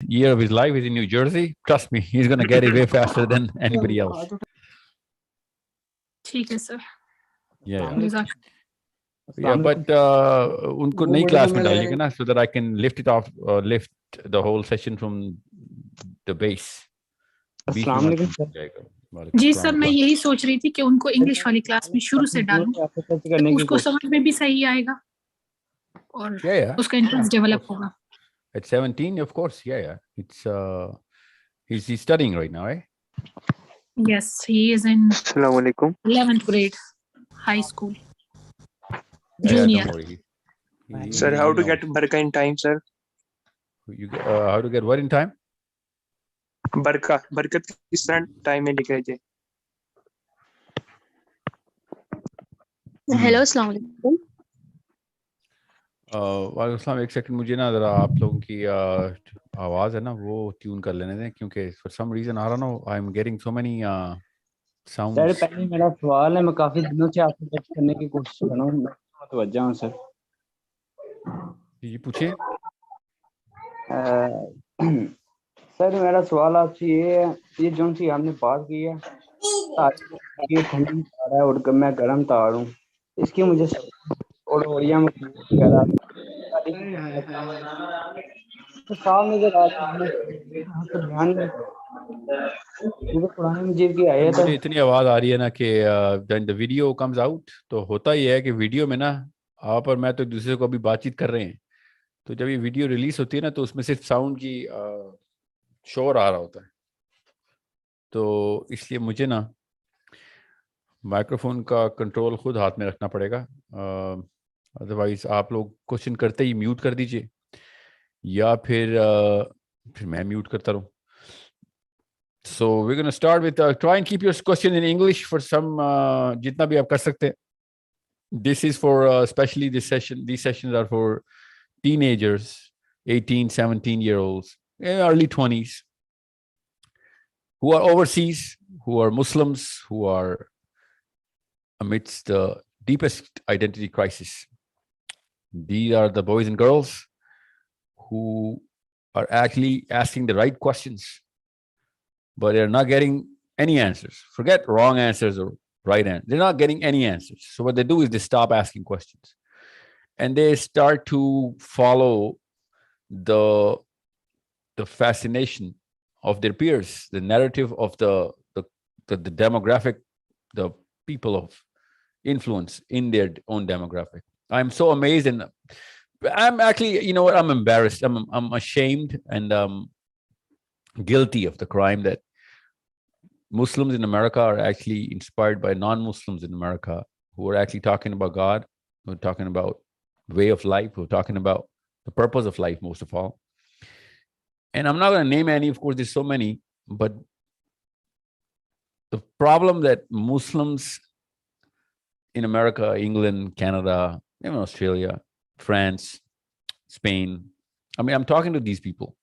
year of his life is in New Jersey. Trust me, he's going to get it way faster than anybody else. ठीक है sir. Yeah. Yeah, but उनको नई class में डालिएगा ना, so that I can lift it off, lift the whole session from the base. अस्सलाम वालेकुम sir. जी sir, मैं यही सोच रही थी कि उनको इंग्लिश वाली क्लास में शुरू से डालूं, तो उसको समझ में भी सही आएगा और उसका इंटरेस्ट डेवलप होगा. At 17, of course, yeah. It's he's studying right now, right? Yes, he is in Assalamu alaikum. 11th grade, high school. Junior. Yeah, sir, how to get barka in time, sir? You how to get what in time? बरकत किस तरह time में लिख रहे थे. Hello अस्सलाम वालेकुम. वालेकुम अस्सलाम. एक सेकंड, मुझे ना जरा आप लोगों की आवाज है ना वो ट्यून कर लेने दें, क्योंकि for some reason I don't know, I'm getting so many sounds. Sir पहले मेरा सवाल है, मैं काफी दिनों से आपसे टच करने की कोशिश कर रहा हूँ, मुतवज्जा हूं सर. जी पूछिए. सर मेरा सवाल आपसे ये जो सी हमने बात की है, ये ठंडी तार है और मैं गर्म तार हूँ, इसकी मुझे और ये तो साफ नजर आ रहा है, ध्यान कुरान मजीद की आयत है. मुझे इतनी आवाज आ रही है ना कि when the video comes out, तो होता ही है कि वीडियो में ना आप और मैं तो दूसरे को अभी बातचीत कर रहे हैं, तो जब ये वीडियो रिलीज होती है ना तो उसमें सिर्फ साउंड की शोर आ रहा होता है. तो इसलिए मुझे ना माइक्रोफोन का कंट्रोल खुद हाथ में रखना पड़ेगा. अदरवाइज आप लोग क्वेश्चन करते ही म्यूट कर दीजिए या फिर मैं म्यूट करता रहूं. So we're going to start with try and keep your question in English for some जितना भी आप कर सकते हैं. This is for especially this session. These sessions are for teenagers, 18, 17-year-olds, early 20s, who are overseas, who are Muslims, who are amidst the deepest identity crisis. These are the boys and girls who are actually asking the right questions, but they're not getting any answers. Forget wrong answers or right answers. They're not getting any answers. So what they do is they stop asking questions and they start to follow the fascination of their peers, the narrative of the demographic, the people of influence in their own demographic. I'm so amazed, and I'm actually, you know what, I'm embarrassed. I'm ashamed and guilty of the crime that Muslims in America are actually inspired by non-Muslims in America who are actually talking about God, who are talking about way of life, who are talking about the purpose of life, most of all. And I'm not going to name any, of course, there's so many, but the problem that Muslims in America, England, Canada, even Australia, France, Spain, I mean, I'm talking to these people,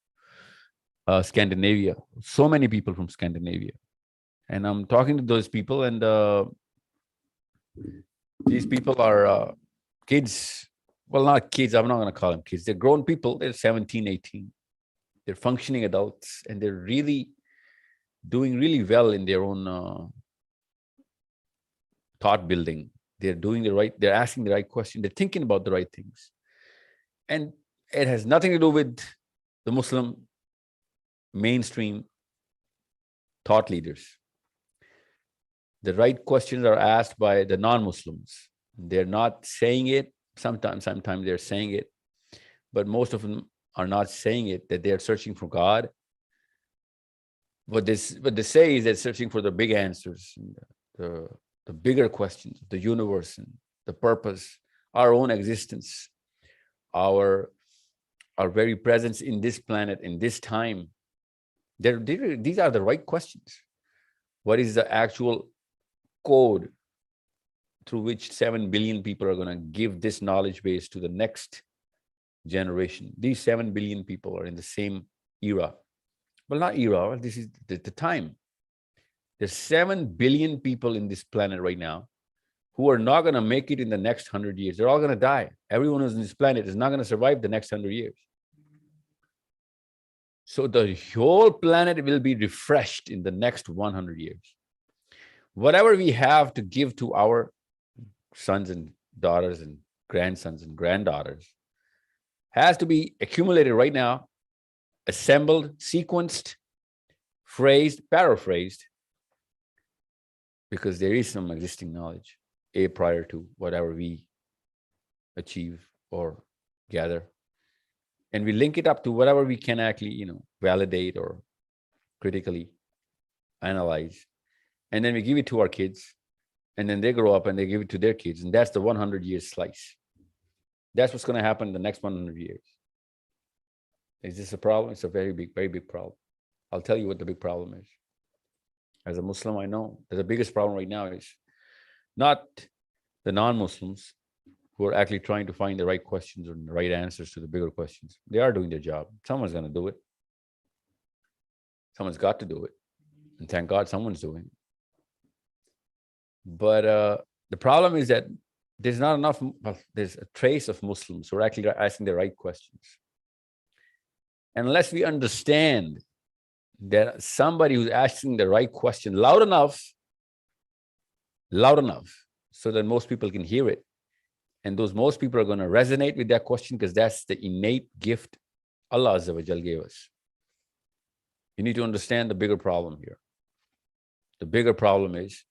Scandinavia, so many people from Scandinavia. And I'm talking to those people, and these people are kids. Well, not kids, I'm not going to call them kids. They're grown people, they're 17, 18. They're functioning adults, and they're really doing really well in their own thought building. They're doing they're asking the right question, they're thinking about the right things. And it has nothing to do with the Muslim mainstream thought leaders. The right questions are asked by the non-Muslims. They're not saying it. Sometimes they're saying it, but most of them are not saying it, that they're searching for God. What they say is they're searching for the big answers, and the bigger questions, the universe and the purpose, our own existence, our very presence in this planet, in this time. These are the right questions. What is the actual code through which 7 billion people are going to give this knowledge base to the next generation? These 7 billion people are in the same era. Well, not era, this is the time. There's 7 billion people in this planet right now who are not going to make it in the next 100 years. They're all going to die. Everyone who's on this planet is not going to survive the next 100 years. So the whole planet will be refreshed in the next 100 years. Whatever we have to give to our sons and daughters and grandsons and granddaughters has to be accumulated right now, assembled, sequenced, phrased, paraphrased, because there is some existing knowledge prior to whatever we achieve or gather. And we link it up to whatever we can actually, validate or critically analyze. And then we give it to our kids, and then they grow up and they give it to their kids. And that's the 100-year slice. That's what's going to happen in the next 100 years. Is this a problem? It's a very big problem. I'll tell you what the big problem is. As a Muslim, I know that the biggest problem right now is not the non-Muslims who are actually trying to find the right questions or the right answers to the bigger questions. They are doing their job. Someone's going to do it. Someone's got to do it. And thank God someone's doing it. But the problem is that there's not enough, there's a trace of Muslims who are actually asking the right questions. And unless we understand that somebody who's asking the right question loud enough, so that most people can hear it, and those most people are going to resonate with that question because that's the innate gift Allah Azza wa Jal gave us. You need to understand the bigger problem here. The bigger problem is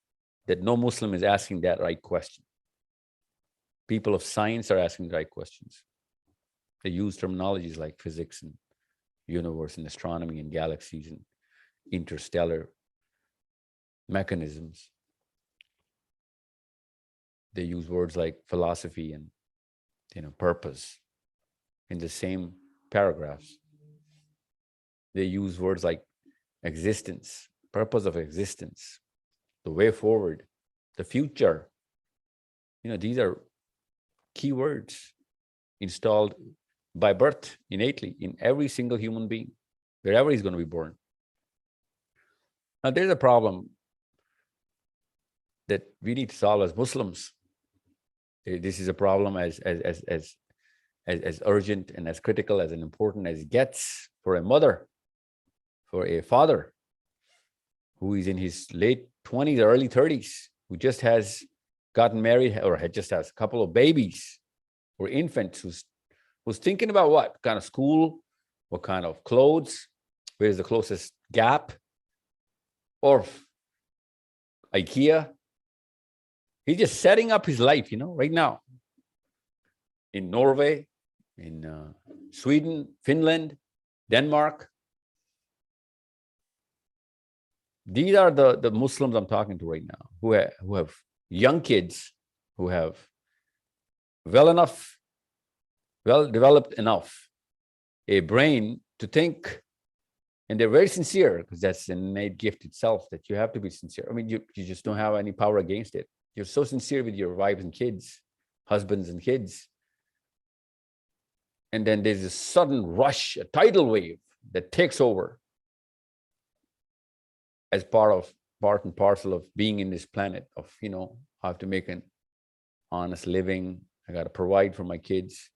that no Muslim is asking that right question. People of science are asking the right questions. They use terminologies like physics and universe and astronomy and galaxies and interstellar mechanisms. They use words like philosophy and purpose in the same paragraphs. They use words like existence, purpose of existence, the way forward, the future. These are key words installed by birth innately in every single human being, wherever he's going to be born. Now, there's a problem that we need to solve as Muslims. This is a problem as urgent and as critical as important as it gets for a mother, for a father who is in his late 20s or early 30s, who just has gotten married or just has a couple of babies or infants, who's thinking about what kind of school, what kind of clothes, where's the closest Gap or IKEA. He's just setting up his life, right now. In Norway, in Sweden, Finland, Denmark. These are the Muslims I'm talking to right now, who have young kids, who have well developed enough a brain to think, and they're very sincere, because that's an innate gift itself, that you have to be sincere. I mean, you just don't have any power against it. You're so sincere with your wives and kids, husbands and kids. And then there's a sudden rush, a tidal wave that takes over as part and parcel of being in this planet of, I have to make an honest living. I got to provide for my kids.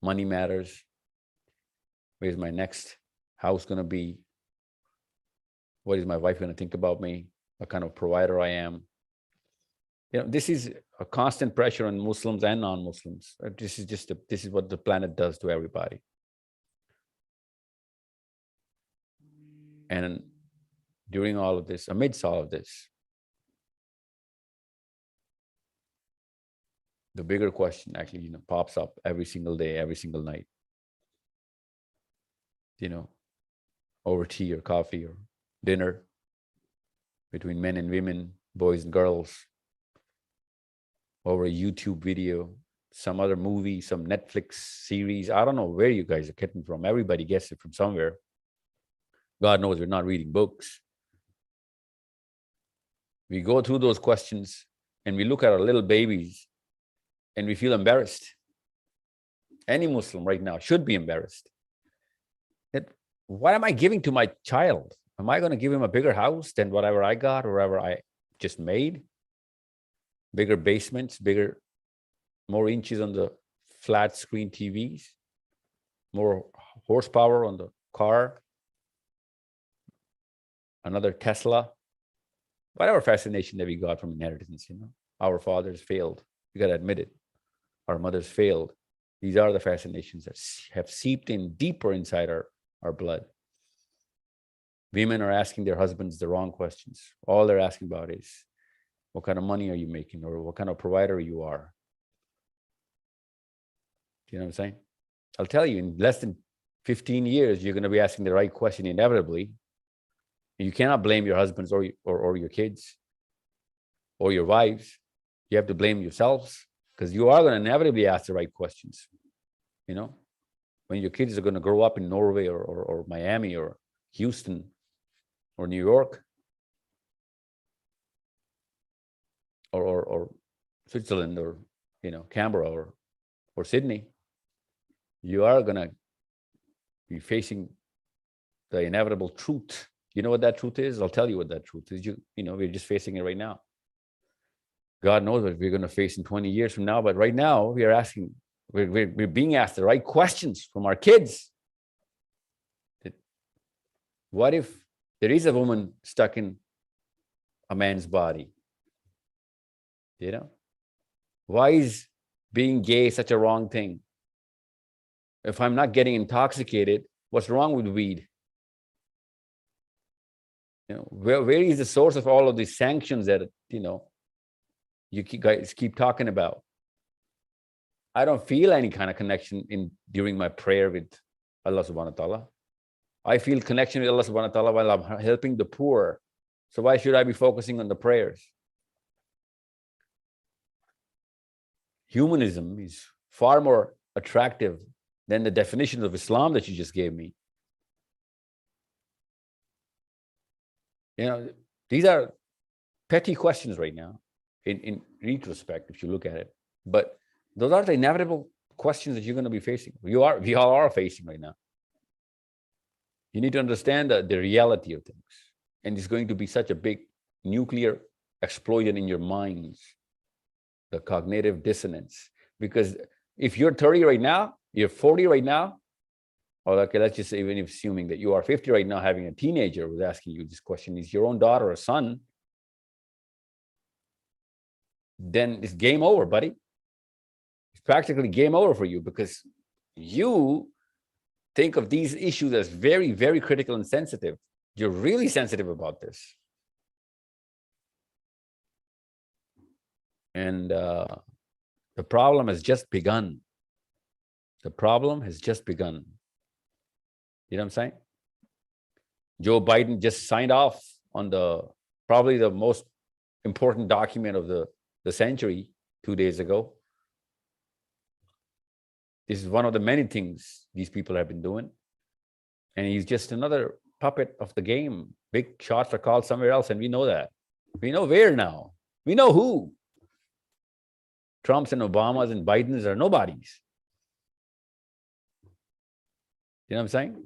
Money matters. Where's my next house going to be? What is my wife going to think about me? What kind of provider I am? This is a constant pressure on Muslims and non-Muslims. This is what the planet does to everybody. And during all of this, amidst all of this, the bigger question actually, pops up every single day, every single night. Over tea or coffee or dinner, between men and women, boys and girls, over a YouTube video, some other movie, some Netflix series. I don't know where you guys are getting from. Everybody gets it from somewhere. God knows we're not reading books. We go through those questions and we look at our little babies and we feel embarrassed. Any Muslim right now should be embarrassed. What am I giving to my child? Am I going to give him a bigger house than whatever I got or whatever I just made? Bigger basements, more inches on the flat screen TVs, more horsepower on the car, another Tesla, whatever fascination that we got from inheritance, Our fathers failed. You got to admit it. Our mothers failed. These are the fascinations that have seeped in deeper inside our blood. Women are asking their husbands the wrong questions. All they're asking about is, what kind of money are you making, or what kind of provider you are? Do you know what I'm saying? I'll tell you, in less than 15 years, you're going to be asking the right question inevitably. You cannot blame your husbands or your kids or your wives. You have to blame yourselves, because you are going to inevitably ask the right questions. When your kids are going to grow up in Norway or Miami or Houston or New York or Switzerland or Canberra or Sydney, you are going to be facing the inevitable truth. You know what that truth is? I'll tell you what that truth is. We're just facing it right now. God knows what we're going to face in 20 years from now, but right now we're being asked the right questions from our kids. What if there is a woman stuck in a man's body? Why is being gay such a wrong thing? If I'm not getting intoxicated, what's wrong with weed? Where is the source of all of these sanctions that you guys keep talking about? I don't feel any kind of connection during my prayer with Allah subhanahu wa ta'ala. I feel connection with Allah subhanahu wa ta'ala while I'm helping the poor. So why should I be focusing on the prayers? Humanism is far more attractive than the definition of Islam that you just gave me. These are petty questions right now, in retrospect, if you look at it. But those are the inevitable questions that you're going to be facing. We all are facing right now. You need to understand the reality of things. And it's going to be such a big nuclear explosion in your minds, the cognitive dissonance. Because if you're 30 right now, you're 40 right now, or okay, let's just say, even assuming that you are 50 right now, having a teenager who's asking you this question, is your own daughter or son, then it's game over, buddy. It's practically game over for you, because you think of these issues as very, very critical and sensitive. You're really sensitive about this. And the problem has just begun. The problem has just begun. You know what I'm saying? Joe Biden just signed off on probably the most important document of the century 2 days ago. This is one of the many things these people have been doing. And he's just another puppet of the game. Big shots are called somewhere else, and we know that. We know where now. We know who. Trumps and Obamas and Bidens are nobodies. You know what I'm saying?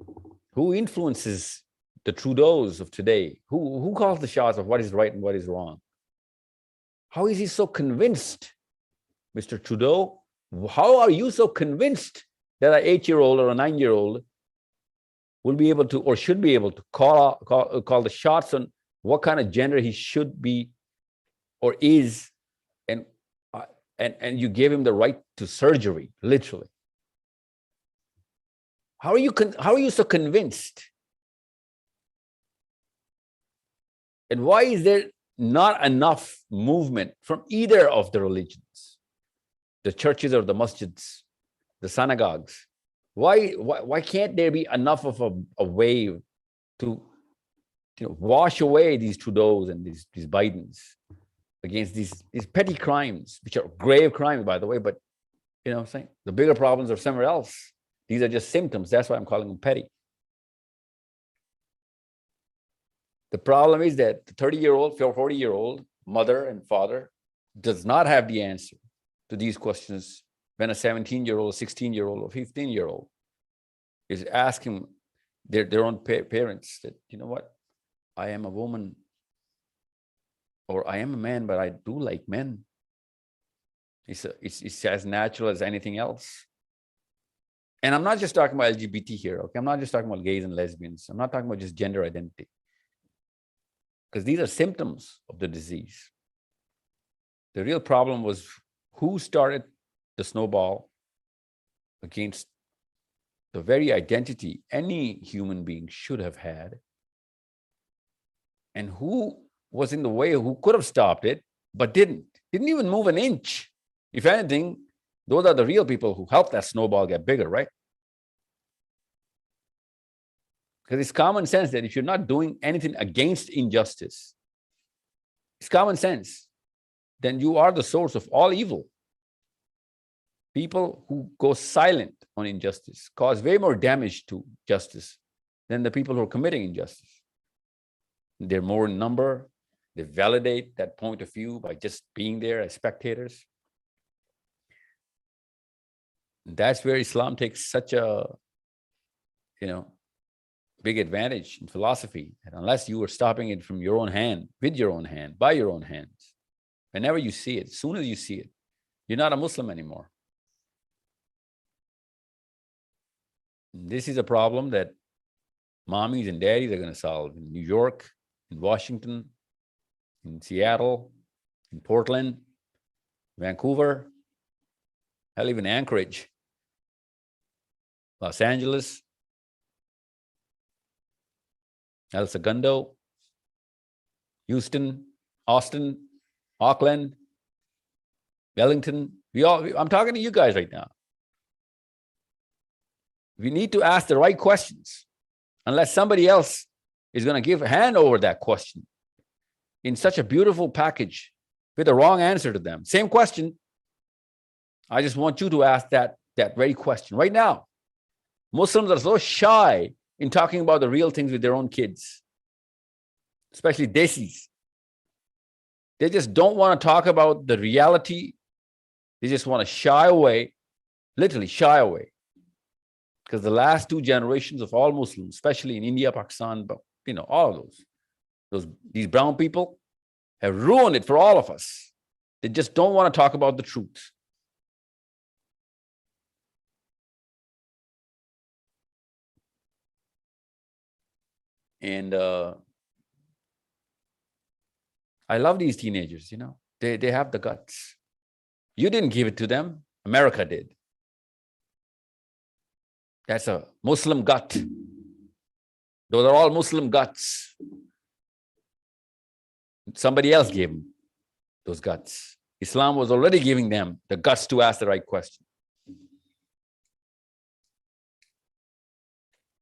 Who influences the Trudeaus of today? Who calls the shots of what is right and what is wrong? How is he so convinced, Mr. Trudeau? How are you so convinced that an 8-year-old or a 9-year-old will be able to, or should be able to call the shots on what kind of gender he should be or is, and you gave him the right to surgery, literally? How are you so convinced? And why is there not enough movement from either of the religions, the churches or the masjids, the synagogues? Why can't there be enough of a wave to wash away these Trudeaus and these Bidens against these petty crimes, which are grave crimes, by the way, but you know what I'm saying? The bigger problems are somewhere else. These are just symptoms. That's why I'm calling them petty. The problem is that the 30-year-old, 40-year-old mother and father does not have the answer to these questions when a 17-year-old, 16-year-old, or 15-year-old is asking their own parents that, you know what, I am a woman, or I am a man, but I do like men. It's as natural as anything else. And I'm not just talking about LGBT here, okay? I'm not just talking about gays and lesbians. I'm not talking about just gender identity. Because these are symptoms of the disease. The real problem was who started the snowball against the very identity any human being should have had, and who was in the way, who could have stopped it, but didn't even move an inch. If anything, those are the real people who helped that snowball get bigger, right? Because it's common sense that if you're not doing anything against injustice, it's common sense, then you are the source of all evil. People who go silent on injustice cause way more damage to justice than the people who are committing injustice. They're more in number. They validate that point of view by just being there as spectators. That's where Islam takes such a, big advantage in philosophy. And unless you are stopping it from your own hand, with your own hand, by your own hands, whenever you see it, as soon as you see it, you're not a Muslim anymore. This is a problem that mommies and daddies are going to solve in New York, in Washington, in Seattle, in Portland, Vancouver, hell, even Anchorage, Los Angeles, El Segundo, Houston, Austin, Auckland, Wellington. I'm talking to you guys right now. We need to ask the right questions, unless somebody else is going to give a hand over that question in such a beautiful package with the wrong answer to them. Same question. I just want you to ask that very question right now. Muslims are so shy in talking about the real things with their own kids, especially desis. They just don't want to talk about the reality. They just want to shy away, literally shy away. Because the last two generations of all Muslims, especially in India, Pakistan, all of these brown people have ruined it for all of us. They just don't want to talk about the truth. And I love these teenagers, they have the guts. You didn't give it to them, America did. That's a Muslim gut. Those are all Muslim guts. Somebody else gave them those guts. Islam was already giving them the guts to ask the right question.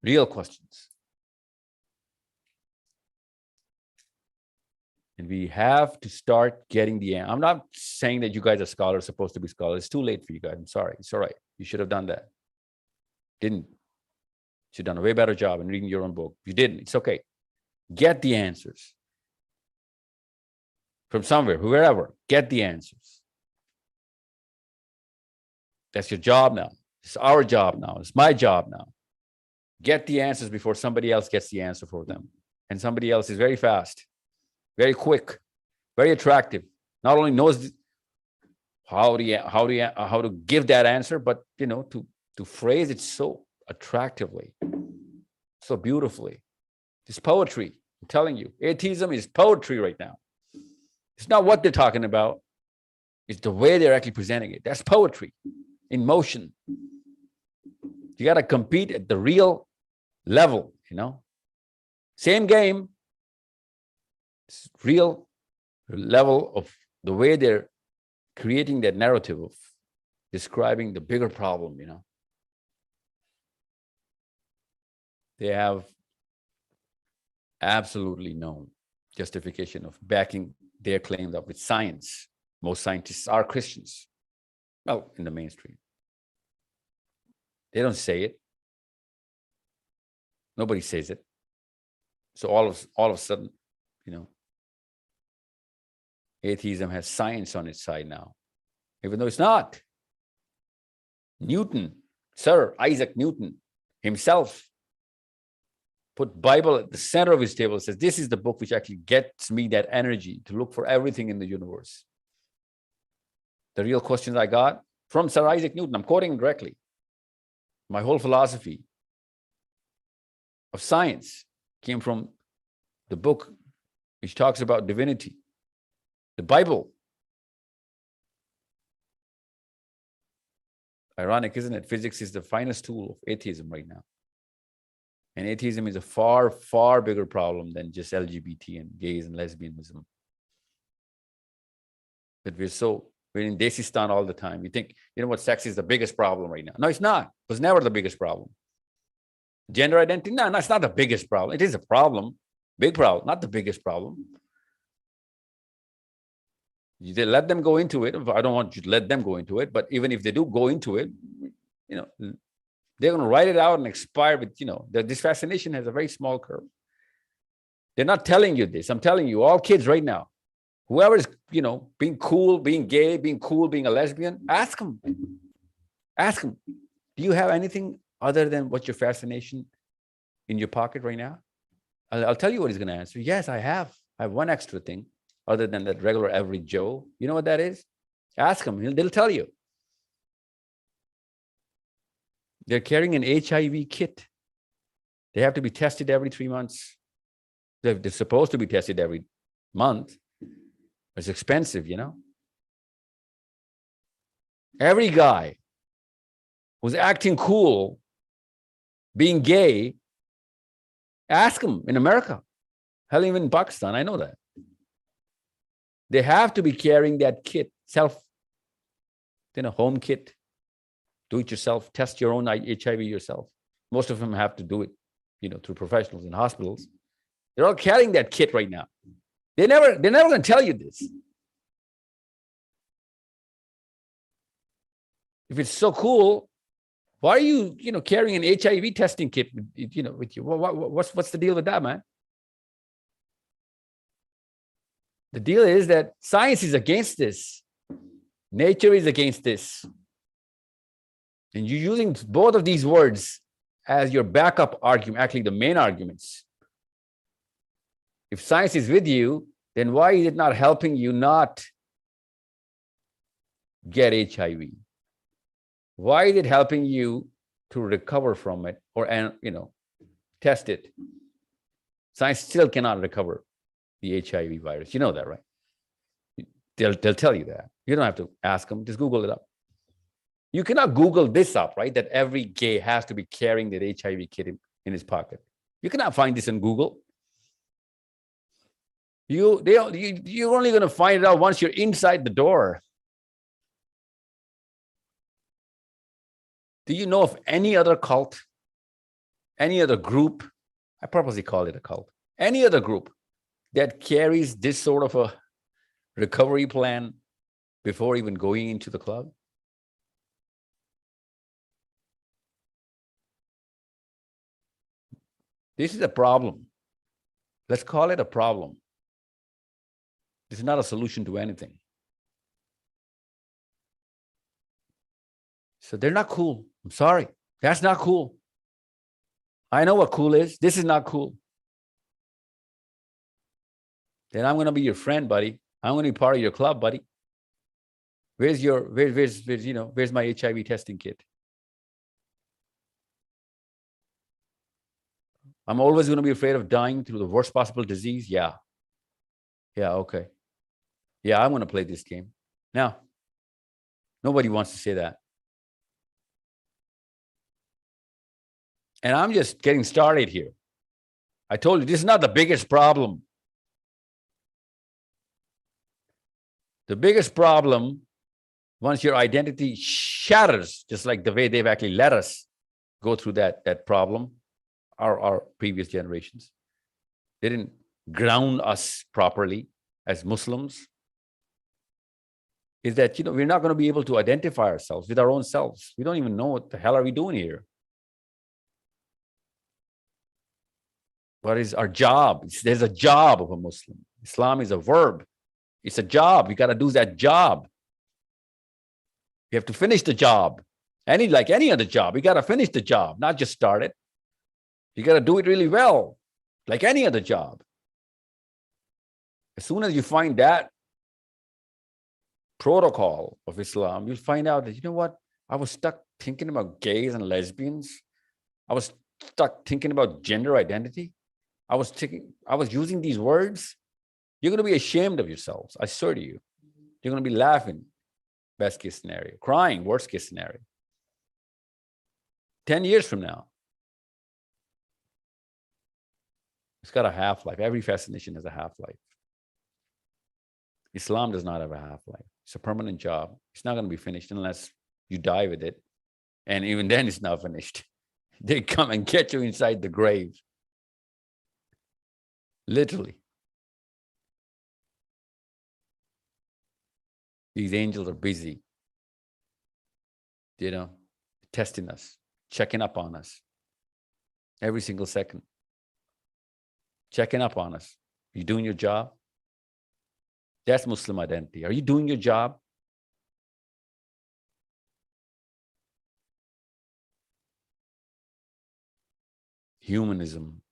Real questions. And we have to start getting the answer. I'm not saying that you guys are scholars, supposed to be scholars. It's too late for you guys. I'm sorry. It's all right. You should have done that. Didn't. You should have done a way better job in reading your own book. You didn't. It's okay. Get the answers. From somewhere, wherever, get the answers. That's your job now. It's our job now. It's my job now. Get the answers before somebody else gets the answer for them. And somebody else is very fast, very quick, very attractive. Not only knows how to give that answer, but to phrase it so attractively, so beautifully. It's poetry. I'm telling you, atheism is poetry right now. It's not what they're talking about. It's the way they're actually presenting it. That's poetry in motion. You got to compete at the real level, Same game. It's real level of the way they're creating that narrative of describing the bigger problem, They have absolutely no justification of backing their claims up with science. Most scientists are Christians. Well, in the mainstream. They don't say it. Nobody says it. So all of a sudden, atheism has science on its side now, even though it's not. Newton, Sir Isaac Newton himself, put Bible at the center of his table, says, this is the book which actually gets me that energy to look for everything in the universe. The real questions I got from Sir Isaac Newton, I'm quoting directly. My whole philosophy of science came from the book which talks about divinity, the Bible. Ironic, isn't it? Physics is the finest tool of atheism right now. And atheism is a far, far bigger problem than just LGBT and gays and lesbianism. That we're in Desistan all the time. We think, you know what, sex is the biggest problem right now. No, it's not. It was never the biggest problem. Gender identity, no, it's not the biggest problem. It is a problem, big problem, not the biggest problem. You let them go into it. I don't want you to let them go into it, but even if they do go into it, you know, they're going to write it out and expire with, you know, this fascination has a very small curve. They're not telling you this. I'm telling you, all kids right now, whoever is, you know, being cool, being gay, being cool, being a lesbian, ask them. Ask them, do you have anything other than what's your fascination in your pocket right now? I'll tell you what he's going to answer. Yes, I have. I have one extra thing other than that regular average Joe. You know what that is? Ask them. They'll tell you. They're carrying an HIV kit. They have to be tested every 3 months. They're supposed to be tested every month. It's expensive, you know. Every guy who's acting cool, being gay, ask him in America. Hell, even in Pakistan, I know that. They have to be carrying that kit, home kit. Do it yourself, test your own HIV yourself. Most of them have to do it, you know, through professionals in hospitals. They're all carrying that kit right now. They're never going to tell you this. If it's so cool, why are you, you know, carrying an HIV testing kit, you know, with you? What's the deal with that, man? The deal is that science is against this. Nature is against this. And you're using both of these words as your backup argument, actually the main arguments. If science is with you, then why is it not helping you not get HIV? Why is it helping you to recover from it or, you know, test it? Science still cannot recover the HIV virus. You know that, right? They'll tell you that. You don't have to ask them. Just Google it up. You cannot Google this up, right? That every gay has to be carrying that HIV kit in his pocket. You cannot find this on Google. You're only going to find it out once you're inside the door. Do you know of any other cult, any other group? I purposely call it a cult. Any other group that carries this sort of a recovery plan before even going into the club? This is a problem. Let's call it a problem. This is not a solution to anything. So they're not cool. I'm sorry. That's not cool. I know what cool is. This is not cool. Then I'm going to be your friend, buddy. I'm going to be part of your club, buddy. Where's my HIV testing kit? I'm always going to be afraid of dying through the worst possible disease. Yeah. Yeah, okay. Yeah, I'm going to play this game. Now, nobody wants to say that. And I'm just getting started here. I told you, this is not the biggest problem. The biggest problem, once your identity shatters, just like the way they've actually let us go through that problem, our previous generations. They didn't ground us properly as Muslims. Is that, we're not going to be able to identify ourselves with our own selves. We don't even know what the hell are we doing here. What is our job? There's a job of a Muslim. Islam is a verb. It's a job. You got to do that job. You have to finish the job. Like any other job, you got to finish the job, not just start it. You got to do it really well, like any other job. As soon as you find that protocol of Islam, you'll find out that, you know what? I was stuck thinking about gays and lesbians. I was stuck thinking about gender identity. I was using these words. You're going to be ashamed of yourselves. I swear to you. You're going to be laughing, best case scenario, crying, worst case scenario. 10 years from now. It's got a half-life. Every fascination has a half-life. Islam does not have a half-life. It's a permanent job. It's not going to be finished unless you die with it. And even then, it's not finished. They come and get you inside the grave. Literally. These angels are busy, testing us, checking up on us every single second. Checking up on us. You doing your job? That's Muslim identity. Are you doing your job? Humanism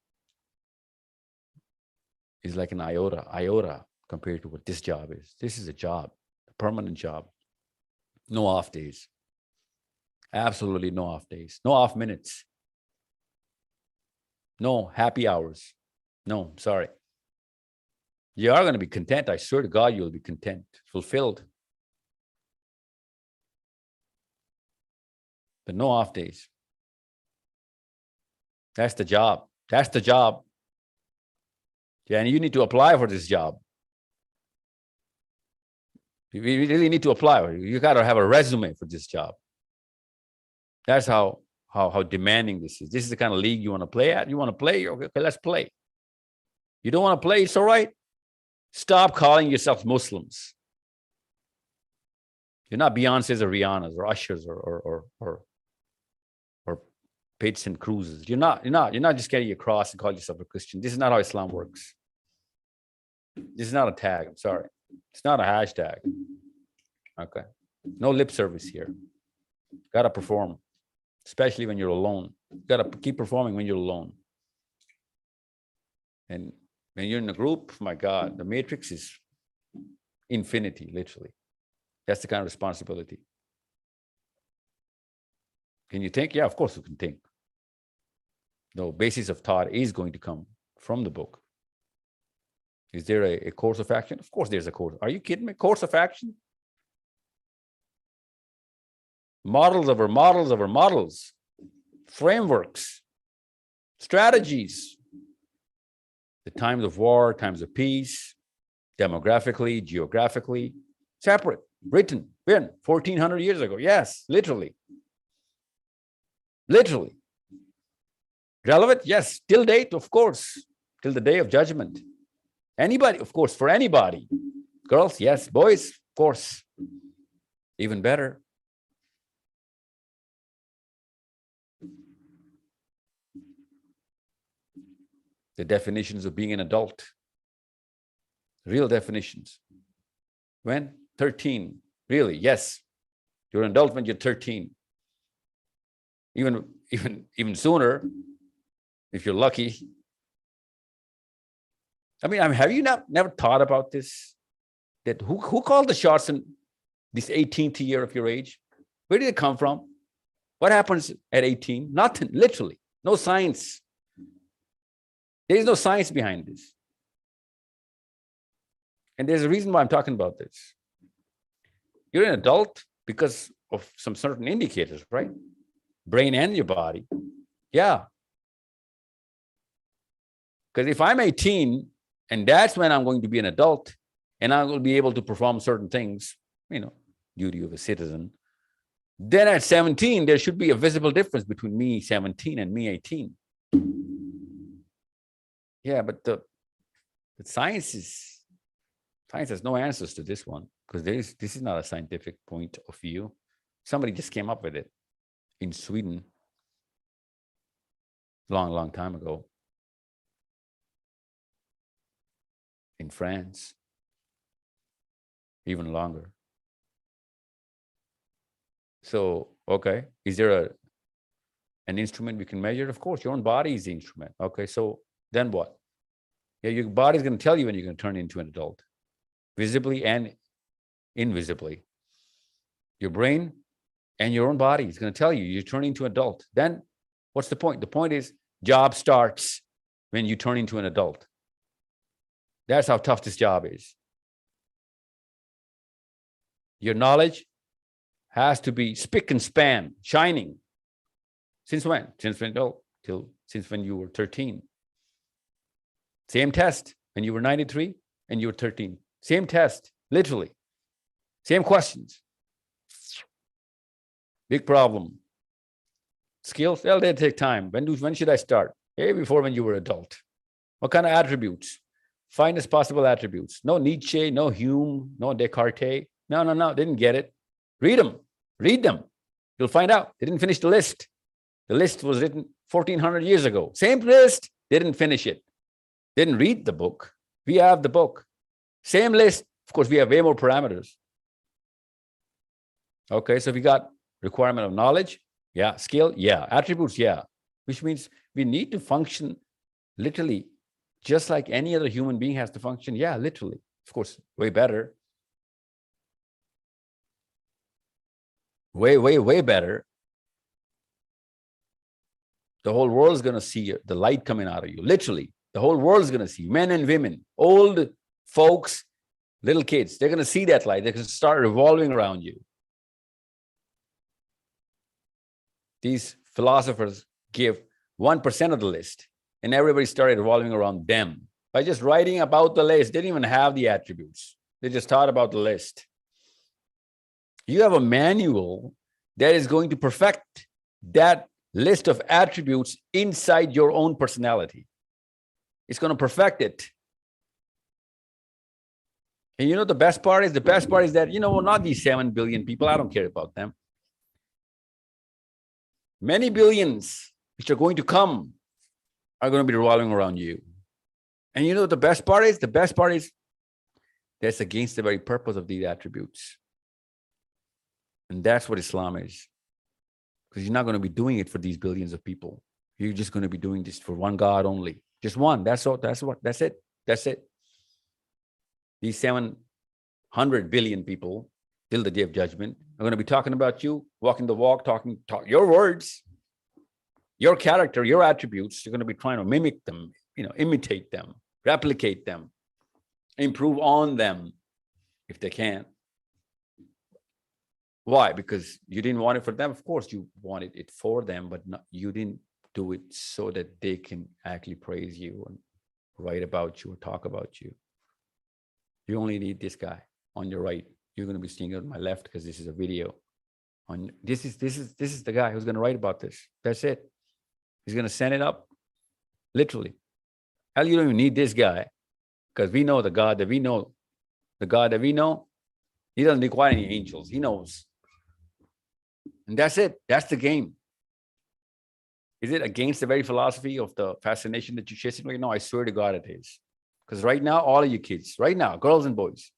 is like an iota compared to what this job is. This is a job, a permanent job. No off days. Absolutely no off days. No off minutes. No happy hours. No, sorry. You are going to be content. I swear to God, you'll be content, fulfilled. But no off days. That's the job. That's the job. Yeah, and you need to apply for this job. You really need to apply. You got to have a resume for this job. That's how demanding this is. This is the kind of league you want to play at. You want to play? Okay, let's play. You don't want to play? It's all right. Stop calling yourselves Muslims. You're not Beyonce's or Rihanna's or Usher's or Pits and Cruises. You're not just getting across and call yourself a Christian. This is not how Islam works. This is not a tag. I'm sorry. It's not a hashtag. Okay. No lip service here. Gotta perform, especially when you're alone. Gotta keep performing when you're alone. And when you're in a group, my God, the matrix is infinity, literally. That's the kind of responsibility. Can you think? Yeah, of course you can think. The basis of thought is going to come from the book. Is there a course of action? Of course there's a course. Are you kidding me? Course of action? Models over models over models. Frameworks. Strategies. The times of war, times of peace, demographically, geographically, separate, written, 1400 years ago. Yes, literally. Literally. Relevant? Yes. Till date, of course. Till the day of judgment. Anybody, of course, for anybody. Girls, yes. Boys, of course. Even better. The definitions of being an adult. Real definitions. When? 13. Really? Yes. You're an adult when you're 13. Even sooner, if you're lucky. I mean, have you never thought about this? That who called the shots in this 18th year of your age? Where did it come from? What happens at 18? Nothing, literally. No science. There is no science behind this. And there's a reason why I'm talking about this. You're an adult because of some certain indicators, right? Brain and your body. Yeah. Because if I'm 18 and that's when I'm going to be an adult and I will be able to perform certain things, duty of a citizen, then at 17, there should be a visible difference between me 17 and me 18. Yeah, but the science has no answers to this one because this is not a scientific point of view. Somebody just came up with it in Sweden long time ago. In France, even longer. So, okay, is there an instrument we can measure? Of course, your own body is the instrument. Okay, so then what? Yeah, your body's going to tell you when you're going to turn into an adult, visibly and invisibly. Your brain And your own body is going to tell you you're turning into an adult. Then what's the point? The point is job starts when you turn into an adult. That's how tough this job is. Your knowledge has to be spick and span, shining. Since when? Since when you were 13. Same test when you were 93 and you were 13. Same test, literally. Same questions. Big problem. Skills, well, they take time. When should I start? Hey, before when you were adult. What kind of attributes? Finest possible attributes. No Nietzsche, no Hume, no Descartes. No, didn't get it. Read them. Read them. You'll find out. They didn't finish the list. The list was written 1400 years ago. Same list, they didn't finish it. Didn't read the book. We have the book. Same list. Of course, we have way more parameters. Okay, so we got requirement of knowledge, yeah. Skill, yeah. Attributes, yeah. Which means we need to function literally just like any other human being has to function. Yeah, literally. Of course, way better. Way better. The whole world is going to see the light coming out of you. Literally, the whole world is going to see, men and women, old folks, little kids. They're going to see that light. They're going to start revolving around you. These philosophers give 1% of the list, and everybody started revolving around them. By just writing about the list, they didn't even have the attributes. They just thought about the list. You have a manual that is going to perfect that list of attributes inside your own personality. It's going to perfect it. And you know the best part is? The best part is that, not these 7 billion people. I don't care about them. Many billions which are going to come are going to be revolving around you. And you know what the best part is? The best part is that's against the very purpose of these attributes. And that's what Islam is. Because you're not going to be doing it for these billions of people. You're just going to be doing this for one God only. Just one. That's all. That's it. These 700 billion people till the day of judgment are going to be talking about you, walking the walk, talk your words, your character, your attributes. You're going to be trying to mimic them, imitate them, replicate them, improve on them if they can. Why? Because you didn't want it for them. Of course, you wanted it for them, but you didn't do it so that they can actually praise you and write about you or talk about you. You only need this guy on your right. You're going to be seeing it on my left because this is a video. This is the guy who's going to write about this. That's it. He's going to send it up, literally. Hell, you don't even need this guy because we know the God that we know. The God that we know, he doesn't require any angels. He knows. And that's it. That's the game. Is it against the very philosophy of the fascination that you're chasing right now? I swear to God it is. Because right now, all of you kids, right now, girls and boys,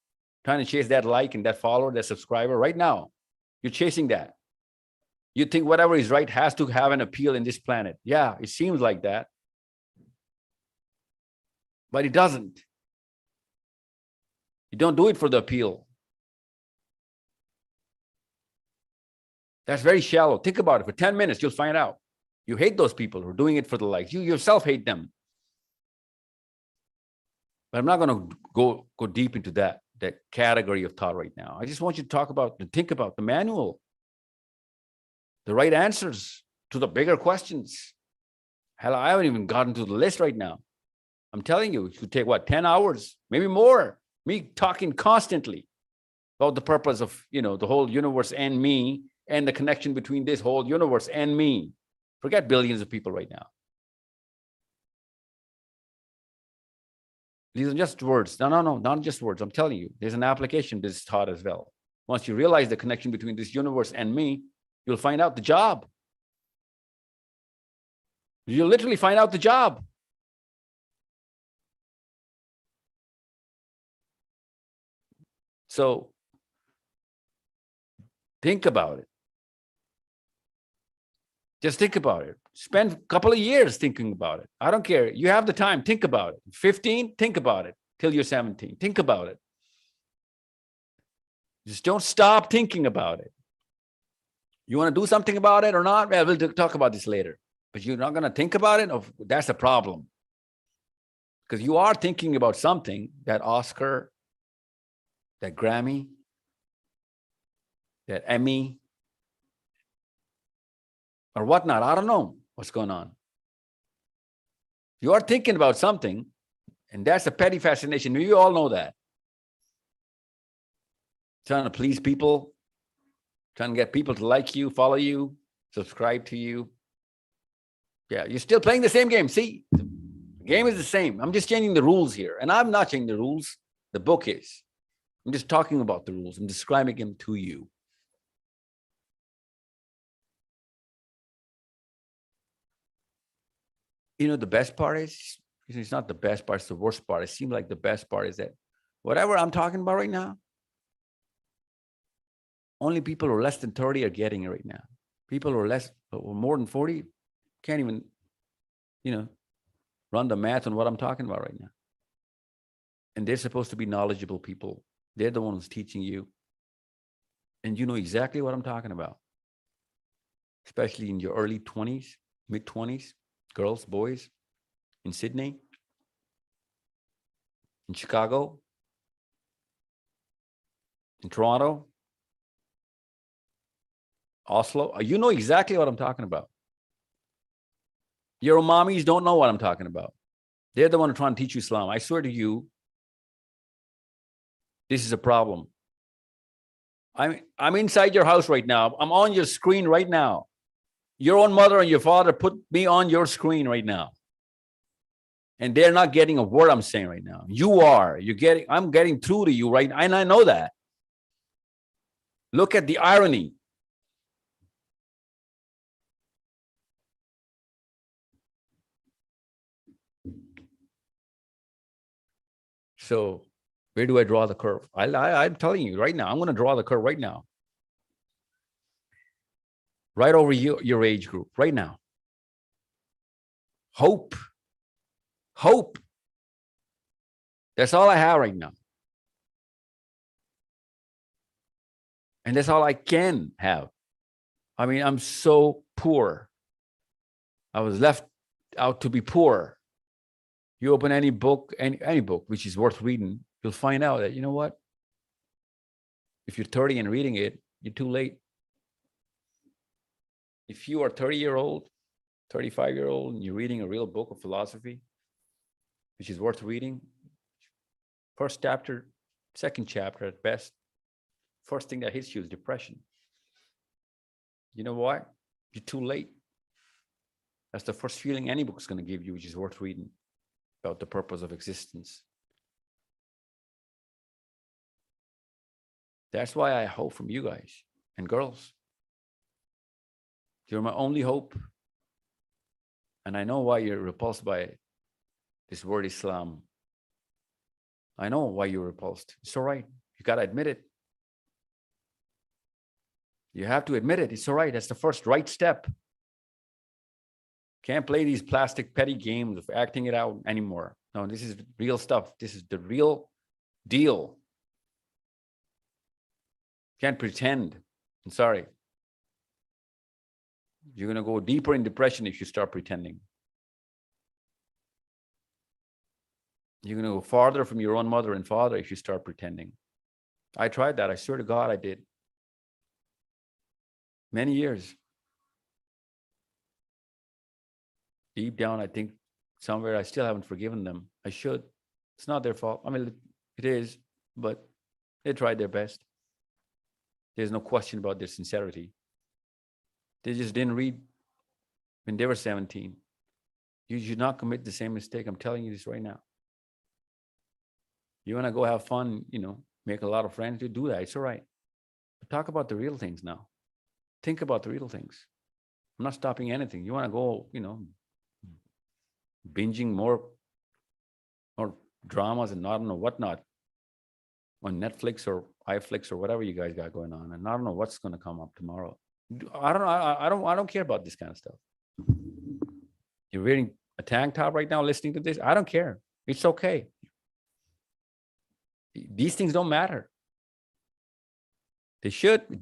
trying to chase that like and that follower, that subscriber, right now, you're chasing that. You think whatever is right has to have an appeal in this planet. Yeah, it seems like that. But it doesn't. You don't do it for the appeal. That's very shallow. Think about it. For 10 minutes, you'll find out. You hate those people who are doing it for the likes. You yourself hate them. But I'm not going to go deep into that category of thought right now. I just want you to talk about and think about the manual, the right answers to the bigger questions. Hell, I haven't even gotten to the list right now. I'm telling you, it could take 10 hours, maybe more. Me talking constantly about the purpose of, the whole universe and me and the connection between this whole universe and me. Forget billions of people right now. These are just words. No, not just words. I'm telling you, there's an application to this thought as well. Once you realize the connection between this universe and me, you'll find out the job. You'll literally find out the job. So think about it. Just think about it. Spend a couple of years thinking about it. I don't care. You have the time. Think about it. 15, think about it till you're 17. Think about it. Just don't stop thinking about it. You want to do something about it or not? Well, we'll talk about this later. But you're not going to think about it? That's a problem. Because you are thinking about something, that Oscar, that Grammy, that Emmy, or whatnot. I don't know what's going on. You are thinking about something, and that's a petty fascination. You all know that. Trying to please people, trying to get people to like you, follow you, subscribe to you. Yeah, you're still playing the same game. See, the game is the same. I'm just changing the rules here. And I'm not changing the rules. The book is. I'm just talking about the rules. I'm describing them to you. You know, the best part is, it's not the best part, it's the worst part. It seems like the best part is that whatever I'm talking about right now, only people who are less than 30 are getting it right now. People who are more than 40 can't even, run the math on what I'm talking about right now. And they're supposed to be knowledgeable people. They're the ones teaching you. And you know exactly what I'm talking about. Especially in your early 20s, mid 20s, girls, boys, in Sydney, in Chicago, in Toronto, Oslo. You know exactly what I'm talking about. Your mommies don't know what I'm talking about. They're the one trying to teach you Islam. I swear to you, this is a problem. I'm inside your house right now. I'm on your screen right now. Your own mother and your father put me on your screen right now. And they're not getting a word I'm saying right now. You are. I'm getting through to you right now. And I know that. Look at the irony. So where do I draw the curve? I'm telling you right now, I'm going to draw the curve right now. Right over your age group, right now. Hope. Hope. That's all I have right now. And that's all I can have. I mean, I'm so poor. I was left out to be poor. You open any book, any book which is worth reading, you'll find out that, you know what? If you're 30 and reading it, you're too late. If you are 30-year-old, 35-year-old, and you're reading a real book of philosophy, which is worth reading, first chapter, second chapter at best, first thing that hits you is depression. You know why? You're too late. That's the first feeling any book is going to give you, which is worth reading, about the purpose of existence. That's why I hope from you guys and girls. You're my only hope. And I know why you're repulsed by this word Islam. I know why you're repulsed. It's all right. You got to admit it. You have to admit it. It's all right. That's the first right step. Can't play these plastic petty games of acting it out anymore. No, this is real stuff. This is the real deal. Can't pretend. I'm sorry. You're going to go deeper in depression if you start pretending. You're going to go farther from your own mother and father if you start pretending. I tried that. I swear to God I did. Many years. Deep down, I think somewhere I still haven't forgiven them. I should. It's not their fault. I mean, it is, but they tried their best. There's no question about their sincerity. They just didn't read when they were 17. You should not commit the same mistake. I'm telling you this right now. You want to go have fun, make a lot of friends, you do that. It's all right. But talk about the real things now. Think about the real things. I'm not stopping anything. You want to go, binging more dramas and I don't know whatnot on Netflix or iFlix or whatever you guys got going on. And I don't know what's going to come up tomorrow. I don't care about this kind of stuff. You're wearing a tank top right now listening to this. I don't care. It's okay. These things don't matter. They should. They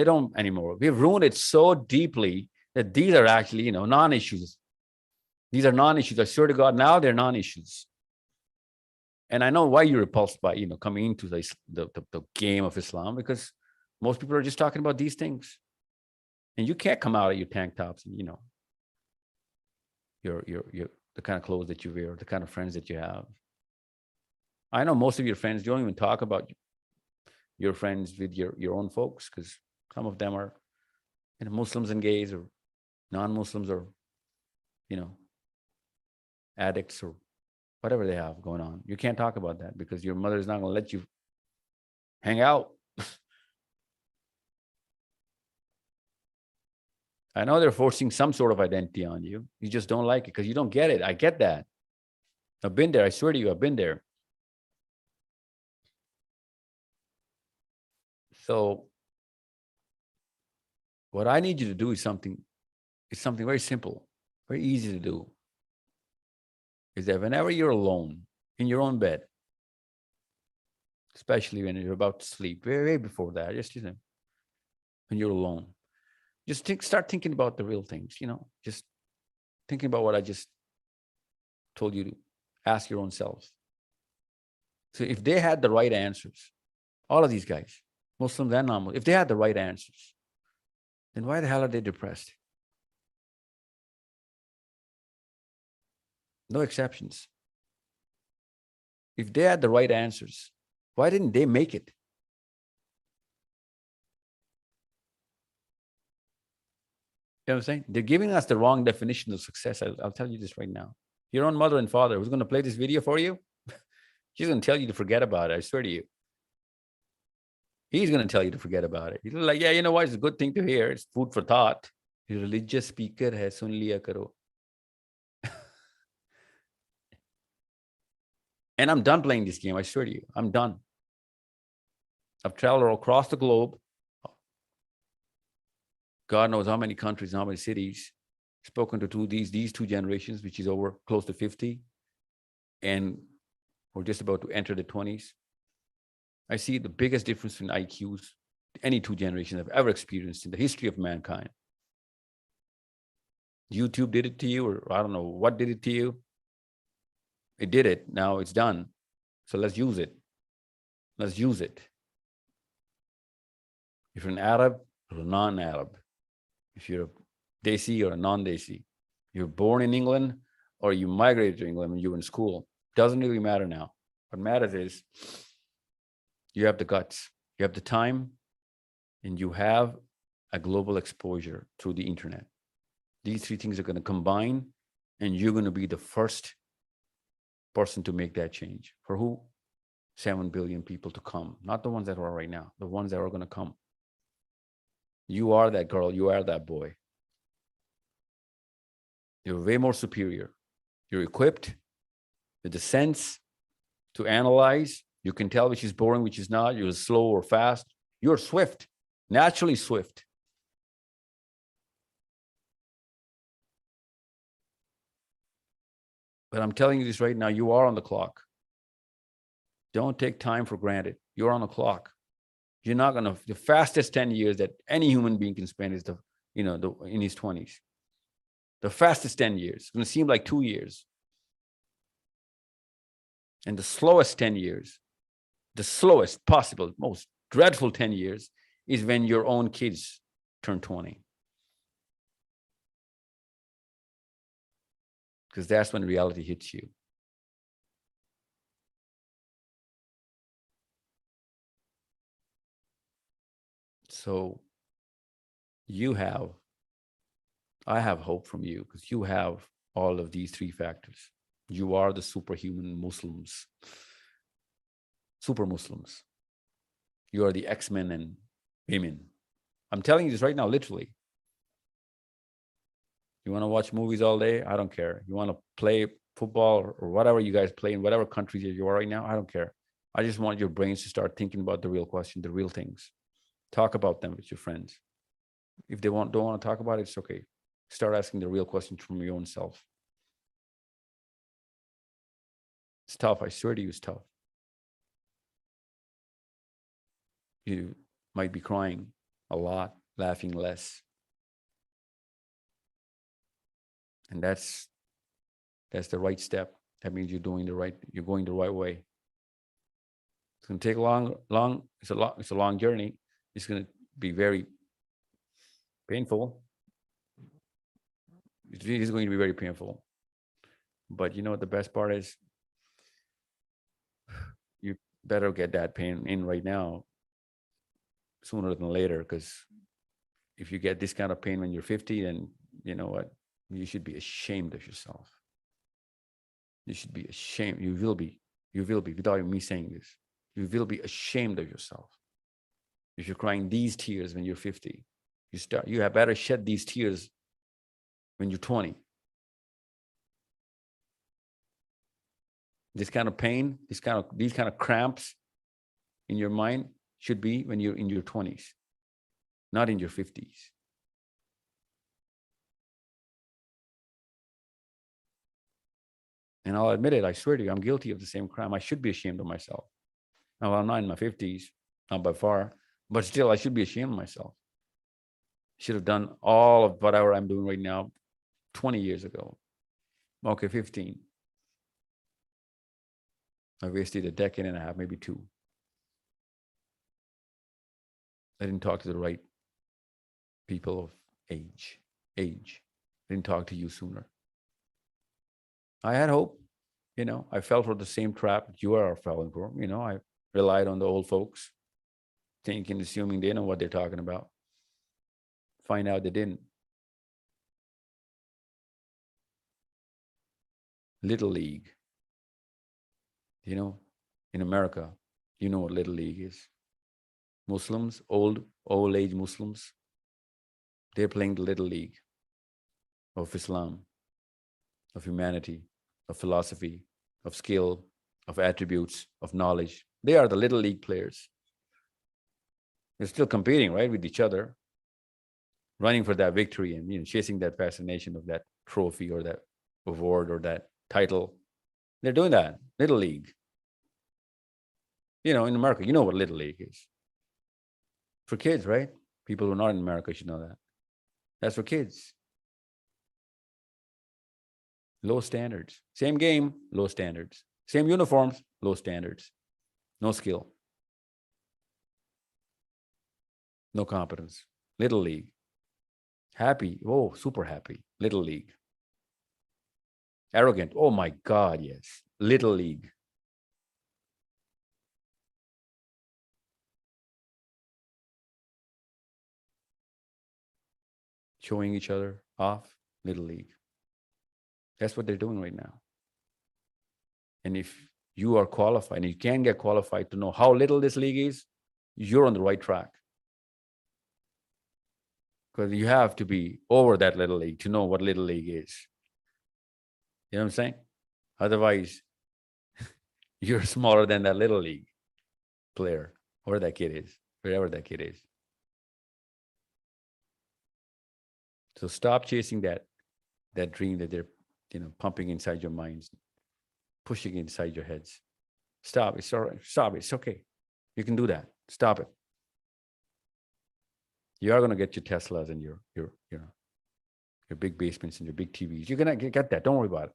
don't anymore. We've ruined it so deeply that these are actually, non-issues. These are non-issues. I swear to God, now they're non-issues. And I know why you're repulsed by, coming into the game of Islam, because most people are just talking about these things. And you can't come out of your tank tops and, your the kind of clothes that you wear, the kind of friends that you have. I know most of your friends don't even talk about your friends with your own folks, because some of them are, Muslims and gays, or non-Muslims, or, addicts, or whatever they have going on. You can't talk about that because your mother is not going to let you hang out. I know they're forcing some sort of identity on you. You just don't like it because you don't get it. I get that. I've been there. I swear to you, I've been there. So what I need you to do is something very simple, very easy to do. Is that whenever you're alone in your own bed, especially when you're about to sleep, way before that, just when you're alone, just start thinking about the real things, just thinking about what I just told you to ask your own self. So if they had the right answers, all of these guys, Muslims and non-Muslims, if they had the right answers, then why the hell are they depressed? No exceptions. If they had the right answers, why didn't they make it? You know what I'm saying? They're giving us the wrong definition of success. I'll tell you this right now. Your own mother and father, who's going to play this video for you, she's going to tell you to forget about it. I swear to you. He's going to tell you to forget about it. He's like, yeah, you know what? It's a good thing to hear. It's food for thought. The religious speaker hai, sun liya karo. And I'm done playing this game. I swear to you, I'm done. I've traveled all across the globe. God knows how many countries, how many cities. Spoken to these two generations, which is over close to 50. And we're just about to enter the 20s. I see the biggest difference in IQs any two generations have ever experienced in the history of mankind. YouTube did it to you, or I don't know what did it to you. It did it. Now it's done. So let's use it. Let's use it. If you're an Arab or a non-Arab, if you're a Desi or a non-Desi, you're born in England or you migrated to England when you were in school, doesn't really matter now. What matters is you have the guts, you have the time, and you have a global exposure through the internet. These three things are going to combine, and you're going to be the first person to make that change. For who? 7 billion people to come, not the ones that are right now, the ones that are going to come. You are that girl, you are that boy. You're way more superior. You're equipped with the sense to analyze. You can tell which is boring, which is not. You're slow or fast. You're swift, naturally swift. But I'm telling you this right now, you are on the clock. Don't take time for granted. You're on the clock. You're not going to, the fastest 10 years that any human being can spend is in his 20s. The fastest 10 years. It's going to seem like 2 years. And the slowest 10 years, the slowest possible, most dreadful 10 years is when your own kids turn 20. Because that's when reality hits you. So I have hope from you because you have all of these three factors. You are the superhuman Muslims, super Muslims. You are the X-Men and women. I'm telling you this right now, literally. You want to watch movies all day? I don't care. You want to play football or whatever you guys play in whatever countries you are right now? I don't care. I just want your brains to start thinking about the real question, the real things. Talk about them with your friends. If they don't want to talk about it, it's okay. Start asking the real questions from your own self. It's tough. I swear to you, it's tough. might be crying a lot, laughing less. And that's the right step. That means you're going the right way. It's going to take long. It's a long journey. It's going to be very painful. It is going to be very painful. But you know what the best part is? You better get that pain in right now, sooner than later, because if you get this kind of pain when you're 50, then you know what? You should be ashamed of yourself. You should be ashamed. You will be, without me saying this. You will be ashamed of yourself. If you're crying these tears when you're 50, you have better shed these tears when you're 20. This kind of pain, these kind of cramps in your mind should be when you're in your 20s, not in your 50s. And I'll admit it, I swear to you, I'm guilty of the same crime. I should be ashamed of myself. Now, I'm not in my 50s, not by far, but still, I should be ashamed of myself. Should have done all of whatever I'm doing right now 20 years ago. Okay, 15. I wasted a decade and a half, maybe 2. I didn't talk to the right people of age. I didn't talk to you sooner. I had hope, I fell for the same trap you are falling for. I relied on the old folks, assuming they know what they're talking about. Find out they didn't. Little League. In America, you know what Little League is. Muslims, old age Muslims, they're playing the Little League of Islam, of humanity, of philosophy, of skill, of attributes, of knowledge. They are the Little League players. They're still competing, right, with each other, running for that victory and chasing that fascination of that trophy or that award or that title. They're doing that. Little League. In America, you know what Little League is. For kids, right? People who are not in America should know that. That's for kids. Low standards. Same game, low standards. Same uniforms, low standards. No skill. No competence. Little League. Happy. Oh, super happy. Little League. Arrogant. Oh my God, yes. Little League. Showing each other off. Little League. That's what they're doing right now. And if you are qualified, and you can get qualified to know how little this league is, you're on the right track. Because you have to be over that Little League to know what Little League is. You know what I'm saying? Otherwise, you're smaller than that Little League player, or that kid is, wherever that kid is. So stop chasing that dream that they're pumping inside your minds, pushing inside your heads. Stop. It's all right. Stop it. It's okay. You can do that. Stop it. You are going to get your Teslas and your big basements and your big TVs. You're going to get that. Don't worry about it.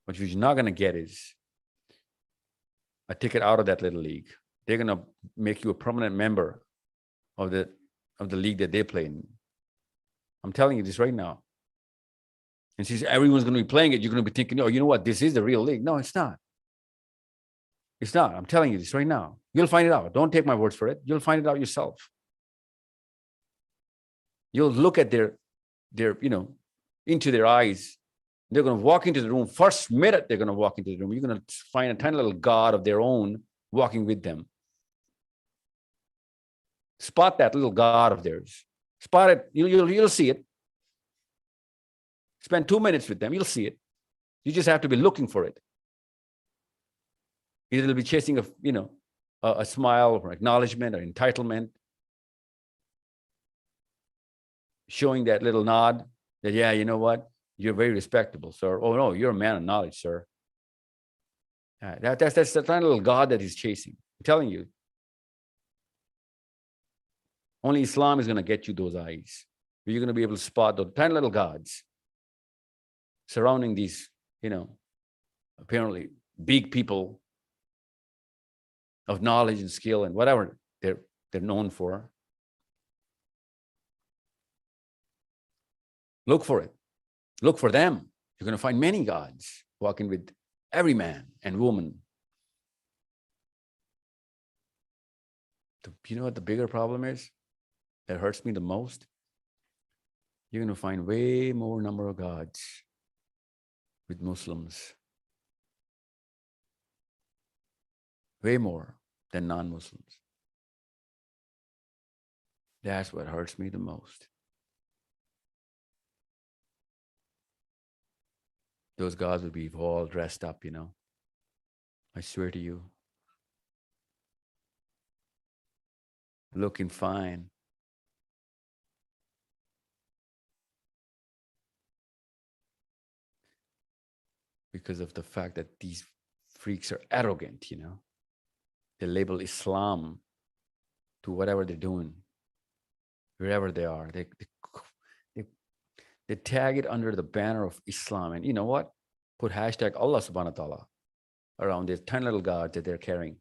What you're not going to get is a ticket out of that Little League. They're going to make you a permanent member of the league that they play in. I'm telling you this right now. And since everyone's going to be playing it, you're going to be thinking, oh, you know what? This is the real league. No, it's not. It's not. I'm telling you this right now. You'll find it out. Don't take my words for it. You'll find it out yourself. You'll look at their into their eyes. They're going to walk into the room. First minute they're going to walk into the room, you're going to find a tiny little god of their own walking with them. Spot that little god of theirs. Spot it. You'll see it. Spend 2 minutes with them. You'll see it. You just have to be looking for it. It'll be chasing a smile or acknowledgement or entitlement, showing that little nod that, yeah, you know what? You're very respectable, sir. Oh, no, you're a man of knowledge, sir. That's the tiny little God that he's chasing. I'm telling you. Only Islam is going to get you those eyes. You're going to be able to spot the 10 little gods surrounding these, apparently big people of knowledge and skill and whatever they're known for. Look for it. Look for them. You're going to find many gods walking with every man and woman. You know what the bigger problem is that hurts me the most? You're going to find way more number of gods with Muslims. Way more than non-Muslims. That's what hurts me the most. Those gods would be all dressed up, I swear to you. Looking fine. Because of the fact that these freaks are arrogant, They label Islam to whatever they're doing, wherever they are. They tag it under the banner of Islam. And you know what? Put hashtag Allah subhanahu wa ta'ala around these 10 little gods that they're carrying.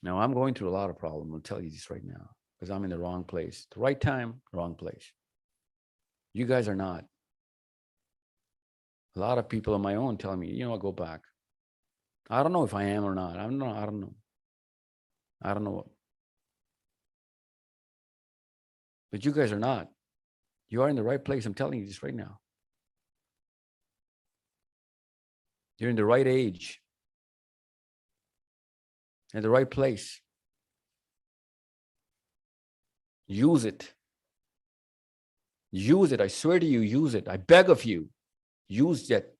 Now, I'm going through a lot of problems. I'll tell you this right now, because I'm in the wrong place. The right time, wrong place. You guys are not. A lot of people on my own telling me, I'll go back. I don't know if I am or not. I don't know. I don't know. But you guys are not. You are in the right place. I'm telling you this right now. You're in the right age. In the right place. Use it. Use it. I swear to you, use it. I beg of you. Use that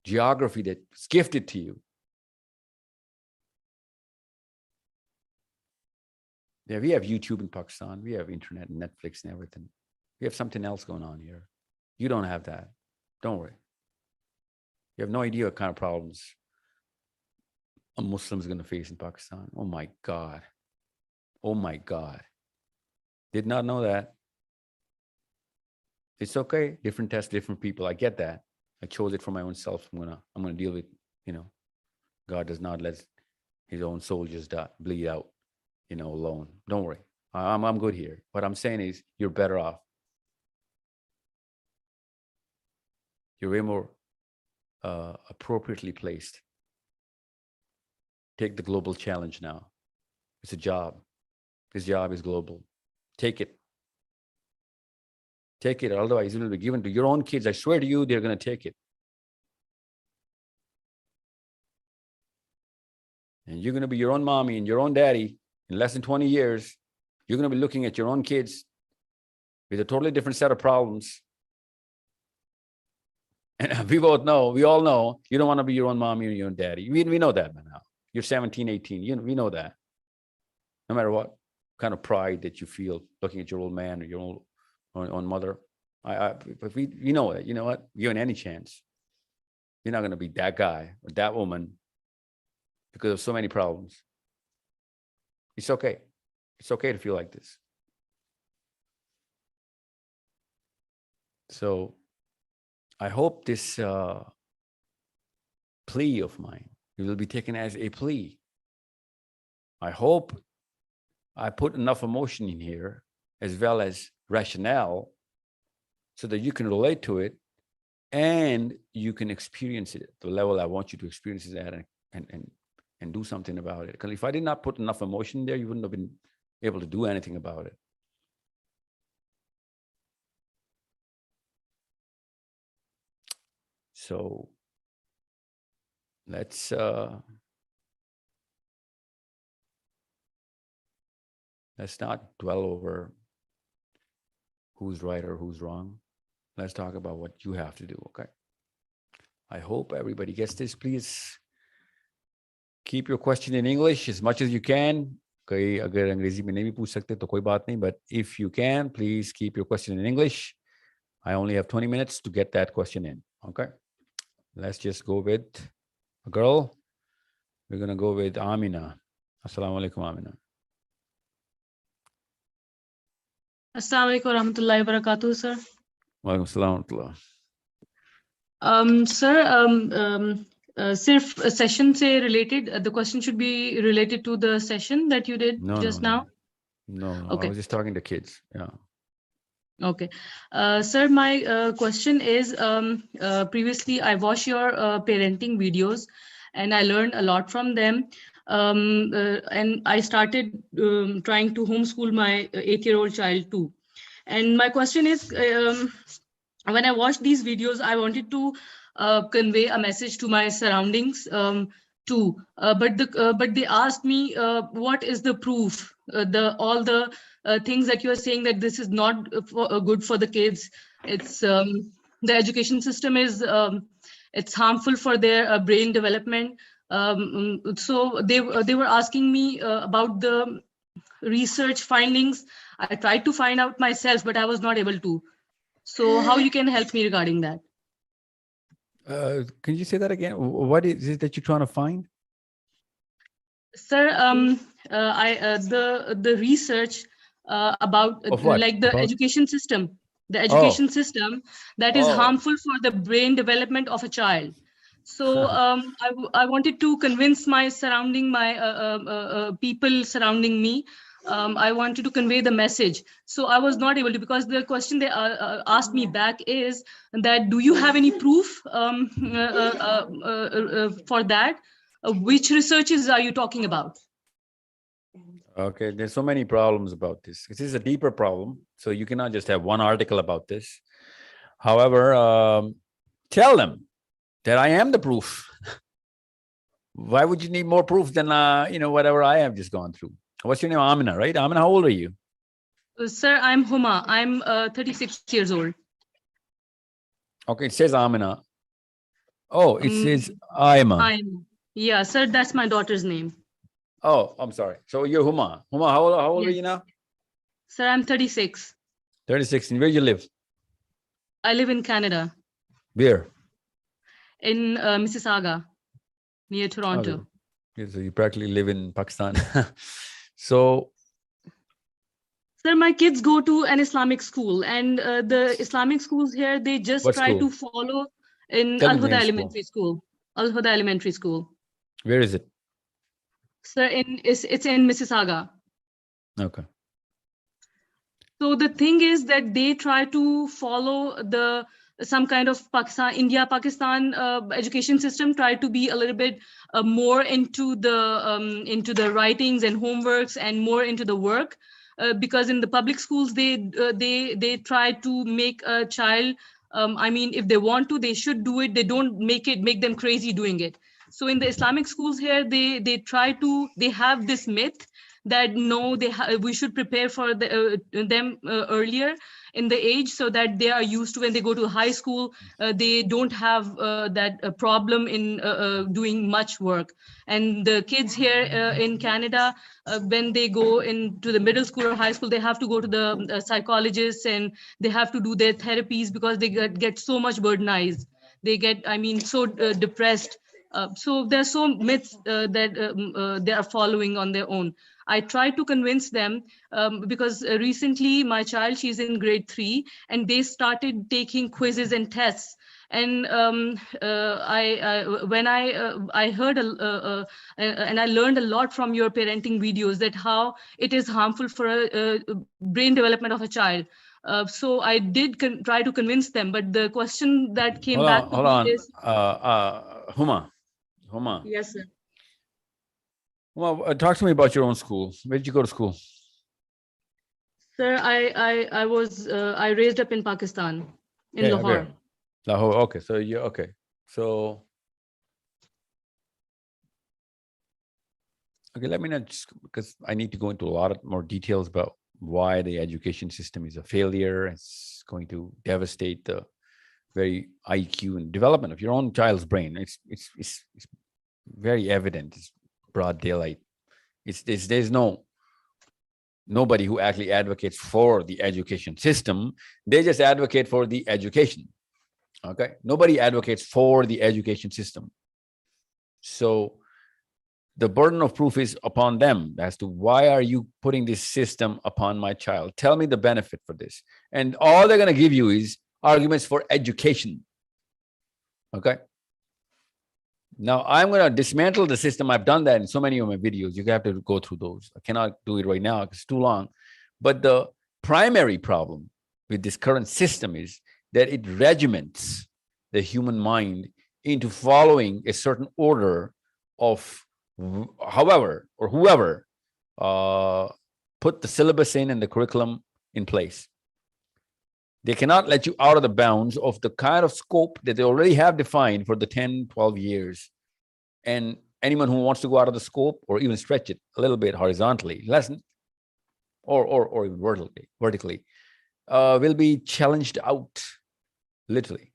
geography that's gifted to you. Yeah, we have YouTube in Pakistan. We have internet and Netflix and everything. We have something else going on here. You don't have that. Don't worry. You have no idea what kind of problems a Muslim is going to face in Pakistan. Oh my God. Oh my God. Did not know that. It's okay. Different tests, different people. I get that. I chose it for my own self. I'm gonna deal with, God does not let his own soldiers bleed out, alone. Don't worry. I'm good here. What I'm saying is you're better off. You're way more appropriately placed. Take the global challenge now. It's a job. This job is global. Take it. Take it, otherwise it will be given to your own kids. I swear to you, they're going to take it. And you're going to be your own mommy and your own daddy in less than 20 years. You're going to be looking at your own kids with a totally different set of problems. And we all know, you don't want to be your own mommy or your own daddy. We know that by now. You're 17, 18. We know that. No matter what kind of pride that you feel looking at your old man or your own mother. But we know that, you know what? Given any chance, you're not going to be that guy or that woman because of so many problems. It's okay. It's okay to feel like this. So I hope this plea of mine will be taken as a plea. I hope I put enough emotion in here as well as rationale so that you can relate to it and you can experience it at the level I want you to experience it at and do something about it. Because if I did not put enough emotion there, you wouldn't have been able to do anything about it. So let's not dwell over who's right or who's wrong. Let's talk about what you have to do, okay? I hope everybody gets this. Please keep your question in English as much as you can. Okay, अगर अंग्रेजी में नहीं भी पूछ सकते तो कोई बात नहीं, but if you can, please keep your question in English. I only have 20 minutes to get that question in, okay? Let's just go with a girl. We're going to go with Amina. Assalamu alaikum, Amina. Assalamu alaikum warahmatullahi wabarakatuh, sir. Wa alaikum assalam wa Sir, सिर्फ session से related, the question should be related to the session that you did just now? No. Okay. I was just talking to kids. Yeah. Okay. Sir, my question is, previously I watched your parenting videos and I learned a lot from them. And I started trying to homeschool my 8-year-old child too. And my question is, when I watched these videos, I wanted to convey a message to my surroundings too. But they asked me, what is the proof? All the things that you are saying that this is not good for the kids. It's the education system is it's harmful for their brain development. So they were asking me about the research findings. I tried to find out myself, but I was not able to. So how you can help me regarding that? Can you say that again? What is it that you're trying to find? Sir, the research about like the education system, system that is harmful for the brain development of a child. So I wanted to convince my people surrounding me. I wanted to convey the message. So I was not able to, because the question they asked me back is that, do you have any proof for that? Which researches are you talking about? Okay, there's so many problems about this. This is a deeper problem. So you cannot just have one article about this. However, tell them that I am the proof. Why would you need more proof than, whatever I have just gone through? What's your name? Amina, right? Amina, how old are you? Sir, I'm Huma. I'm 36 years old. Okay, it says Amina. Oh, it says Aima. Yeah, sir, that's my daughter's name. Oh, I'm sorry. So you're Huma. Huma, how old are you now? Sir, I'm 36. 36. And where do you live? I live in Canada. Where? In Mississauga, near Toronto. Okay. So you practically live in Pakistan. So, sir, my kids go to an Islamic school, and the Islamic schools here, they just try to follow in Al-Huda Elementary School. Al-Huda Elementary School. Where is it? Sir, it's in Mississauga. Okay. So the thing is that they try to follow some kind of India-Pakistan education system, try to be a little bit more into the writings and homeworks and more into the work, because in the public schools they try to make a child. If they want to, they should do it. They don't make them crazy doing it. So in the Islamic schools here, they have this myth that no, we should prepare for them earlier in the age, so that they are used to, when they go to high school, they don't have that problem in doing much work. And the kids here in Canada, when they go into the middle school or high school, they have to go to the psychologists, and they have to do their therapies, because they get so much burdenized. They get, so depressed. So there's so myths that they are following on their own. I try to convince them, because recently my child, she's in grade 3, and they started taking quizzes and tests. And I heard and I learned a lot from your parenting videos, that how it is harmful for a brain development of a child. So I did try to convince them, but the question that came back to me is, Huma. Yes, sir. Well, talk to me about your own school. Where did you go to school? Sir, I raised up in Pakistan, in Lahore. Where? Lahore. Okay, so you okay. So let me know, just because I need to go into a lot of more details about why the education system is a failure. It's going to devastate the very IQ and development of your own child's brain. It's very evident. It's broad daylight. There's nobody who actually advocates for the education system. They just advocate for the education. Okay, nobody advocates for the education system. So the burden of proof is upon them as to why are you putting this system upon my child? Tell me the benefit for this. And all they're going to give you is arguments for education. Okay. Now I'm going to dismantle the system. I've done that in so many of my videos. You have to go through those. I cannot do it right now because it's too long. But the primary problem with this current system is that it regiments the human mind into following a certain order of however or whoever put the syllabus in and the curriculum in place. They cannot let you out of the bounds of the kind of scope that they already have defined for the 10, 12 years. And anyone who wants to go out of the scope or even stretch it a little bit horizontally, lessen, or even vertically, will be challenged out, literally.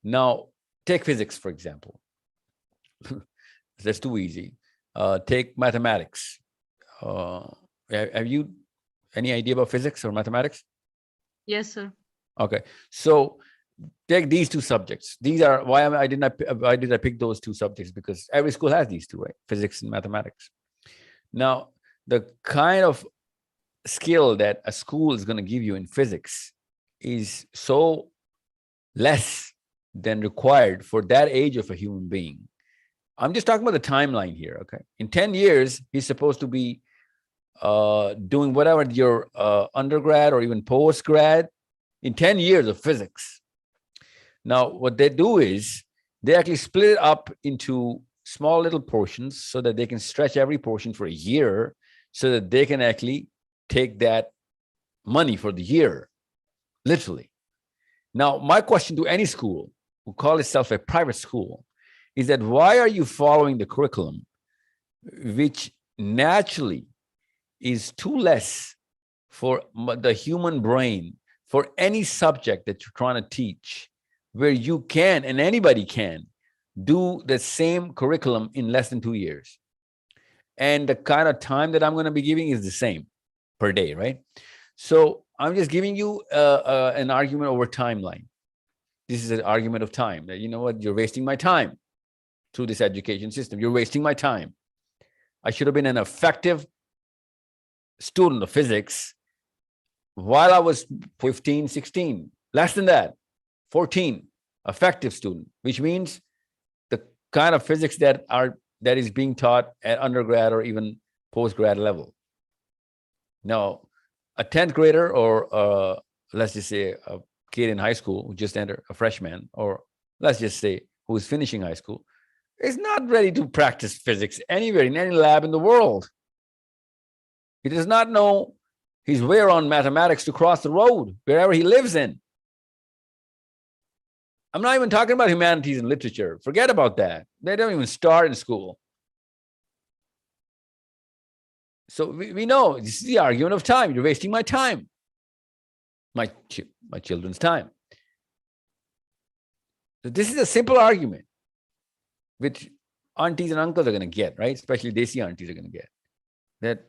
Now, take physics, for example. That's too easy. Take mathematics. Have you any idea about physics or mathematics? Yes, sir. Okay, so take these two subjects. These are why did I pick those two subjects? Because every school has these two, right? Physics and mathematics. Now, the kind of skill that a school is going to give you in physics is so less than required for that age of a human being. I'm just talking about the timeline here, okay? In 10 years, he's supposed to be doing whatever your undergrad or even postgrad in 10 years of physics. Now, what they do is they actually split it up into small little portions so that they can stretch every portion for a year so that they can actually take that money for the year, literally. Now, my question to any school who call itself a private school is that why are you following the curriculum which naturally is too less for the human brain for any subject that you're trying to teach, where you can, and anybody can, do the same curriculum in less than 2 years. And the kind of time that I'm going to be giving is the same per day, right? So I'm just giving you an argument over timeline. This is an argument of time that, you know what, you're wasting my time through this education system. You're wasting my time. I should have been an effective student of physics while I was 15, 16, less than that, 14, effective student, which means the kind of physics that is being taught at undergrad or even postgrad level. Now, a 10th grader or let's just say a kid in high school who just entered, a freshman, or let's just say who is finishing high school, is not ready to practice physics anywhere in any lab in the world. He does not know his way around mathematics to cross the road wherever he lives in. I'm not even talking about humanities and literature. Forget about that. They don't even start in school. So we know this is the argument of time. You're wasting my time, my children's time. So this is a simple argument which aunties and uncles are going to get, right? Especially desi aunties are going to get that,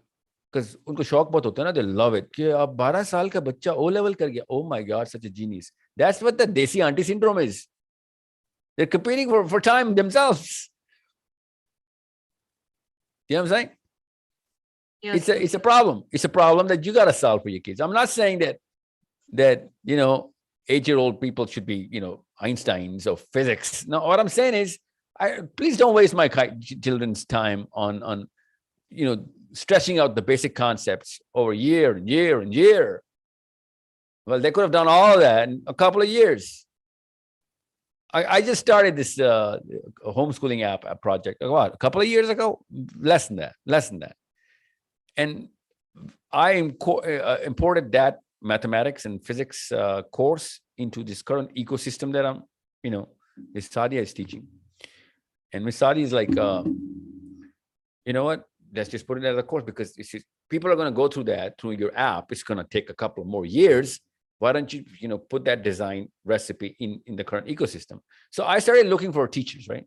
because उनको शौक बहुत होता है ना, they love it कि अब 12 साल का बच्चा O level कर गया. Oh my God, such a genius. That's what the desi auntie syndrome is. They're competing for time themselves. You know what I'm saying? Yes. It's a problem. It's a problem that you got to solve for your kids. I'm not saying that 8-year-old people should be Einsteins of physics. No, what I'm saying is, please don't waste my children's time on stretching out the basic concepts over year and year and year. Well, they could have done all of that in a couple of years. I just started this homeschooling app project, a couple of years ago, less than that. And I imported that mathematics and physics course into this current ecosystem that Ms. Sadia is teaching. And Ms. Sadia is like, you know what? Let's just put it as a course, because people are going to go through that through your app. It's going to take a couple of more years. Why don't you, put that design recipe in the current ecosystem? So I started looking for teachers, right?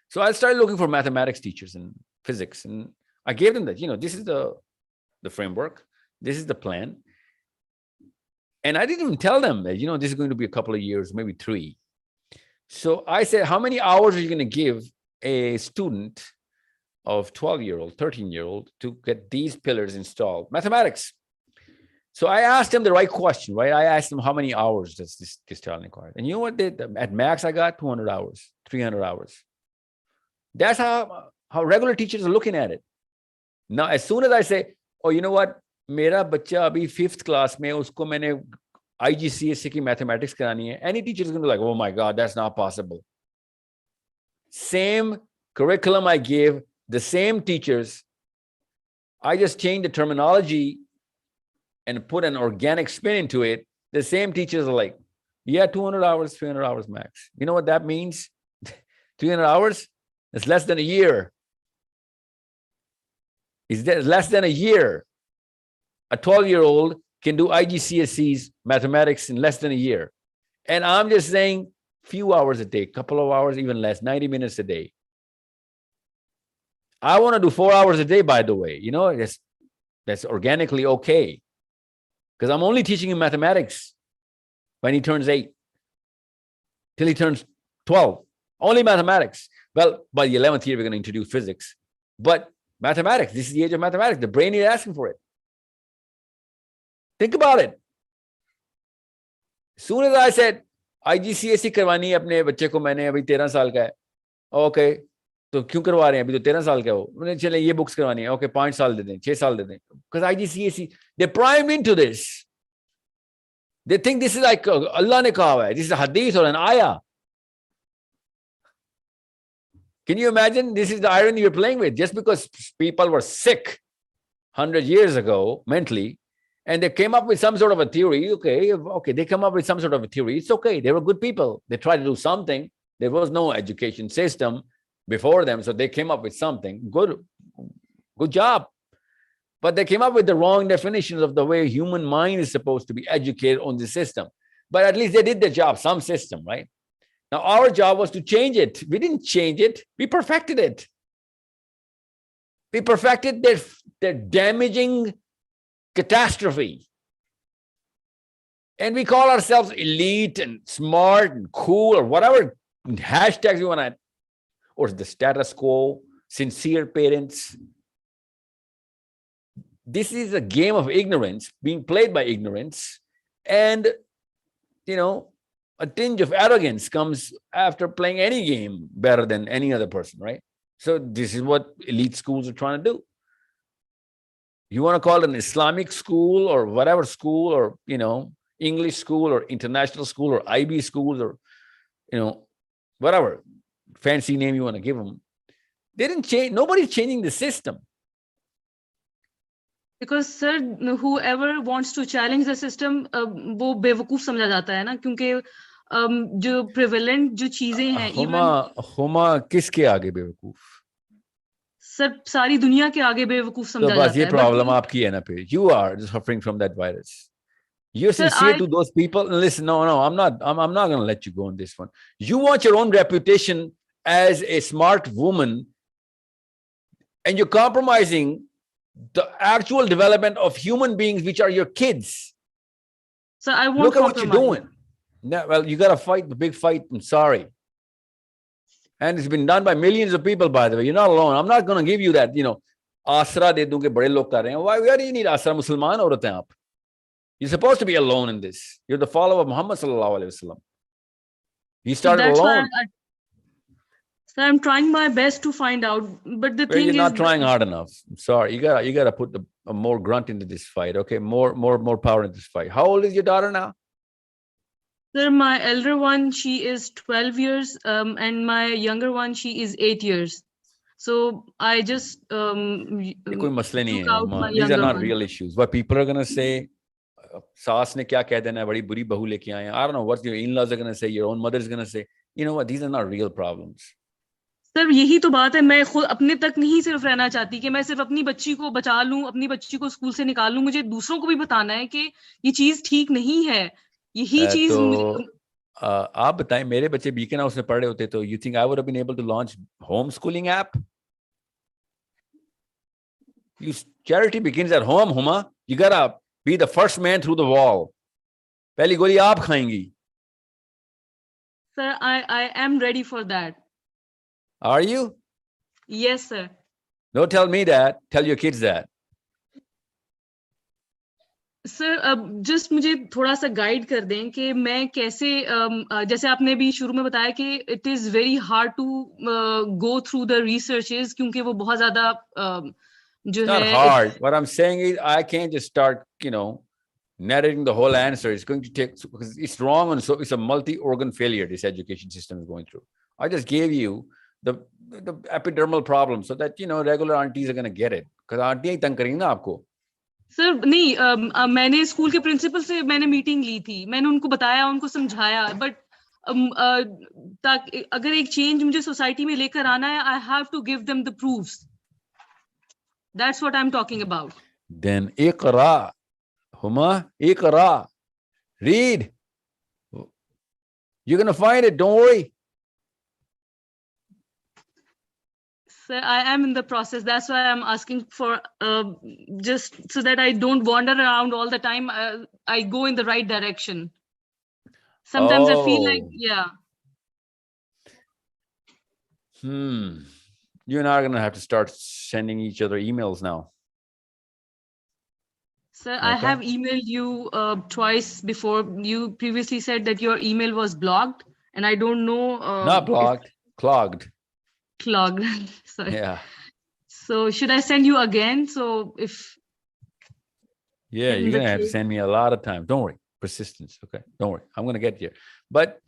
So I started looking for mathematics teachers and physics, and I gave them that, this is the framework, this is the plan. And I didn't even tell them that, this is going to be a couple of years, maybe 3. So I said, how many hours are you going to give a student of 12-year-old, 13-year-old to get these pillars installed? Mathematics. So I asked them the right question, right? I asked them, how many hours does this child require? And you know what? At max, I got 200 hours, 300 hours. That's how regular teachers are looking at it. Now, as soon as I say, oh, you know what? मेरा बच्चा अभी 5th class में, उसको मैंने IGCSE की mathematics करानी है. Any teacher is going to be like, oh my God, that's not possible. Same curriculum I give, the same teachers. I just changed the terminology and put an organic spin into it. The same teachers are like, yeah, 200 hours, 300 hours max. You know what that means? 300 hours? It's less than a year. It's less than a year. A 12-year-old can do IGCSE's mathematics in less than a year. And I'm just saying few hours a day, couple of hours, even less, 90 minutes a day. I want to do 4 hours a day, by the way. That's organically okay. Because I'm only teaching him mathematics when he turns 8 till he turns 12. Only mathematics. Well, by the 11th year, we're going to introduce physics. But mathematics, this is the age of mathematics. The brain is asking for it. Think about it. As soon as I said, IGCSE करवानी है अपने बच्चे को, मैंने अभी 13 साल का है. ओके, तो क्यों करवा रहे हैं? अभी तो 13 साल का हो. मैंने चले ये बुक्स करवानी है. ओके, 5 साल दे दें, 6 साल दे दें. Because IGCSE, they're primed into this. They think this is like Allah ne kaha hai. This is a hadith or an ayah. Can you imagine? This is the irony you're playing with. Just because people were sick 100 years ago mentally, and they came up with some sort of a theory. Okay, they come up with some sort of a theory. It's okay. They were good people. They tried to do something. There was no education system before them, so they came up with something. Good job. But they came up with the wrong definitions of the way human mind is supposed to be educated on the system. But at least they did their job, some system, right? Now, our job was to change it. We didn't change it. We perfected it. We perfected their damaging catastrophe. And we call ourselves elite and smart and cool or whatever hashtags you want to, or the status quo, sincere parents. This is a game of ignorance being played by ignorance. And, a tinge of arrogance comes after playing any game better than any other person, right? So this is what elite schools are trying to do. You want to call it an Islamic school or whatever school, or, English school or international school or IB schools or, whatever fancy name you want to give them. They didn't change. Nobody's changing the system. Because sir, whoever wants to challenge the system, वो बेवकूफ समझा जाता है ना, क्योंकि जो prevalent जो चीजें हैं, हुमा किसके आगे बेवकूफ? सर सारी दुनिया के आगे बेवकूफ समझा जाता है. तो बस ये प्रॉब्लम आपकी है ना फिर. You are suffering from that virus. You're sincere to those people. Listen, no, I'm not going to let you go on this one. You want your own reputation as a smart woman, and you're compromising the actual development of human beings, which are your kids. So I won't look at what you're doing. No, well, you got to fight the big fight. I'm sorry. And it's been done by millions of people, by the way. You're not alone. I'm not going to give you that, asra de dunge bade log kar rahe hain. Why do you need asra? Musliman aurat hain aap. You're supposed to be alone in this. You're the follower of Muhammad sallallahu alaihi wasallam. He started alone. So I'm trying my best to find out, but the thing is, you're not trying hard enough. I'm sorry. You gotta put a more grunt into this fight. Okay, more power into this fight. How old is your daughter now? Sir, my elder one, she is 12 years, and my younger one, she is 8 years. So I just कोई मसले नहीं है. These are not real issues. What people are gonna say, सास ने क्या कह देना है, बड़ी बुरी बहू लेके आए हैं. I don't know what your in-laws are gonna say, your own mother is gonna say. You know what? These are not real problems. Sir यही तो बात है. मैं खुद अपने तक नहीं सिर्फ रहना चाहती कि मैं सिर्फ अपनी बच्ची को बचा लूं, अपनी बच्ची को स्कूल से निकाल लूं. मुझे दूसरों को भी बताना है कि ये चीज ठीक नहीं है. यही चीज आप बताएं, मेरे बच्चे बीकन हाउस में पढ़ रहे होते तो you think I would have been able to launch homeschooling app? Charity begins at home, Huma. You gotta be the first man through the wall. पहली गोली आप खाएंगी. Sir, I am ready for that. Are you? Yes, sir. Don't tell me that. Tell your kids that. Sir just मुझे थोड़ा सा guide कर दें कि मैं कैसे जैसे आपने भी शुरू में बताया कि it is very hard to go through the researches क्योंकि वो बहुत ज्यादा जो It's not है hard. What I'm saying is I can't just start, narrating the whole answer. It's going to take, because it's wrong, and so it's a multi-organ failure this education system is going through. I just gave you the epidermal problem so that regular aunties are going to get it, because aunties तंग करेंगी ना आपको. Sir नहीं मैंने school के principal से मैंने meeting ली थी, मैंने उनको बताया, उनको समझाया, बट अगर एक चेंज मुझे सोसाइटी में लेकर आना है, I have to give them the proofs. That's what I am talking about. Then Iqra, Huma, Iqra, read. You're going to find it, don't worry. Sir, I am in the process. That's why I'm asking for just so that I don't wander around all the time. I go in the right direction. Sometimes I feel like, yeah. You and I are going to have to start sending each other emails now. Sir, I have emailed you twice before. You previously said that your email was blocked, and I don't know. Not blocked, clogged. Clogged. Sorry. Yeah. So should I send you again? So if. Yeah, you're going to have to send me a lot of time. Don't worry. Persistence. Okay. Don't worry. I'm going to get here. But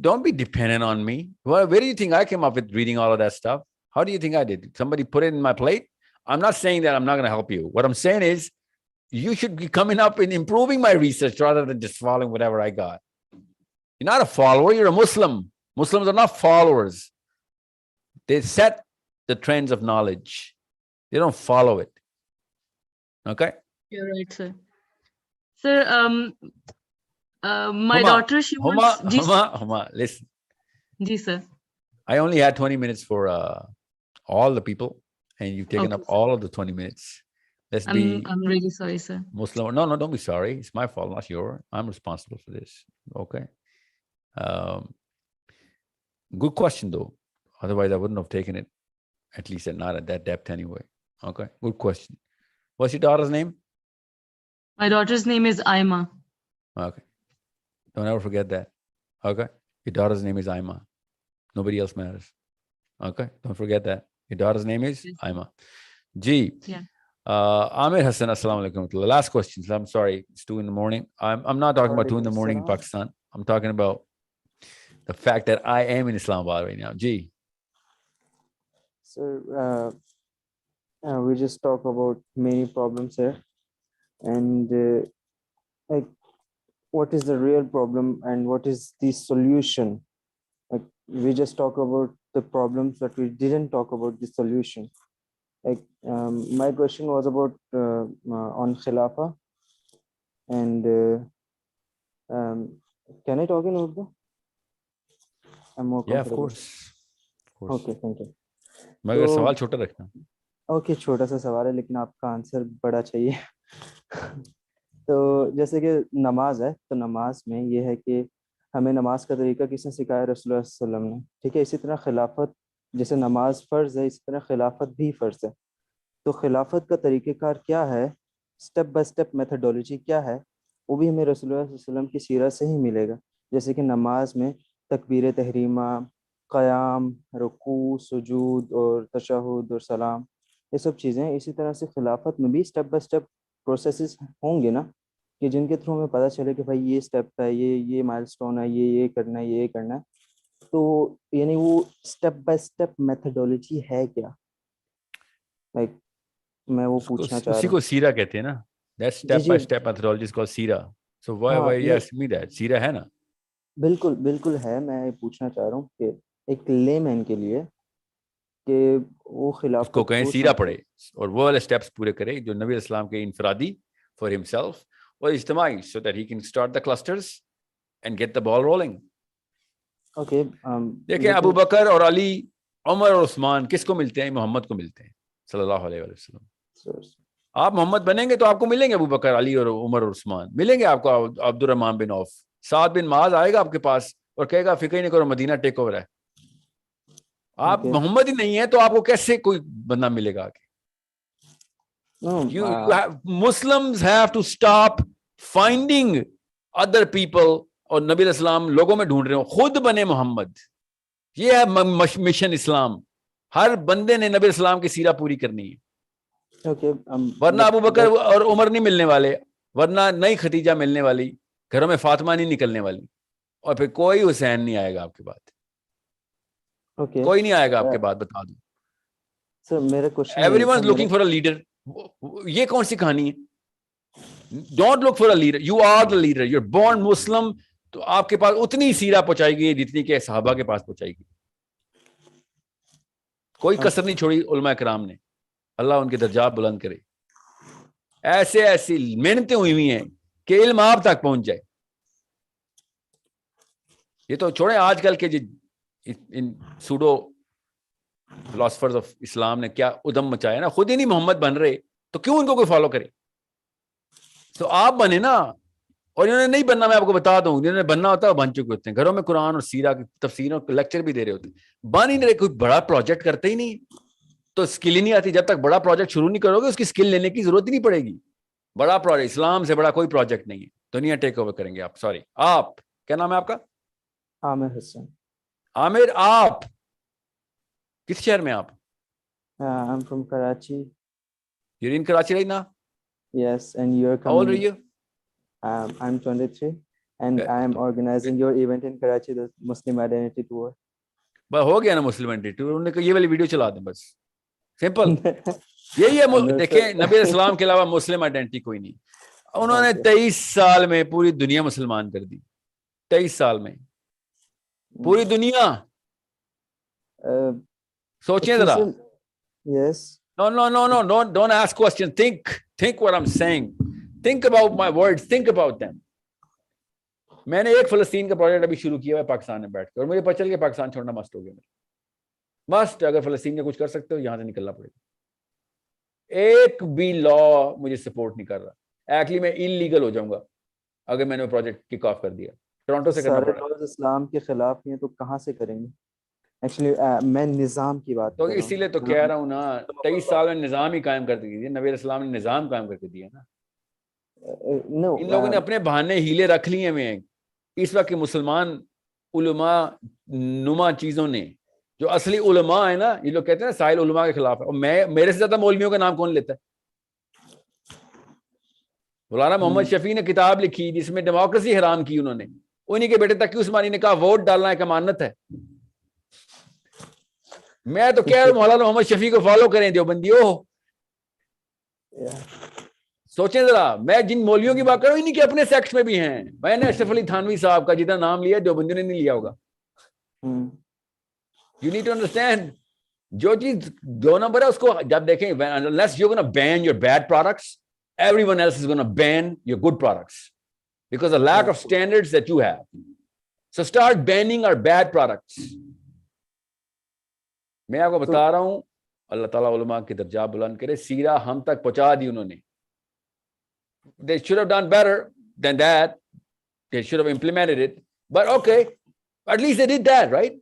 don't be dependent on me. Well, where do you think I came up with reading all of that stuff? How do you think I did? Somebody put it in my plate? I'm not saying that I'm not going to help you. What I'm saying is you should be coming up and improving my research rather than just following whatever I got. You're not a follower. You're a Muslim. Muslims are not followers. They set the trends of knowledge. They don't follow it. Okay? You're right, sir. Sir, my daughter, she wants... Huma, listen. Ji, sir. I only had 20 minutes for all the people, and you've taken up all of the 20 minutes. I'm really sorry, sir. Muslim. No, don't be sorry. It's my fault, not yours. I'm responsible for this. Okay. Good question, though. Otherwise, I wouldn't have taken it, at least not at that depth anyway. Okay, good question. What's your daughter's name? My daughter's name is Aima. Okay. Don't ever forget that. Okay. Your daughter's name is Aima. Nobody else matters. Okay. Don't forget that. Your daughter's name is Aima. G. Yeah. Amir Hassan, assalamu alaikum. Last question. I'm sorry. It's 2 a.m. I'm not talking about 2 a.m. in Pakistan. I'm talking about the fact that I am in Islamabad right now. G. Sir, we just talk about many problems here, and like, what is the real problem and what is the solution? Like, we just talk about the problems, but we didn't talk about the solution. Like, my question was about on Khilafah, and can I talk in Urdu? I'm more comfortable. Yeah, of course. Okay, thank you. मगर सवाल छोटा रखना. Okay, छोटा सा सवाल है लेकिन आपका आंसर बड़ा चाहिए. तो जैसे कि नमाज है, तो नमाज में ये है कि हमें नमाज का तरीका किसने सिखाया? रसूलुल्लाह सल्लल्लाहु अलैहि वसल्लम ने. ठीक है. इसी तरह खिलाफत, जैसे नमाज फ़र्ज है, इसी तरह खिलाफत भी फ़र्ज है. तो खिलाफत का तरीक़ेकार क्या है, स्टेप बाय स्टेप मेथडोलॉजी क्या है, वो भी हमें रसूलुल्लाह सल्लल्लाहु अलैहि वसल्लम की सीरत से ही मिलेगा. जैसे कि नमाज में तकबीर तहरीमा, क़याम, रुकू, सुजूद और तशहुद और सलाम, ये सब चीज़ें. इसी तरह से खिलाफत में भी स्टेप बाय स्टेप प्रोसेसेस होंगे ना, कि जिनके थ्रू हमें पता चले कि भाई ये स्टेप है, ये माइलस्टोन है, ये करना है, ये करना है. तो यानी वो स्टेप बाय स्टेप मेथडोलॉजी है क्या? लाइक मैं वो पूछना चाह रहा हूँ. उसी को सीरा कहते हैं ना. That step by step methodology is called Sira. So why you ask me that? सीरा है ना. बिल्कुल है. मैं पूछना चाह रहा हूँ कि एक लेमैन के लिए कि वो खिलाफत उसको कहें सीरा पढ़े और वो वाले स्टेप्स पूरे करे जो नबी इस्लाम के इनफरादी for himself और इज्तिमाई, so that he can start the clusters and get the ball rolling. Okay. देखिए अबू बकर और अली, उमर और उस्मान किसको मिलते हैं? मोहम्मद को मिलते हैं सल्लल्लाहु अलैहि वसल्लम. آپ محمد بنیں گے تو آپ کو ملیں گے ابو بکر, علی اور عمر اور عثمان, ملیں گے آپ کو عبد الرحمان بن عوف, سعد بن معاذ آئے گا آپ کے پاس اور کہے گا فکر ہی نہیں کرو مدینہ ٹیک اوور ہے. آپ محمد ہی نہیں ہیں تو آپ کو کیسے کوئی بندہ ملے گا آگے؟ Muslims have to stop finding other people, اور نبی علیہ السلام لوگوں میں ڈھونڈ رہے ہو, خود بنے محمد. یہ ہے مشن اسلام. ہر بندے نے نبی علیہ السلام کی سیرہ پوری کرنی ہے, ورنہ ابو بکر اور عمر نہیں ملنے والے, ورنہ نئی خدیجہ ملنے والی, گھروں میں فاطمہ نہیں نکلنے والی, اور پھر کوئی حسین نہیں آئے گا آپ کے بعد. کوئی نہیں آئے گا آپ کے بعد, بتا دوں. Everyone is looking for a leader. یہ کون سی کہانی ہے؟ Don't look for a leader. You are the leader. You're born Muslim. تو آپ کے پاس اتنی سیرہ پہنچائے گی جتنی کہ صحابہ کے پاس پہنچائے گی. کوئی کسر نہیں چھوڑی علماء کرام نے, اللہ ان کے درجات بلند کرے. ایسے ایسی محنتیں ہوئی ہوئی ہیں کہ علم آپ تک پہنچ جائے. یہ تو چھوڑیں آج کل کے ان سوڈو فلاسفرز آف اسلام نے کیا ادم مچایا نا, خود ہی نہیں محمد بن رہے تو کیوں ان کو کوئی فالو کرے؟ تو آپ بنے نا, اور انہوں نے نہیں بننا, میں آپ کو بتا دوں, جنہوں نے بننا ہوتا ہے وہ بن چکے ہوتے ہیں, گھروں میں قرآن اور سیرہ کی تفسیروں کے لیکچر بھی دے رہے ہوتے ہیں, بن ہی نہیں رہے. کوئی بڑا پروجیکٹ کرتے ہی نہیں تو اسکل ہی نہیں آتی. جب تک بڑا پروجیکٹ شروع نہیں کرو گے اس کی اسکل لینے کی ضرورت ہی نہیں پڑے گی. بڑا پروجیکٹ, اسلام سے بڑا کوئی پروجیکٹ نہیں ہے, دنیا ٹیک اوور کریں گے آپ. سوری, آپ کیا نام ہے آپ کا؟ عامر حسن. عامر, آپ کس شہر میں؟ آپ I'm from Karachi. You're in Karachi right now? Yes, and you're coming. How old are you? I'm 23, and I'm organizing your event in Karachi, the Muslim Identity Tour. بس ہو گیا نا مسلم آئیڈینٹی ٹور, انہوں نے کہا یہ والی ویڈیو چلا دیں بس, سمپل. یہی ہے. دیکھیں نبی علیہ السلام کے علاوہ مسلم آئیڈینٹی کوئی نہیں. انہوں نے 23 سال میں پوری دنیا مسلمان کر دی. 23 سال میں پوری دنیا. سوچیں ذرا. Yes. No, don't ask questions. Think what I'm saying. Think about my words. Think about them. میں نے ایک فلسطین کا پروجیکٹ ابھی شروع کیا ہے پاکستان میں بیٹھ کے, اور مجھے پتہ چل کے پاکستان چھوڑنا مسٹ ہو گیا میرا. مسٹ, اگر فلسطین میں کچھ کر سکتے ہو یہاں سے نکلنا پڑے گا. ایک بھی لا مجھے سپورٹ نہیں کر رہا. ایکچولی میں انلیگل ہو جاؤں گا اگر میں نے وہ پروجیکٹ کک آف کر دیا. ٹورنٹو سے کرنا پڑا. سارے اسلام کے خلاف ہیں تو کہاں سے کریں گے؟ ایکچولی میں نظام کی بات تو اسی لیے تو کہہ رہا ہوں نا, 23 سال میں نظام ہی قائم کر دی. نبی علیہ السلام نے نظام قائم کر کے دیا نا. ان لوگوں نے اپنے بہانے ہیلے رکھ لیے ہیں. اس وقت کے مسلمان علماء نما چیزوں نے, جو اصلی علماء ہیں نا, یہ لوگ کہتے ہیں ساحل علماء کے خلاف ہے. اور میرے سے زیادہ مولویوں کا نام کون لیتا ہے؟ مولانا محمد شفیع نے کتاب لکھی جس میں ڈیموکریسی حرام کی انہوں نے. انہی کے بیٹے تقی عثمانی نے کہا ووٹ ڈالنا ایک امانت ہے. میں تو کہہ رہا ہوں مولانا محمد شفیع کو فالو کریں دیوبندیوں. سوچیں ذرا, میں جن مولویوں کی بات کر رہا ہوں انہی کے اپنے سیکٹ میں بھی ہیں. میں نے اشرف علی تھانوی صاحب کا جتنا نام لیا دیوبندیوں نے نہیں لیا ہوگا. You need to understand, جو چیز 2 نمبر ہے اس کو جب دیکھیں, unless you're going to ban your bad products, everyone else is going to ban your good products because of the lack of standards that you have. So start banning our bad products. میں آپ کو بتا رہا ہوں, اللہ تعالیٰ علماء کے درجات بلند کرے. سیرہ ہم تک پہنچا دی انہوں نے. They should have done better than that. They should have implemented it. But okay, at least they did that, right?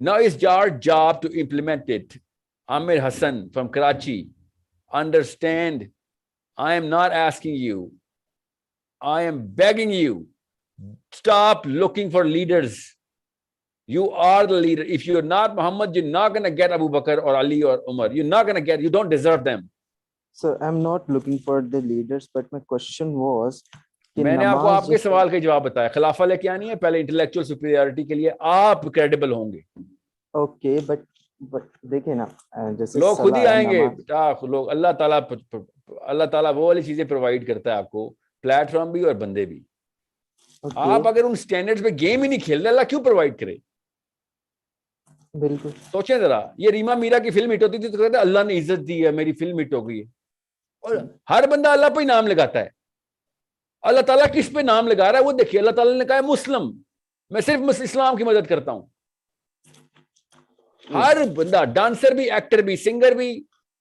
Now it's our job to implement it. Amir Hassan from Karachi, understand, I am not asking you. I am begging you. Stop looking for leaders. You are the leader. If you're not Muhammad, you're not going to get Abu Bakr or Ali or Umar. You're not going to get, you don't deserve them. So I'm not looking for the leaders, but my question was, میں نے آپ کو آپ کے سوال کا جواب بتایا. خلافہ لے کے آنی ہے پہلے انٹلیکچوئل سپیریورٹی کے لیے آپ کریڈیبل ہوں گے. اوکے, بٹ دیکھیں نا, جیسے لوگ خود ہی آئیں گے. لوگ اللہ تعالیٰ وہ والی چیزیں پرووائڈ کرتا ہے آپ کو, پلیٹ فارم بھی اور بندے بھی. آپ اگر ان سٹینڈرڈز پہ گیم ہی نہیں کھیل رہے, اللہ کیوں پرووائڈ کرے؟ بالکل سوچیں ذرا. یہ ریما میرا کی فلم ہٹ ہوتی تھی تو کہتے اللہ نے عزت دی ہے, میری فلم ہٹ ہو گئی ہے. اور ہر بندہ اللہ پہ ہی نام لگاتا ہے. اللہ تعالیٰ کس پہ نام لگا رہا ہے وہ دیکھیے. اللہ تعالیٰ نے کہا ہے مسلم, میں صرف اسلام کی مدد کرتا ہوں. ہر بندہ, ڈانسر بھی, ایکٹر بھی, سنگر بھی,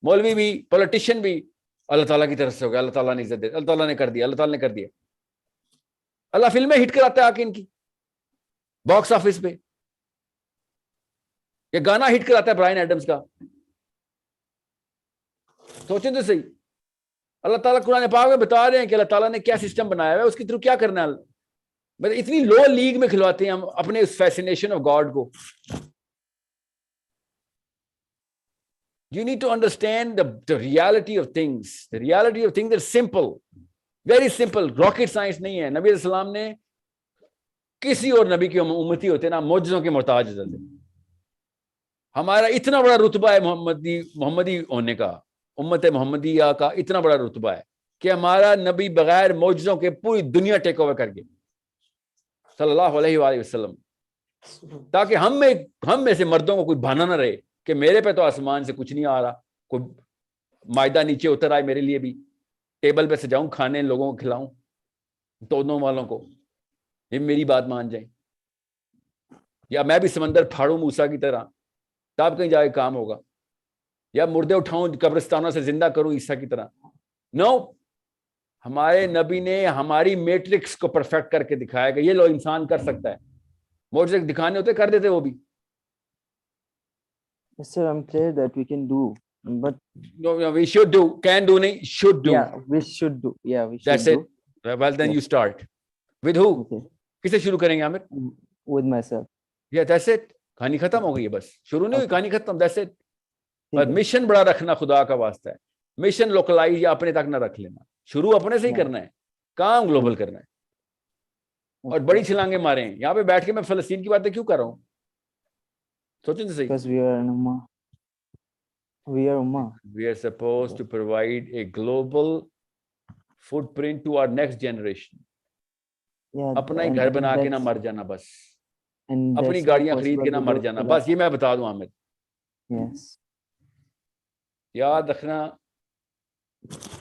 مولوی بھی, پولیٹیشین بھی, اللہ تعالیٰ کی طرف سے ہو گیا, اللہ تعالیٰ نے عزت دے, اللہ تعالیٰ نے کر دیا, اللہ تعالیٰ نے کر دیا. اللہ فلمیں ہٹ کراتا ہے آ کے ان کی باکس آفس پہ, یہ گانا ہٹ کراتا ہے برائن ایڈمز کا. سوچیں تو صحیح, اللہ تعالیٰ قرآن پاک میں بتا رہے ہیں کہ اللہ تعالیٰ نے کیا سسٹم بنایا ہوا ہے, اس کے تھرو کیا کرنا ہے. مطلب اتنی لو لیگ میں کھلواتے ہیں ہم اپنے اس فیسینیشن آف گاڈ کو. You need to understand the reality of things. The reality of things is simple. Very simple. Rocket science نہیں ہے. نبی علیہ السلام نے کسی اور نبی کی امتی ہوتے نا معجزوں کے محتاج ہوتے. ہمارا اتنا بڑا رتبہ ہے محمدی ہونے کا, امت محمدیہ کا اتنا بڑا رتبہ ہے کہ ہمارا نبی بغیر معجزوں کے پوری دنیا ٹیک اوور کر گئے صلی اللہ علیہ وآلہ وسلم, تاکہ ہم میں سے مردوں کو کوئی بہانا نہ رہے کہ میرے پہ تو آسمان سے کچھ نہیں آ رہا, کوئی مائدہ نیچے اتر آئے میرے لیے بھی, ٹیبل پہ سجاؤں کھانے لوگوں کو کھلاؤں, دونوں والوں کو, یہ میری بات مان جائیں, یا میں بھی سمندر پھاڑوں موسیٰ کی طرح تب کہیں جا کے کام ہوگا, یا مردے اٹھاؤں قبرستانوں سے زندہ کروں عیسیٰ کی طرح. نو, ہمارے نبی نے ہماری میٹرکس کو پرفیکٹ کر کے دکھایا کہ یہ لو انسان کر سکتا ہے. معجزے دکھانے ہوتے کر دیتے وہ بھی. Yes, sir, I'm clear that we can do, but no, we should do. Can do نہیں, should do. Yeah, we should do. Yeah, we should That's do. it. Well, then you start. With who? Okay. کس سے شروع کریں گے عامر؟ With myself. Yeah, that's it. کہانی ختم ہو گئی ہے, بس شروع نہیں ہوئی, کہانی ختم. That's it. پر مشن بڑا رکھنا خدا کا واسطہ ہے. مشن لوکلائز یا اپنے تک نہ رکھ لینا. شروع اپنے سے ہی کرنا ہے, کام گلوبل کرنا ہے. اور بڑی چھلانگیں مارے ہیں. یہاں پہ بیٹھ کے میں فلسطین کی باتیں کیوں کر رہا ہوں؟ سوچیں تو صحیح. Because we are an ummah. We are ummah. We are supposed to provide a global footprint to our next generation. Yeah. اپنا ہی گھر بنا کے نہ مر جانا بس, اپنی گاڑیاں خرید کے نہ مر جانا بس, یہ میں بتا دوں حامد. Yes. یاد رکھنا,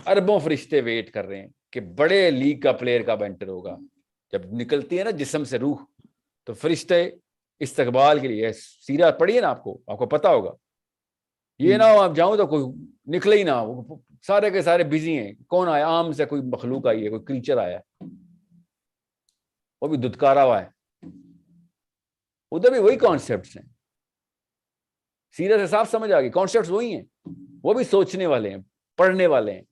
اربوں فرشتے ویٹ کر رہے ہیں کہ بڑے لیگ کا پلیئر کب انٹر ہوگا. جب نکلتی ہے نا جسم سے روح, تو فرشتے استقبال کے لیے, سیرت پڑھی ہے نا آپ کو پتا ہوگا. یہ نہ ہو آپ جاؤں تو کوئی نکلے ہی نہ, سارے کے سارے بزی ہیں. کون آیا؟ عام سے کوئی مخلوق آئی ہے, کوئی کریچر آیا, وہ بھی دھتکارا ہوا ہے. ادھر بھی وہی کانسیپٹس ہیں, سیرت سے صاف سمجھ آ گئی, کانسیپٹس وہی ہیں, وہ بھی سوچنے والے ہیں, پڑھنے والے ہیں.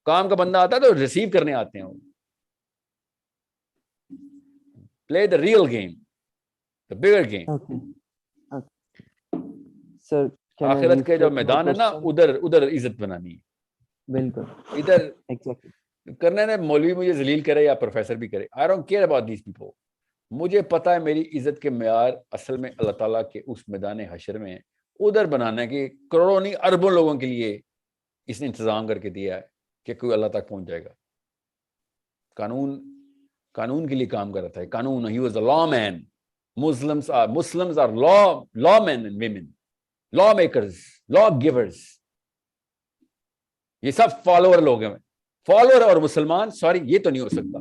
کام کا بندہ آتا ہے تو ریسیو کرنے آتے ہیں. وہ play the real game, the bigger game. Okay. Sir, آخرت کے جو میدان ہے نا, ادھر عزت بنانی ہے. بالکل. ادھر Exactly. کرنے نے مولوی مجھے ذلیل کرے یا پروفیسر بھی کرے, I don't care about these people. مجھے پتا ہے میری عزت کے معیار اصل میں اللہ تعالیٰ کے اس میدان حشر میں ادھر بنانا ہے کہ کروڑوں نہیں اربوں لوگوں کے لیے اس نے انتظام کر کے دیا ہے کہ کوئی اللہ تک پہنچ جائے گا. قانون کے لیے کام کر رہا تھا. قانون, he was a lawman. Muslims are lawmen and women, lawmakers, lawgivers. یہ سب فالوور لوگ ہیں. فالوور اور مسلمان, سوری یہ تو نہیں ہو سکتا.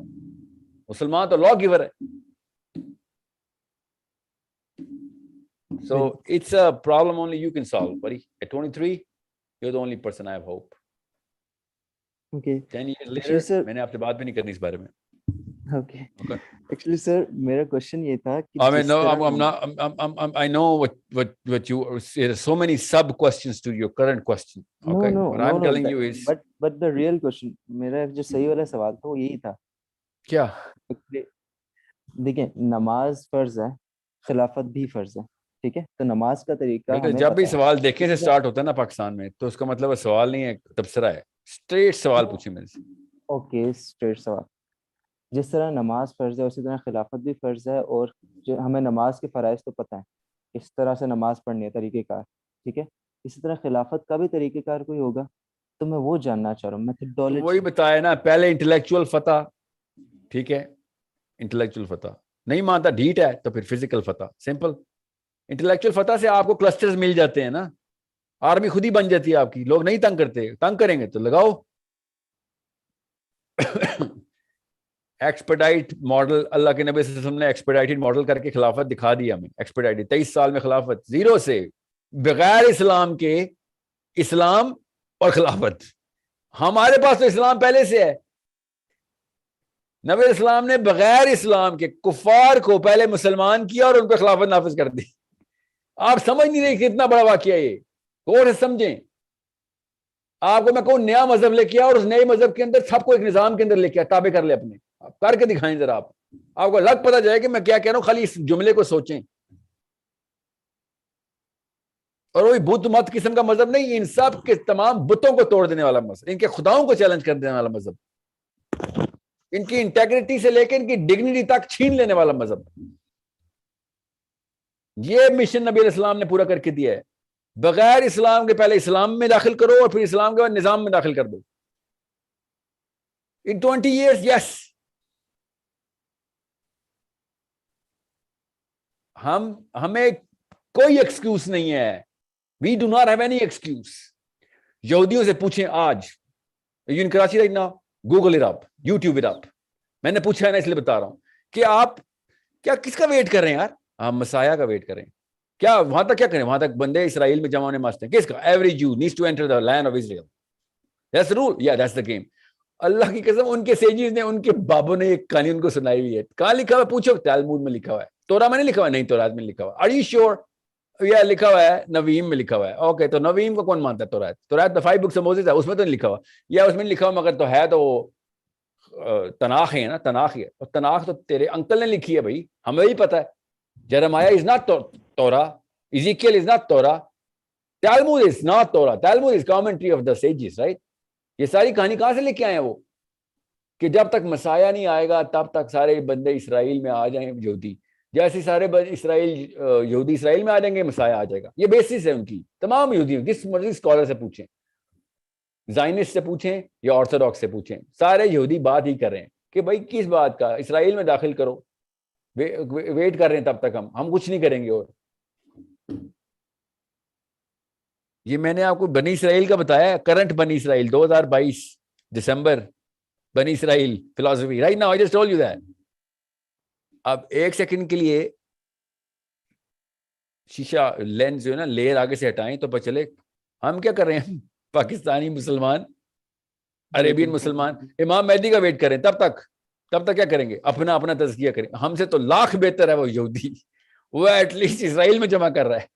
مسلمان تو لا گیور ہے. So it's a problem only you can solve, buddy. At 23, you're the only person I have hope. Okay. 10 years later, میں نے آپ سے بات بھی نہیں کرنی اس بارے میں. Okay. Actually, sir, میرا question یہ تھا کہ I mean, no, I know what you. There are so many sub questions to your current question. Okay. What I'm telling you is. But the real question, میرا جو صحیح والا سوال تھا وہ یہی تھا. کیا؟ دیکھیں, نماز فرض ہے, خلافت بھی فرض ہے, ٹھیک ہے. تو نماز کا طریقہ جب بھی سوال دیکھے سے سٹارٹ ہوتا ہے نا پاکستان میں, تو اس کا مطلب سوال نہیں ہے, تبصرہ ہے. اسٹریٹ سوال پوچھیں میرے سے. اوکے, اسٹریٹ سوال. جس طرح نماز فرض ہے اسی طرح خلافت بھی فرض ہے, اور جو ہمیں نماز کے فرائض تو پتہ ہے, اس طرح سے نماز پڑھنی ہے, طریقہ کار, ٹھیک ہے. اسی طرح خلافت کا بھی طریقہ کار کوئی ہوگا, تو میں وہ جاننا چاہ رہا ہوں. میتھڈالوجی وہی بتایا نا, پہلے انٹلیکچوئل فتح, ٹھیک ہے, انٹلیکچوئل فتح. نہیں مانتا, ڈھیٹ ہے, تو پھر فزیکل فتح. سمپل. انٹلیکچوئل فتح سے آپ کو کلسٹرز مل جاتے ہیں نا, آرمی خود ہی بن جاتی ہے آپ کی. لوگ نہیں تنگ کرتے, تنگ کریں گے تو لگاؤ. ایکسپیڈائٹ ماڈل, اللہ کے نبی صلی اللہ علیہ وسلم نے ایکسپیڈائٹڈ ماڈل کر کے خلافت دکھا دی ہمیں. ایکسپیڈائٹڈ 23 سال میں خلافت, زیرو سے, بغیر اسلام کے. اسلام اور خلافت. ہمارے پاس تو اسلام پہلے سے ہے. نبی اسلام نے بغیر اسلام کے کفار کو پہلے مسلمان کیا اور ان پہ خلافت نافذ کر دی. آپ سمجھ نہیں رہے کتنا بڑا واقعہ یہ, غور سے سمجھیں. آپ کو میں کہوں نیا مذہب لے کے آیا اور اس نئے مذہب کے اندر سب کو ایک نظام کے اندر لے کے آیا, تابع کر لے اپنے. آپ کر کے دکھائیں ذرا, آپ کو لگ پتہ جائے کہ میں کیا کہہ رہا ہوں, خالی اس جملے کو سوچیں. اور وہی بدھ مت قسم کا مذہب نہیں, ان سب کے تمام بتوں کو توڑ دینے والا مذہب, ان کے خداؤں کو چیلنج کر دینے والا مذہب, ان کی انٹیگریٹی سے لے کے ان کی ڈگنیٹی تک چھین لینے والا مذہب. یہ مشن نبی علیہ السلام نے پورا کر کے دیا ہے. بغیر اسلام کے پہلے اسلام میں داخل کرو اور پھر اسلام کے بعد نظام میں داخل کر دو. ان 20 years, yes. ہمیں کوئی ایکسکیوز نہیں ہے. We do not have any excuse. یہودیوں سے پوچھیں آج, you in Karachi right now, Google it up, YouTube it up. میں نے پوچھا ہے نا اس لیے بتا رہا ہوں کہ آپ کیا کس کا ویٹ کر رہے ہیں یار؟ آپ مسیح کا ویٹ کریں. کیا وہاں تک کیا کریں؟ وہاں تک بندے اسرائیل میں جمع ہونے ماستے ہیں. کس کا؟ Every Jew needs to enter the land of Israel. That's the rule. Yeah, that's the game. اللہ کی قسم, ان کے سیجز نے, ان کے بابوں نے ایک کہانی ان کو سنائی ہوئی ہے. کہاں لکھا ہوا ہے پوچھو؟ تالمود میں لکھا ہوا ہے. تورا میں نہیں لکھا ہوا؟ نہیں, تورات میں لکھا ہوا ہے. Are you sure? یا لکھا ہوا ہے نویم میں لکھا ہوا ہے. اوکے, تو نویم کو کون مانتا ہے؟ تورات the 5 books of Moses ہے, اس میں تو نہیں لکھا ہوا. یا اس میں نہیں لکھا ہوا مگر تو ہے تو تناخ ہے نا, تناخ ہے. اور تناخ تو تیرے انکل نے لکھی ہے بھائی, ہمیں بھی پتا ہے. جرمایا is not Torah, Ezekiel is not Torah, Talmud is not Torah, Talmud is commentary of the sages, right? یہ ساری کہانی کہاں سے لے کے آئے ہیں وہ, کہ جب تک مسیح نہیں آئے گا تب تک سارے بندے اسرائیل میں آ جائیں یہودی. جیسے سارے یہودی اسرائیل میں آ جائیں گے, مسیح آ جائے گا. یہ بیسس ہے ان کی. تمام یہودیوں, جس مرضی اسکالر سے پوچھیں, زائنسٹ سے پوچھیں یا آرتھوڈاکس سے پوچھیں, سارے یہودی بات ہی کر رہے ہیں کہ بھائی کس بات کا, اسرائیل میں داخل کرو. ویٹ کر رہے ہیں تب تک, ہم کچھ نہیں کریں گے. اور یہ میں نے آپ کو بنی اسرائیل کا بتایا, کرنٹ بنی اسرائیل 2022 دسمبر, بنی Israel philosophy right now. I just told you that. اب ایک سیکنڈ کے لیے شیشہ لینس جو ہے نا لیئر آگے سے ہٹائیں تو پتہ چلے ہم کیا کر رہے ہیں. پاکستانی مسلمان, عربین مسلمان امام مہدی کا ویٹ کریں, تب تک کیا کریں گے؟ اپنا تزکیہ کریں. ہم سے تو لاکھ بہتر ہے وہ یہودی, وہ ایٹ لیسٹ اسرائیل میں جمع کر رہا ہے.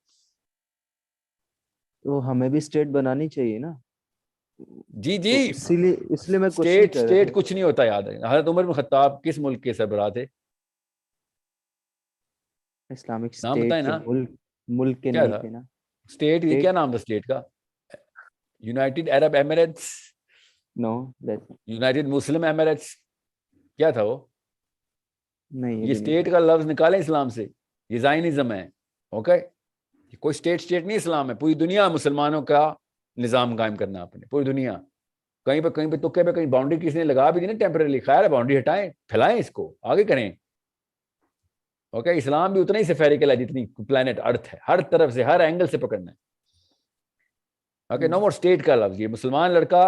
تو ہمیں بھی اسٹیٹ بنانی چاہیے نا. جی اس لیے میں اسٹیٹ کچھ نہیں ہوتا. یاد ہے حضرت عمر بن خطاب کس ملک کے سربراہ تھے؟ اسلامک نام بتائیں نا. ملک کے کیا نہیں تھا تھے نا اسٹیٹ؟ کیا نام تھا اسٹیٹ کا؟ یونائٹڈ عرب ایمریٹس, نو یونائٹڈ مسلم ایمریٹس, کیا تھا وہ؟ نہیں. یہ اسٹیٹ کا لفظ نکالیں اسلام سے, یہ زائنزم ہے. اوکے, کوئی اسٹیٹ نہیں اسلام ہے. پوری دنیا مسلمانوں کا نظام قائم کرنا اپنے, پوری دنیا. کہیں پہ تکے پہ کہیں باؤنڈری کسی نے لگا بھی دی نا ٹیمپرری, خیر ہے باؤنڈری ہٹائیں, پھیلائیں اس کو, آگے کریں. اوکے, اسلام بھی اتنا ہی سفیریکل ہے جتنی پلانٹ ارتھ ہے, ہر طرف سے ہر اینگل سے پکڑنا ہے. اوکے, نو مور اسٹیٹ کا لفظ. یہ مسلمان لڑکا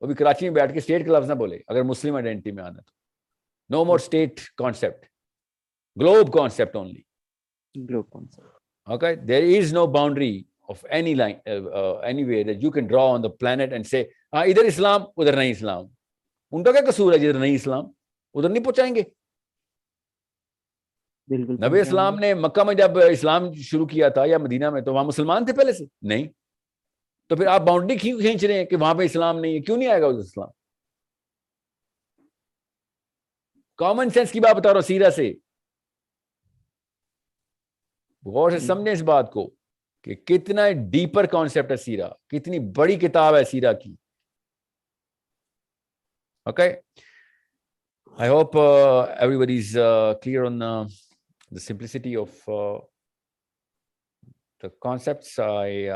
وہ بھی کراچی میں بیٹھ کے اسٹیٹ کا لفظ نہ بولے اگر مسلم آئیڈینٹی میں آنا. تو no more state concept, globe concept only. Globe concept. Okay, there is no boundary of any line, anywhere that you can draw on the planet and say, ادھر اسلام ادھر نہیں اسلام. ان کا کیا قصور ہے جدھر نہیں اسلام ادھر نہیں پہنچائیں گے؟ بالکل. نبی اسلام نے مکہ میں جب اسلام شروع کیا تھا یا مدینہ میں, تو وہاں مسلمان تھے پہلے سے؟ نہیں. تو پھر آپ باؤنڈری کیوں کھینچ رہے ہیں کہ وہاں پہ اسلام نہیں ہے؟ کیوں نہیں آئے گا ادھر اسلام؟ کامن سینس کی بات بتا رہا ہوں, سیرہ سے غور سے سمجھیں اس بات کو کہ کتنا ڈیپر کانسیپٹ ہے سیرہ, کتنی بڑی کتاب ہے سیرہ کی. Okay, I hope everybody is clear on the simplicity of the concepts. I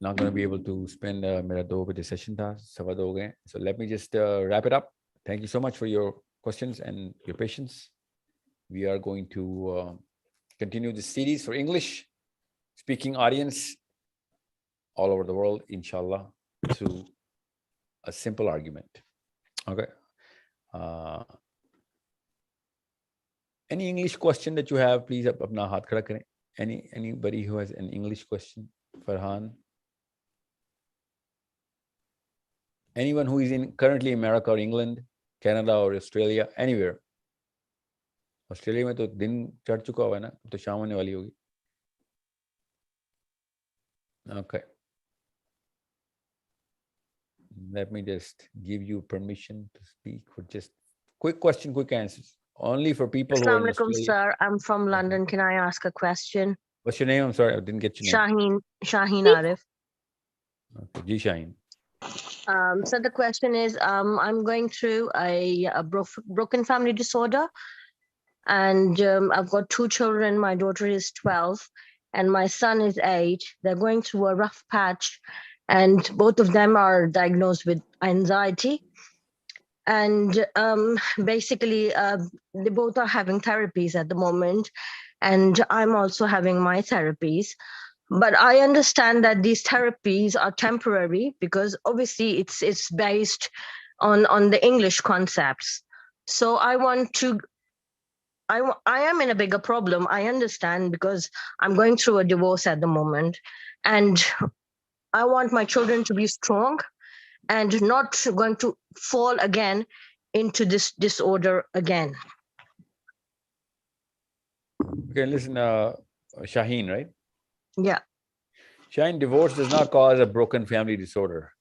not going to be able to spend میرا 2 بجے سیشن تھا, 2:15 ہو گئے. So let me just wrap it up. Thank you so much for your questions and your patience. We are going to continue this series for English speaking audience all over the world, inshallah, through a simple argument. Okay. Any English question that you have, please apna haath khada karen. Anybody who has an English question? Farhan? Anyone who is currently in America or England, Canada or Australia, anywhere? Australia में तो दिन चढ़ चुका हुआ है ना, तो शाम होने वाली होगी. Okay. Let me just give you permission to speak for just quick question, quick answers. Only for people who are in Assalamualaikum, Australia. sir. I'm from London. Can I ask a question? What's your name? I'm sorry, I didn't get your name. Shaheen Arif. Okay, Ji Shaheen. So the question is, I'm going through a broken family disorder, and I've got 2 children. My daughter is 12, and my son is 8. They're going through a rough patch, and both of them are diagnosed with anxiety. And basically, they both are having therapies at the moment, and I'm also having my therapies. But I understand that these therapies are temporary because obviously it's based on the English concepts. So I am in a bigger problem. I understand because I'm going through a divorce at the moment, and I want my children to be strong and not going to fall again into this disorder again. Okay, listen, Shaheen, right? Yeah. Shaheen, divorce does not cause a broken family disorder.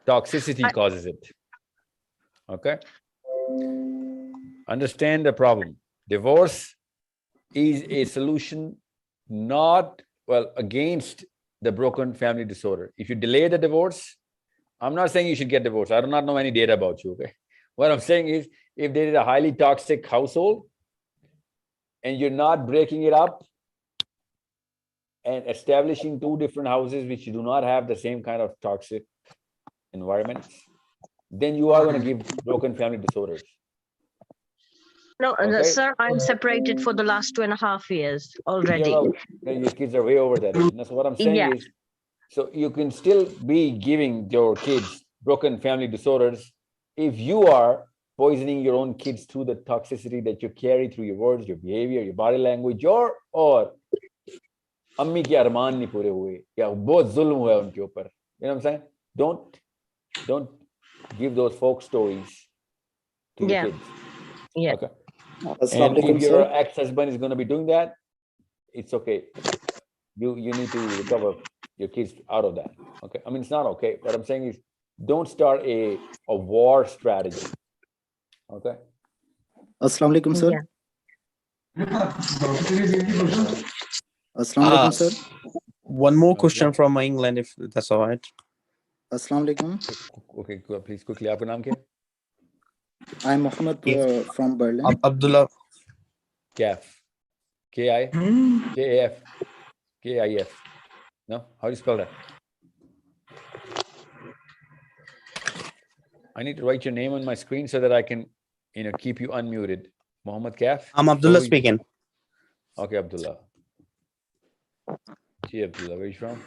Toxicity causes it. Okay? Understand the problem. Divorce is a solution not, against the broken family disorder. If you delay the divorce, I'm not saying you should get divorced. I do not know any data about you, okay? What I'm saying is, if there is a highly toxic household and you're not breaking it up and establishing 2 different houses which do not have the same kind of toxic environments, then you are going to give broken family disorders. No, okay? Sir, I'm separated for the last 2.5 years already. Yeah, your kids are way over that. And so what I'm saying is, so you can still be giving your kids broken family disorders if you are poisoning your own kids through the toxicity that you carry through your words, your behavior, your body language, or अम्मी के अरमान नहीं पूरे हुए या बहुत जुल्म हुआ उनके ऊपर. You know what I'm saying? Don't give those folk stories to your kids. Yeah. Okay. And if your ex-husband is going to be doing that, it's okay. You need to recover your kids out of that. Okay. I mean, it's not okay. What I'm saying is, don't start a war strategy. Okay. Assalamu alaikum, sir. Assalamu alaikum, sir. One more question from England, if that's all right. Assalamu alaikum. Okay, please quickly. Aapka naam kya? I'm Mohammed from Berlin. Abdullah. Kaf. K-I-K-A-F. K-I-F. No? How do you spell that? I need to write your name on my screen so that I can, keep you unmuted. Mohammed Kaf? I'm Abdullah speaking. Okay, Abdullah. Gee, Abdullah, where are you from?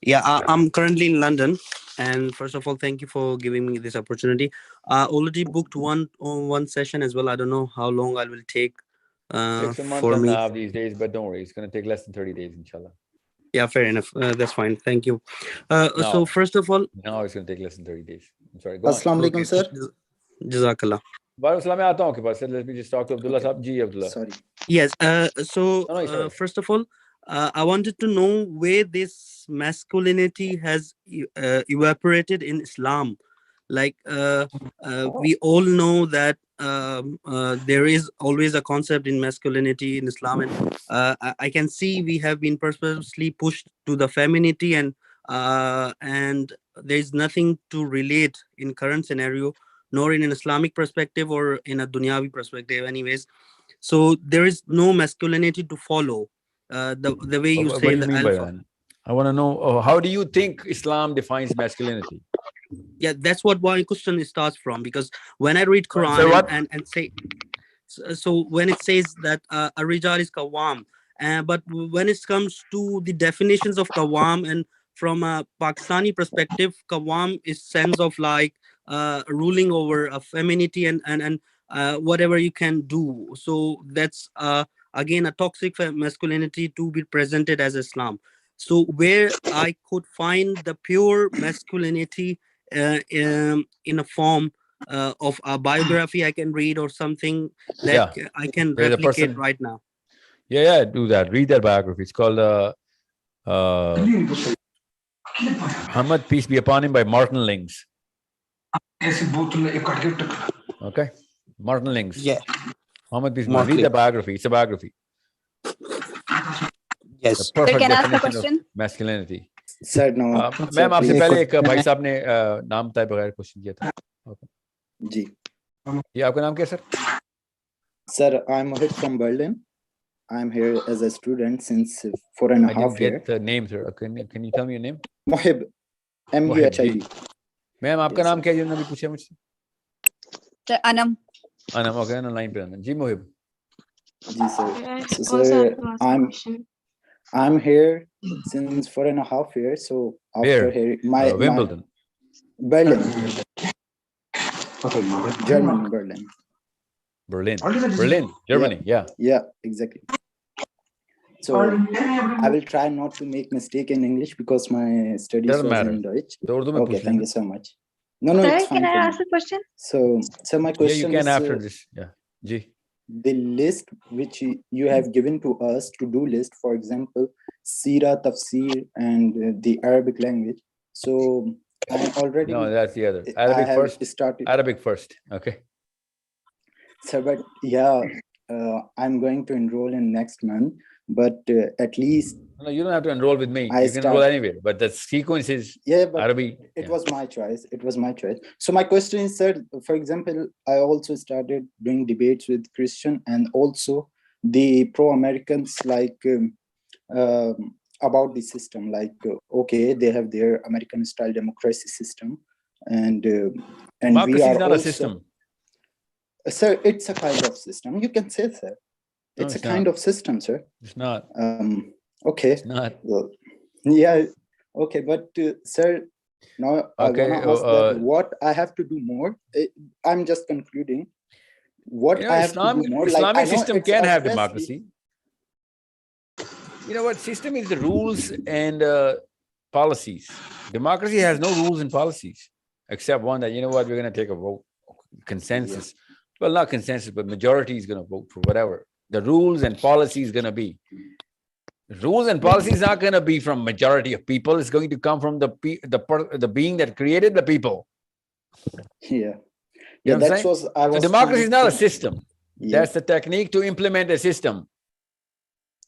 Yeah, I'm currently in London. And first of all, thank you for giving me this opportunity. I already booked one session as well. I don't know how long I will take. Takes a month for and me. a half these days, but don't worry. It's going to take less than 30 days, inshallah. Yeah, fair enough. That's fine. Thank you. So first of all... Now it's going to take less than 30 days. I'm sorry. Assalamu alaikum, sir. Jazakallah. Let me just talk to Abdullah Sahab. Ji, Abdullah. Sorry. Yes. First of all, I wanted to know where this masculinity has evaporated in Islam. Like we all know that there is always a concept in masculinity in Islam, and I can see we have been purposely pushed to the femininity, and there is nothing to relate in current scenario, nor in an Islamic perspective or in a Dunyavi perspective anyways. So there is no masculinity to follow. The way you say, what do you mean by that? I want to know, how do you think Islam defines masculinity? Yeah, that's what my question starts from, because when I read Quran and say, so when it says that a rijal is kawam, but when it comes to the definitions of kawam, and from a Pakistani perspective, kawam is sense of like ruling over a femininity and whatever you can do. So that's again a toxic masculinity to be presented as Islam. So where I could find the pure masculinity in a form of a biography I can read or something that I can There's replicate right now. Yeah, do that. Read their biography. It's called Muhammad, peace be upon him, by Martin Lings. Okay, Martin Lings. Yeah. Muhammad, peace be upon him. Read the biography. It's a biography. Yes. The perfect Can I ask a definition question? of masculinity. Sir, no. Ma'am आपसे पहले एक भाई साहब ने नाम बताए बगैर question किया था. जी. ये आपका नाम क्या है sir? Sir, I'm Mohit from Berlin. I'm here as a student since 4.5 years. I didn't get the name, sir. Can you tell me your name? Mohib, MUHIB. Ma'am आपका नाम क्या है जिन्होंने अभी पूछा मुझसे? अनम. अनम, ओके, अनम लाइन पे अनम. जी मोहिब. जी sir. So sir, I'm here since 4.5 years. So after here, Wimbledon. Berlin. Germany, Berlin. Berlin, Germany. Yeah. Yeah, exactly. So I will try not to make mistake in English because my studies was in Deutsch. Okay, thank you so much. No, Sir, it's fine. can I ask a question? So my question you can is, after this. Yeah. Ji. The list which you have given to us, to-do list, for example, Sira, Tafsir, and the Arabic language. So I already... No, that's the other. Arabic first. Okay. So, but yeah, I'm going to enroll in next month, but at least... No, you don't have to enroll with me. You can enroll anywhere, but the sequence is Arabic. It was my choice. It was my choice. So my question is, sir, for example, I also started doing debates with Christian and also the pro-Americans, like about the system, like, okay, they have their American style democracy system, and democracy we are is not also, a system. Sir, it's a kind of system. You can say, sir. It's a kind of system, sir. It's not. Okay. It's not. Well, yeah. Okay, but sir, now I want to ask that what I have to do more. I'm just concluding. What I have to do more. Islamic system can have democracy. You know what? System is the rules and policies. Democracy has no rules and policies except one that, you know what, we're going to take a vote, consensus. Yeah. Well, not consensus, but majority is going to vote for whatever. The rules and policy is going to be. Rules and policy is not going to be from majority of people. It's going to come from the being that created the people. Yeah. You know that's what I was. So democracy is not a system. Yeah. That's the technique to implement a system.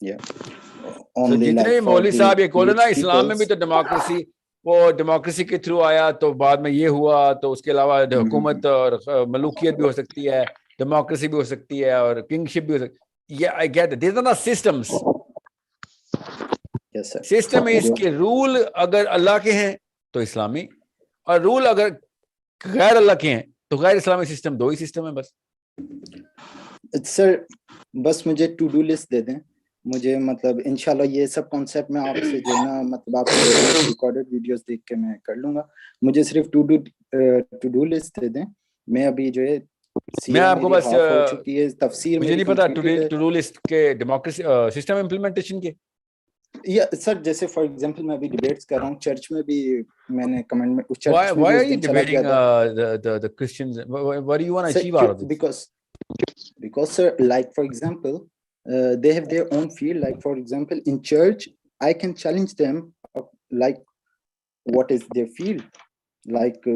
Yeah. So जितने मौलवी साहब ये बोले ना इस्लाम में भी तो democracy, वो democracy के through आया तो बाद में ये हुआ तो उसके अलावा हुकूमत और मलूकियत भी हो सकती है, democracy भी हो सकती है और kingship भी हो सकती है. Yeah, I get it. These are not systems. Yes, sir. System is कि rule अगर अल्लाह के हैं तो इस्लामी और rule अगर गैर अल्लाह के हैं तो गैर इस्लामी system. दो ही system है बस. सर बस मुझे टू डू लिस्ट दे दें. मुझे मतलब इंशाल्लाह ये सब कॉन्सेप्ट में आपसे जो है ना मतलब आपसे रिकॉर्डेड वीडियोस देख के मैं कर लूंगा. मुझे सिर्फ टू डू लिस्ट दे दें. मैं अभी जो है मैं आपको बस तफसीर मुझे नहीं पता टू डू लिस्ट के डेमोक्रेसी सिस्टम इम्प्लीमेंटेशन के. या सर जैसे फॉर एग्जांपल मैं अभी डिबेट्स कर रहा हूँ चर्च में भी. मैंने कमेंट में why are you debating the Christians? What do you want to achieve out of this? Because sir, like for example, they have their own field. Like for example, in church, I can challenge them. Like, what is their field? Like,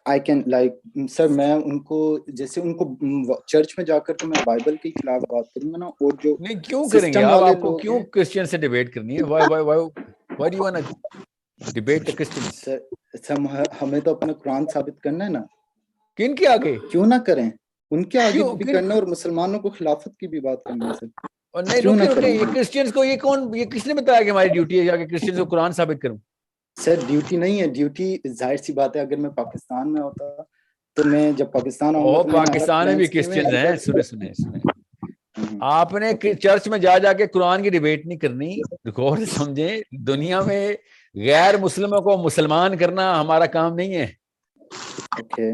I can like, sir, मैं उनको जैसे उनको church में जाकर तो मैं Bible के खिलाफ बात करूँगा ना. और जो नहीं क्यों करेंगे आप? आपको क्यों क्रिश्चियन से डिबेट करनी है? Why do you want to debate the Christians? Sir हमें तो अपना कुरान साबित करना है ना. किन के आगे? क्यों ना करें? उनके आगे भी करना और मुसलमानों को खिलाफत की भी बात करनी है सर. और नहीं रुकिए, ये क्रिश्चियंस को ये किसने बताया कि हमारी ड्यूटी है जाके क्रिश्चियंस को कुरान साबित करूं? सर ड्यूटी नहीं है. ड्यूटी जाहिर सी बात है. अगर मैं पाकिस्तान में होता तो मैं जब पाकिस्तान आऊंगा तो पाकिस्तान में भी क्रिश्चियंस हैं. सुने आपने चर्च में जाके कुरान की डिबेट नहीं करनी. गौर से समझे, दुनिया में गैर मुस्लिमों को मुसलमान करना हमारा काम नहीं है. ओके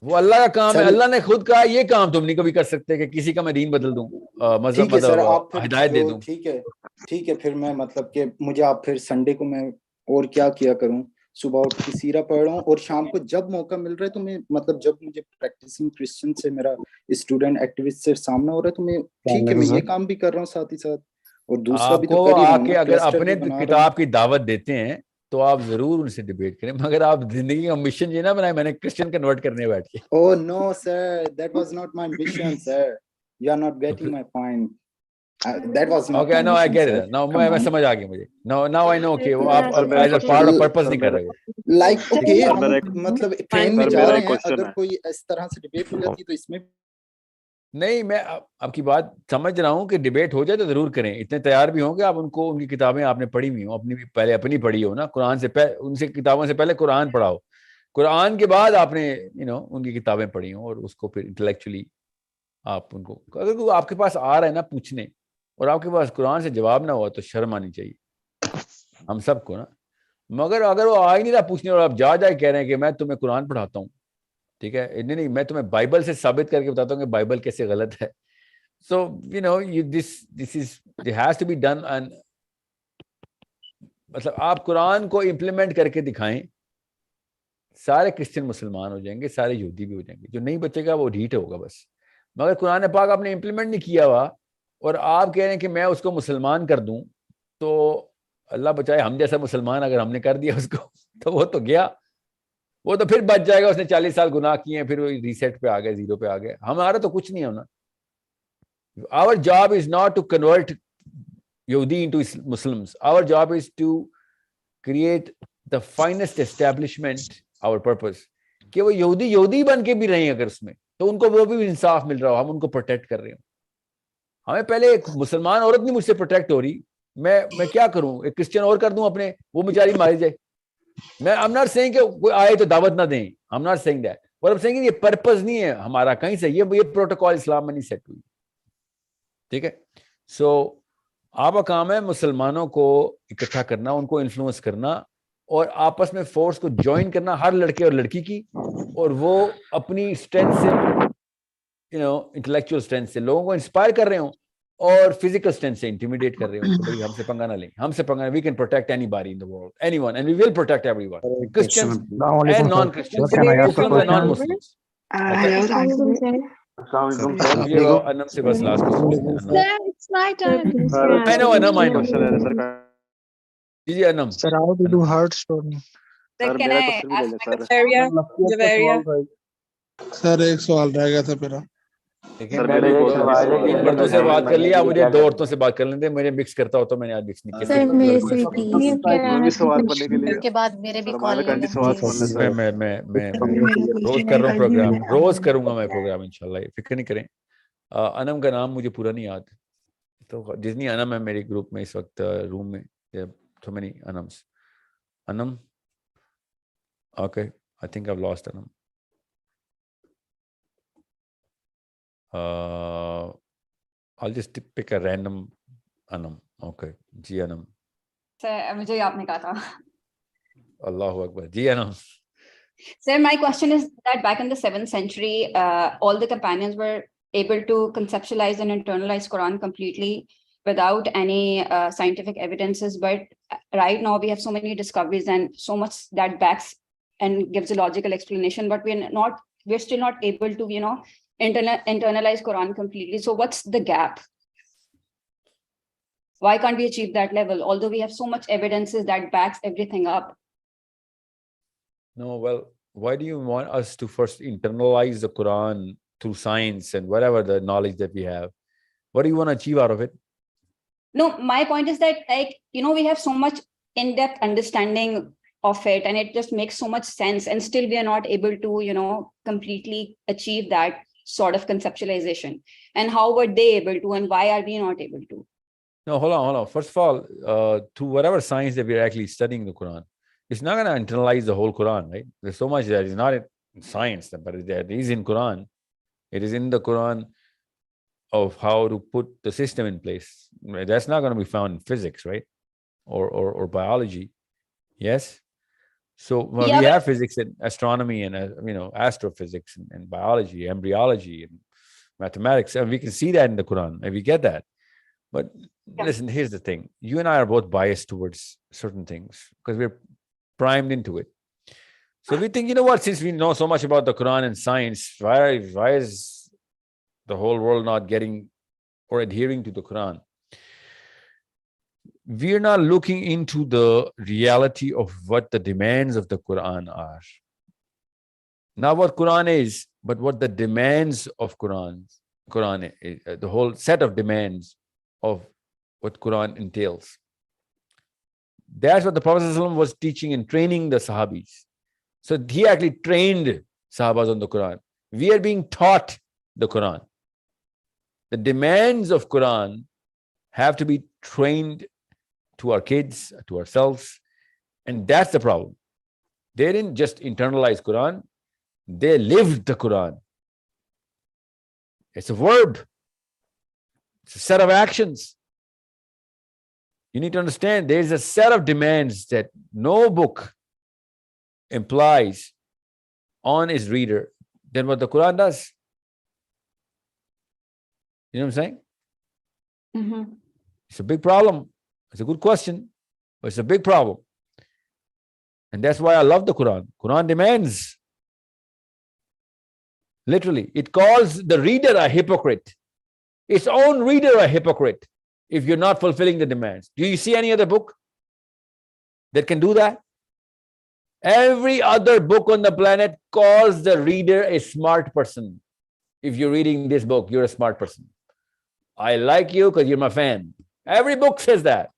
وہ اللہ کا کام ہے. اللہ نے خود کہا یہ کام تم نہیں کبھی کر سکتے کہ کسی کا میں دین بدل دوں, مذہب ہدایت دے دوں. ٹھیک ہے پھر میں مطلب کہ مجھے آپ پھر سنڈے کو میں اور کیا کروں, صبح اٹھ کے سیرہ پڑھ رہا ہوں, اور شام کو جب موقع مل رہا ہے تو میں مطلب جب مجھے پریکٹسنگ کرسچن سے میرا اسٹوڈنٹ ایکٹیوسٹ سے سامنا ہو رہا ہے تو میں ٹھیک ہے میں یہ کام بھی کر رہا ہوں ساتھ ہی ساتھ, اور دوسرا بھی تو کر ہی رہا ہوں. اگر اپنے کتاب کی دعوت دیتے ہیں تو آپ ضرور ان سے ڈیبیٹ کریں, مگر آپ زندگی کا مشن یہ نہ بنائیں میں نے کرسچن کنورٹ کرنے بیٹھ کے. Oh no sir, that was not my mission sir, you are not getting my point. That was not okay, my no, I mission, get sir. it. now میں سمجھ آ گیا مجھے. now I know کہ وہ آپ as a part of purpose نہیں کر رہے. like okay ہم مطلب ٹرین میں جا رہے ہیں, اگر کوئی اس طرح سے ڈیبیٹ ہو جاتی تو اس میں نہیں, میں آپ کی بات سمجھ رہا ہوں کہ ڈیبیٹ ہو جائے تو ضرور کریں. اتنے تیار بھی ہوں کہ آپ ان کو ان کی کتابیں آپ نے پڑھی ہوئی ہوں, اپنی بھی پہلے اپنی پڑھی ہو نا, قرآن سے ان سے کتابوں سے پہلے قرآن پڑھا ہو, قرآن کے بعد آپ نے ان کی کتابیں پڑھی ہوں, اور اس کو پھر انٹلیکچولی آپ ان کو, اگر وہ آپ کے پاس آ رہا ہے نا پوچھنے اور آپ کے پاس قرآن سے جواب نہ ہوا تو شرم آنی چاہیے ہم سب کو نا. مگر اگر وہ آ ہی نہیں رہا پوچھنے اور آپ جا کہہ رہے ہیں کہ میں تمہیں قرآن پڑھاتا ہوں, ٹھیک ہے, نہیں میں تمہیں بائبل سے ثابت کر کے بتاتا ہوں کہ بائبل کیسے غلط ہے. سو this has to be done, and مطلب آپ قرآن کو امپلیمنٹ کر کے دکھائیں, سارے کرسچن مسلمان ہو جائیں گے, سارے یہودی بھی ہو جائیں گے, جو نہیں بچے گا وہ ڈھیٹ ہوگا بس. مگر قرآن پاک آپ نے امپلیمنٹ نہیں کیا ہوا اور آپ کہہ رہے ہیں کہ میں اس کو مسلمان کر دوں, تو اللہ بچائے ہم جیسا مسلمان اگر ہم نے کر دیا اس کو تو وہ تو گیا, وہ تو پھر بچ جائے گا, اس نے 40 سال گناہ کیے ہیں, پھر وہ ریسیٹ پہ آ گئے, زیرو پہ آ گئے. ہمارا تو کچھ نہیں ہونا. Our job is not to convert Yahudi into Muslims. Our job is to create the finest establishment, our purpose. کہ وہ یہودی بن کے بھی رہیں اگر اس میں, تو ان کو وہ بھی انصاف مل رہا ہو, ہم ان کو پروٹیکٹ کر رہے ہوں. ہمیں پہلے ایک مسلمان عورت نہیں مجھ سے پروٹیکٹ ہو رہی, میں کیا کروں, ایک کرسچن اور کر دوں اپنے, وہ بیچاری ماری جائے. میں I'm not saying کہ کوئی آئے تو دعوت نہ دیں, I'm not saying that, but I'm saying یہ پرپز نہیں ہے ہمارا کہیں سے, یہ پروٹوکول اسلام میں نہیں سیٹ ہوئی, ٹھیک ہے. سو آپ کا کام ہے مسلمانوں کو اکٹھا کرنا, ان کو انفلوئنس کرنا, اور آپس میں فورس کو جوائن کرنا ہر لڑکے اور لڑکی کی, اور وہ اپنی اسٹرینتھ سے انٹلیکچوئل اسٹرینتھ سے لوگوں کو انسپائر کر رہے ہوں, اور فزیکل اسٹرینتھ سے انٹیمیڈیٹ کر رہے ہوں کہ بھائی ہم سے پنگا نہ لیں, ہم سے پنگا, we can protect anybody in the world, anyone, and we will protect everyone, Christians and non Christians, Muslims and non Muslims. انم سے بس لاسٹ کوسچن. I know. جی انم. Sir, how to do heart story? Sir, can I ask my question? Sir, ایک سوال رہ گیا تھا میرا. میں نے 3 مردوں سے بات کر لیا, مجھے 2 عورتوں سے بات کر لیتے, مجھے مکس کرتا ہو تو میں نے آج مکس نہیں کیا. سر میرے سے اس کے بعد میرے بھی کال میں روز کر رہا ہوں پروگرام, روز کروں گا میں پروگرام انشاءاللہ, فکر نہیں کریں. انم کا نام مجھے پورا نہیں یاد, تو جتنی انم ہے میرے گروپ میں اس وقت روم میں, so many انمس. Anam, okay, I think I've lost Anam. I'll just pick a random Anam. Okay, جی انم. Sir, مجھے آپ نے کہا تھا. اللہ اکبر. جی انم. Sir, my question is that back in the 7th century, all the companions were able to conceptualize and internalize Quran completely without any scientific evidences. But right now we have so many discoveries and so much that backs and gives a logical explanation, but we're still not able to, internalize Quran completely. So what's the gap? Why can't we achieve that level? Although we have so much evidences that backs everything up. No, well, why do you want us to first internalize the Quran through science and whatever the knowledge that we have? What do you want to achieve out of it? No, my point is that, we have so much in-depth understanding of it, and it just makes so much sense, and still we are not able to, completely achieve that sort of conceptualization. And how were they able to, and why are we not able to? No, hold on. First of all, through whatever science that we are actually studying the Quran, it's not going to internalize the whole Quran, right? There's so much that is not in science, but it is in Quran. It is in the Quran of how to put the system in place. That's not going to be found in physics, right? Or biology. Yes? So we have physics and astronomy and astrophysics and biology, embryology and mathematics, and we can see that in the Quran, and we get that. But listen, here's the thing: you and I are both biased towards certain things because we're primed into it. So we think, you know what? Since we know so much about the Quran and science, why is the whole world not getting or adhering to the Quran? We're not looking into the reality of what the demands of the Quran are. Not what Quran is, but what the demands of Quran is, the whole set of demands of what Quran entails. That's what the Prophet ﷺ was teaching and training the Sahabis. So he actually trained Sahabas on the Quran. We are being taught the Quran. The demands of Quran have to be trained to our kids, to ourselves, and that's the problem. They didn't just internalize Quran, they lived the Quran. It's a verb. It's a set of actions. You need to understand there's a set of demands that no book implies on its reader than what the Quran does. You know what I'm saying? Mm-hmm. It's a big problem. It's a good question, but it's a big problem. And that's why I love the Quran. Quran demands. Literally, it calls the reader a hypocrite. Its own reader a hypocrite if you're not fulfilling the demands. Do you see any other book that can do that? Every other book on the planet calls the reader a smart person. If you're reading this book, you're a smart person. I like you because you're my fan. Every book says that.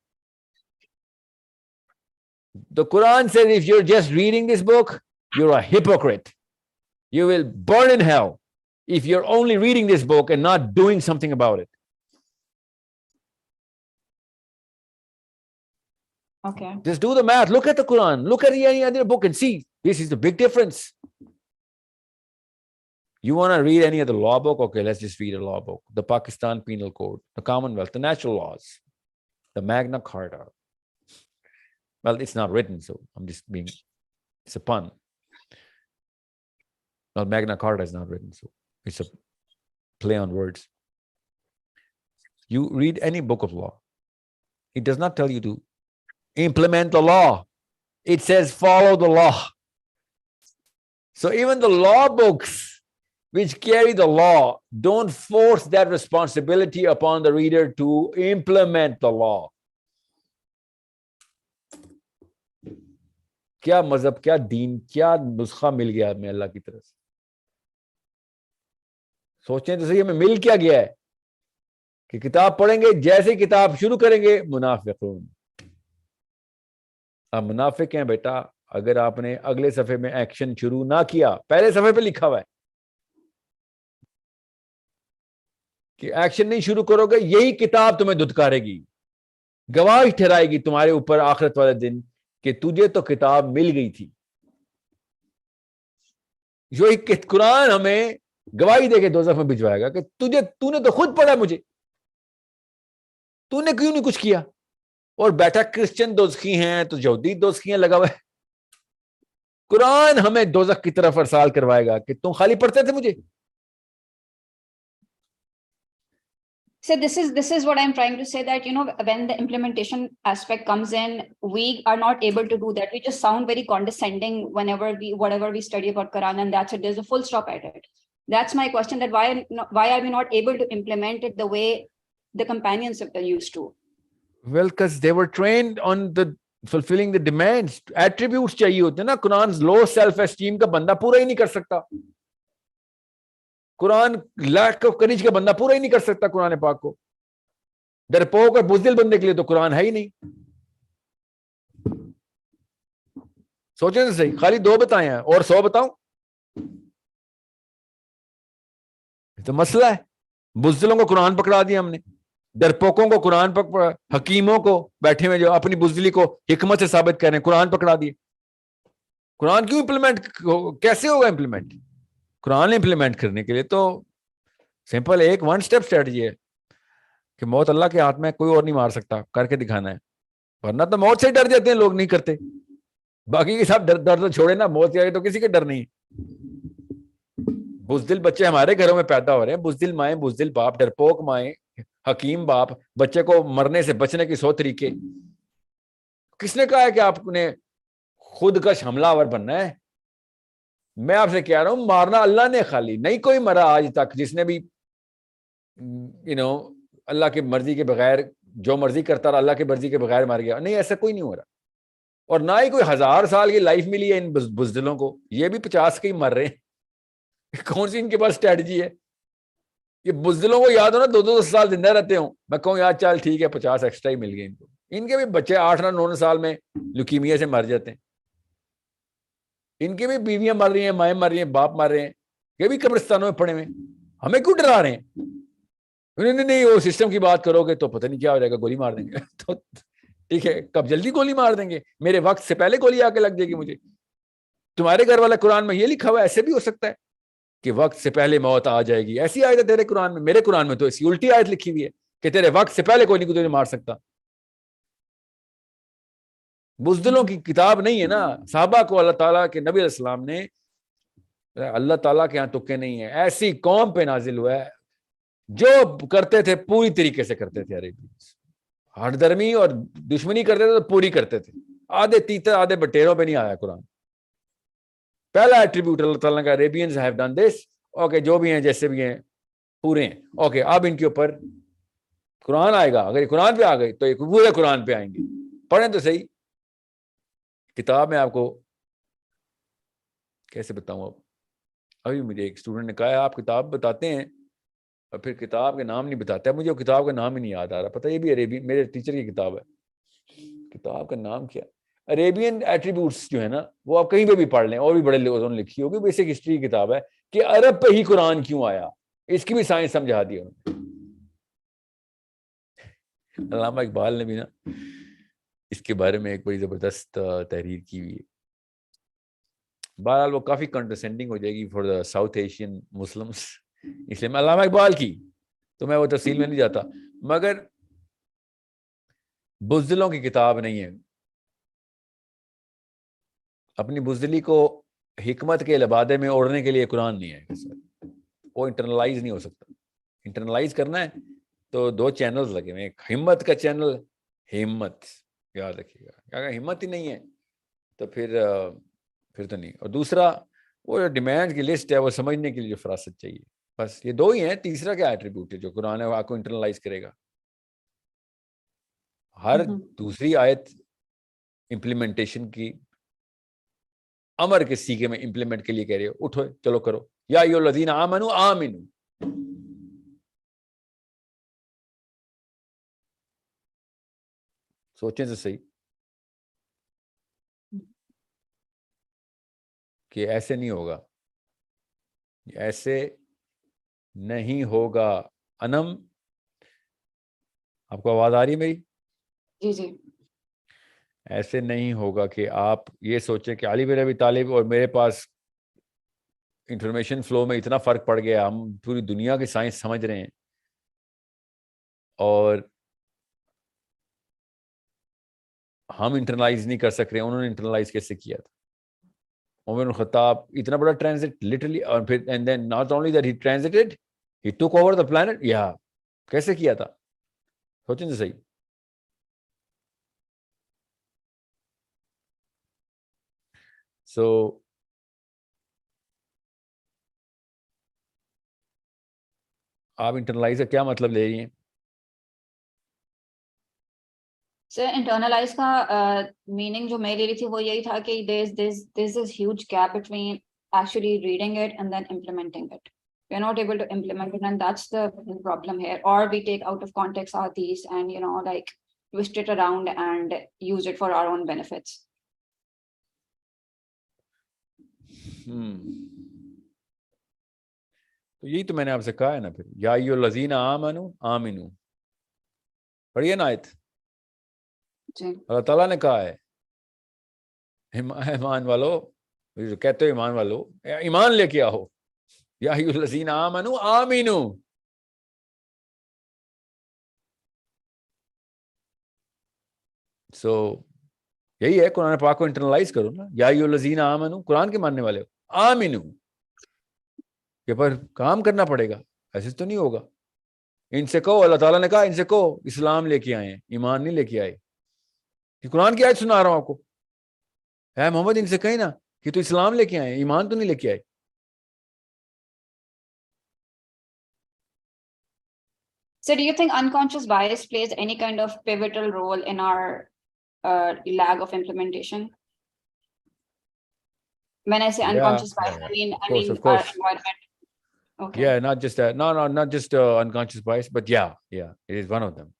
The Quran says if you're just reading this book, you're a hypocrite. You will burn in hell if you're only reading this book and not doing something about it. Okay. Just do the math. Look at the Quran. Look at any other book and see. This is the big difference. You want to read any other law book? Okay, let's just read a law book. The Pakistan Penal Code, the Commonwealth, the Natural Laws, the Magna Carta. Well, it's not written, so I'm just being, it's a pun. Well, Magna Carta is not written, so it's a play on words. You read any book of law, it does not tell you to implement the law. It says follow the law. So even the law books which carry the law don't force that responsibility upon the reader to implement the law. क्या मजहब, क्या दीन, क्या नुस्खा मिल गया हमें अल्लाह की तरफ से? सोचें तो सही, हमें मिल क्या गया है कि किताब पढ़ेंगे, जैसे किताब शुरू करेंगे मुनाफिकून। अब मुनाफिक हैं बेटा अगर आपने अगले सफे में एक्शन शुरू ना किया। पहले सफे पे लिखा हुआ है कि एक्शन नहीं शुरू करोगे यही किताब तुम्हें धुतकारेगी, गवाही ठहराएगी तुम्हारे ऊपर आखिरत वाले दिन कि तुझे तो किताब मिल गई थी। जो कुरान हमें गवाही देके दोज़ख में भिजवाएगा कि तूने तो खुद पढ़ा, मुझे तूने क्यों नहीं कुछ किया। और बैठा क्रिश्चियन दोज़खी हैं तो यहूदी दोज़खियां लगा हुआ है। कुरान हमें दोज़ख की तरफ अरसाल करवाएगा कि तुम खाली पढ़ते थे मुझे। So this is what I'm trying to say, that when the implementation aspect comes in, we are not able to do that. We just sound very condescending whatever we study about Quran, and that's it. There's a full stop at it. That's my question, that why are we not able to implement it the way the companions used to? Well, because they were trained on the fulfilling the demands. Attributes चाहिए होते ना। Quran low self esteem का बंदा पूरा ही नहीं कर सकता। Quran lack of courage का बंदा पूरा ही नहीं कर सकता। कुरान पाक को डरपोक और बुज़दिल बंदे के लिए तो कुरान है ही नहीं। सोचें तो सही, खाली 2 बताए हैं और 100 बताऊं तो मसला है। बुज़दिलों को कुरान पकड़ा दिया हमने, डरपोकों को कुरान पकड़ा, हकीमों को बैठे हुए जो अपनी बुज़दिली को हिकमत से साबित कर रहे हैं कुरान पकड़ा दिए। कुरान क्यों इंप्लीमेंट, कैसे होगा इंप्लीमेंट? कुरान इंप्लीमेंट करने के लिए तो सिंपल एक 1 स्टेप स्ट्रेटजी है कि मौत अल्लाह के हाथ में, कोई और नहीं मार सकता, करके दिखाना है। वरना तो मौत से डर जाते हैं लोग, नहीं करते। باقی کے سب ڈر تو چھوڑے نا, موت کے آگے تو کسی کے ڈر نہیں. بزدل بچے ہمارے گھروں میں پیدا ہو رہے ہیں, بزدل مائیں, بزدل باپ, ڈرپوک مائیں, حکیم باپ, بچے کو مرنے سے بچنے کے 100 طریقے. کس نے کہا ہے کہ آپ نے خود کش حملہ آور بننا ہے؟ میں آپ سے کہہ رہا ہوں, مارنا اللہ نے خالی, نہیں کوئی مرا آج تک جس نے بھی اللہ کی مرضی کے بغیر جو مرضی کرتا رہا, اللہ کی مرضی کے بغیر مر گیا. نہیں, ایسا کوئی نہیں ہو رہا. اور نہ ہی کوئی 1000 سال کی لائف ملی ہے ان بزدلوں کو, یہ بھی 50 کے ہی مر رہے ہیں. کون سی ان کے پاس اسٹریٹجی ہے؟ یہ بزدلوں کو یاد ہو نا 2-2 سال زندہ رہتے ہوں, میں کہوں یار چل ٹھیک ہے 50 ایکسٹرا ہی مل گئے ان کو. ان کے بھی بچے 8-9 سال میں لیوکیمیا سے مر جاتے ہیں. ان کی بھی بیویاں مر رہی ہیں, مائیں مر رہی ہیں, باپ مر رہے ہیں, یہ بھی قبرستانوں میں پڑے ہوئے. ہمیں کیوں ڈرا رہے ہیں؟ نہیں وہ سسٹم کی بات کرو گے تو پتہ نہیں کیا ہو جائے گا, گولی مار دیں گے. تو ٹھیک ہے, کب جلدی گولی مار دیں گے؟ میرے وقت سے پہلے گولی آ کے لگ جائے گی مجھے. تمہارے گھر والا قرآن میں یہ لکھا ہوا ہے, ایسے بھی ہو سکتا ہے کہ وقت سے پہلے موت آ جائے گی. ایسی آیت ہے تیرے قرآن میں؟ میرے قرآن میں تو ایسی الٹی آیت لکھی ہوئی ہے کہ تیرے وقت سے پہلے کوئی نہیں تجھے مار سکتا. بزدلوں کی کتاب نہیں ہے نا. صحابہ کو اللہ تعالیٰ کے نبی علیہ السلام نے, اللہ تعالیٰ کے یہاں تکے نہیں ہیں, ایسی قوم پہ نازل ہوا ہے جو کرتے تھے پوری طریقے سے کرتے تھے. عربی ہٹ درمی اور دشمنی کرتے تھے تو پوری کرتے تھے. آدھے تیتر آدھے بٹیروں پہ نہیں آیا قرآن. پہلا ایٹریبیوٹ اللہ تعالیٰ کا, Arabians have done this. Okay, جو بھی ہیں جیسے بھی ہیں پورے ہیں. اوکے, اب ان کے اوپر قرآن آئے گا. اگر یہ قرآن پہ آ گئی تو ایک پورے قرآن پہ آئیں گے. پڑھیں تو صحیح کتاب. میں آپ کو کیسے بتاؤں؟ ابھی مجھے ایک اسٹوڈنٹ نے کہا ہے آپ کتاب بتاتے ہیں اور پھر کتاب کے نام نہیں بتاتے. مجھے وہ کتاب کا نام ہی نہیں یاد آ رہا. پتہ یہ بھی عربی میرے ٹیچر کی کتاب ہے. کتاب کا نام کیا؟ عربین ایٹریبیوٹس جو ہے نا, وہ آپ کہیں پہ بھی پڑھ لیں, اور بھی بڑے لوگوں نے لکھی ہوگی. بیسک ہسٹری کی کتاب ہے کہ عرب پہ ہی قرآن کیوں آیا, اس کی بھی سائنس سمجھا دی انہوں نے. علامہ اقبال نے بھی نا اس کے بارے میں ایک بڑی زبردست تحریر کی ہوئی ہے. بہرحال وہ کافی کنڈرسینڈنگ ہو جائے گی for the South Asian Muslims, اس لیے میں علامہ اقبال کی تو میں وہ تفصیل میں نہیں جاتا. مگر بزدلوں کی کتاب نہیں ہے. اپنی بزدلی کو حکمت کے لبادے میں اوڑھنے کے لیے قرآن نہیں ہے. وہ انٹرنلائز نہیں ہو سکتا. انٹرنلائز کرنا ہے تو 2 چینلز لگے ہوئے. ایک ہمت کا چینل, ہمت یاد رکھیے گا, اگر ہمت ہی نہیں ہے تو پھر تو نہیں. اور دوسرا وہ ڈیمانڈ کی لسٹ ہے, وہ سمجھنے کے لیے جو فراست چاہیے. بس یہ 2 ہی ہیں. تیسرا کیا ایٹریبیوٹ ہے جو قرآن ہے آپ کو انٹرنلائز کرے گا؟ ہر دوسری آیت امپلیمنٹیشن کی, امر کے سیکھے میں امپلیمنٹ کے لیے کہہ رہے ہو, اٹھو چلو کرو. یا ایھا الذین آمنوا آمنوا. سوچیں تو صحیح کہ ایسے نہیں ہوگا, ایسے نہیں ہوگا. انم, آپ کو آواز آ رہی ہے میری؟ جی جی. ایسے نہیں ہوگا کہ آپ یہ سوچیں کہ علی بن ابی طالب اور میرے پاس انفارمیشن فلو میں اتنا فرق پڑ گیا, ہم پوری دنیا کی سائنس سمجھ رہے ہیں اور ہم انٹرنلائز نہیں کر سک رہے. انہوں نے انٹرنلائز کیسے کیا تھا؟ عمر بن الخطاب اتنا بڑا ٹرانزٹ لٹرلی, اور پھر and then not only that he transited, he took over the planet. یا کیسے کیا تھا؟ سوچیں تو صحیح. سو آپ انٹرنلائز کا کیا مطلب لے رہی ہیں؟ سر انٹرنلائز کا میننگ جو میں لے رہی تھی وہ یہی تھا کہ there's this huge gap between actually reading it and then implementing it. We're not able to implement it, and that's the problem here. Or we take out of context Athies and like twist it around and use it for our own benefits. تو یہی تو میں نے آپ سے کہا ہے نا. پھر یا ایھا الذین آمنوا آمنوا پڑھیے نا آیت. اللہ تعالیٰ نے کہا ہے ایمان والو, جو کہتے ہو ایمان والو, ایمان لے کے آؤ. یا ایھا الذین آمنوا آمنوا. سو یہی ہے, قرآن پاک کو انٹرنلائز کرو نا. یا ایھا آمنو, قرآن کے ماننے والے ہو, آمنو, یہ پر کام کرنا پڑے گا, ایسے تو نہیں ہوگا. ان سے کہو, اللہ تعالیٰ نے کہا ان سے کہو اسلام لے کے آئے ہیں, ایمان نہیں لے کے آئے. کہ قرآن کی آیت سنا رہا ہوں آپ کو, اے محمد ان سے کہیں نا کہ تو اسلام لے کے آئے, ایمان تو نہیں لے کے آئے. So do you think unconscious bias plays any kind of pivotal role in our lag of implementation? When I say unconscious bias, I mean our environment. Okay. Yeah, not just that. No, not just unconscious bias, but yeah, it is one of them.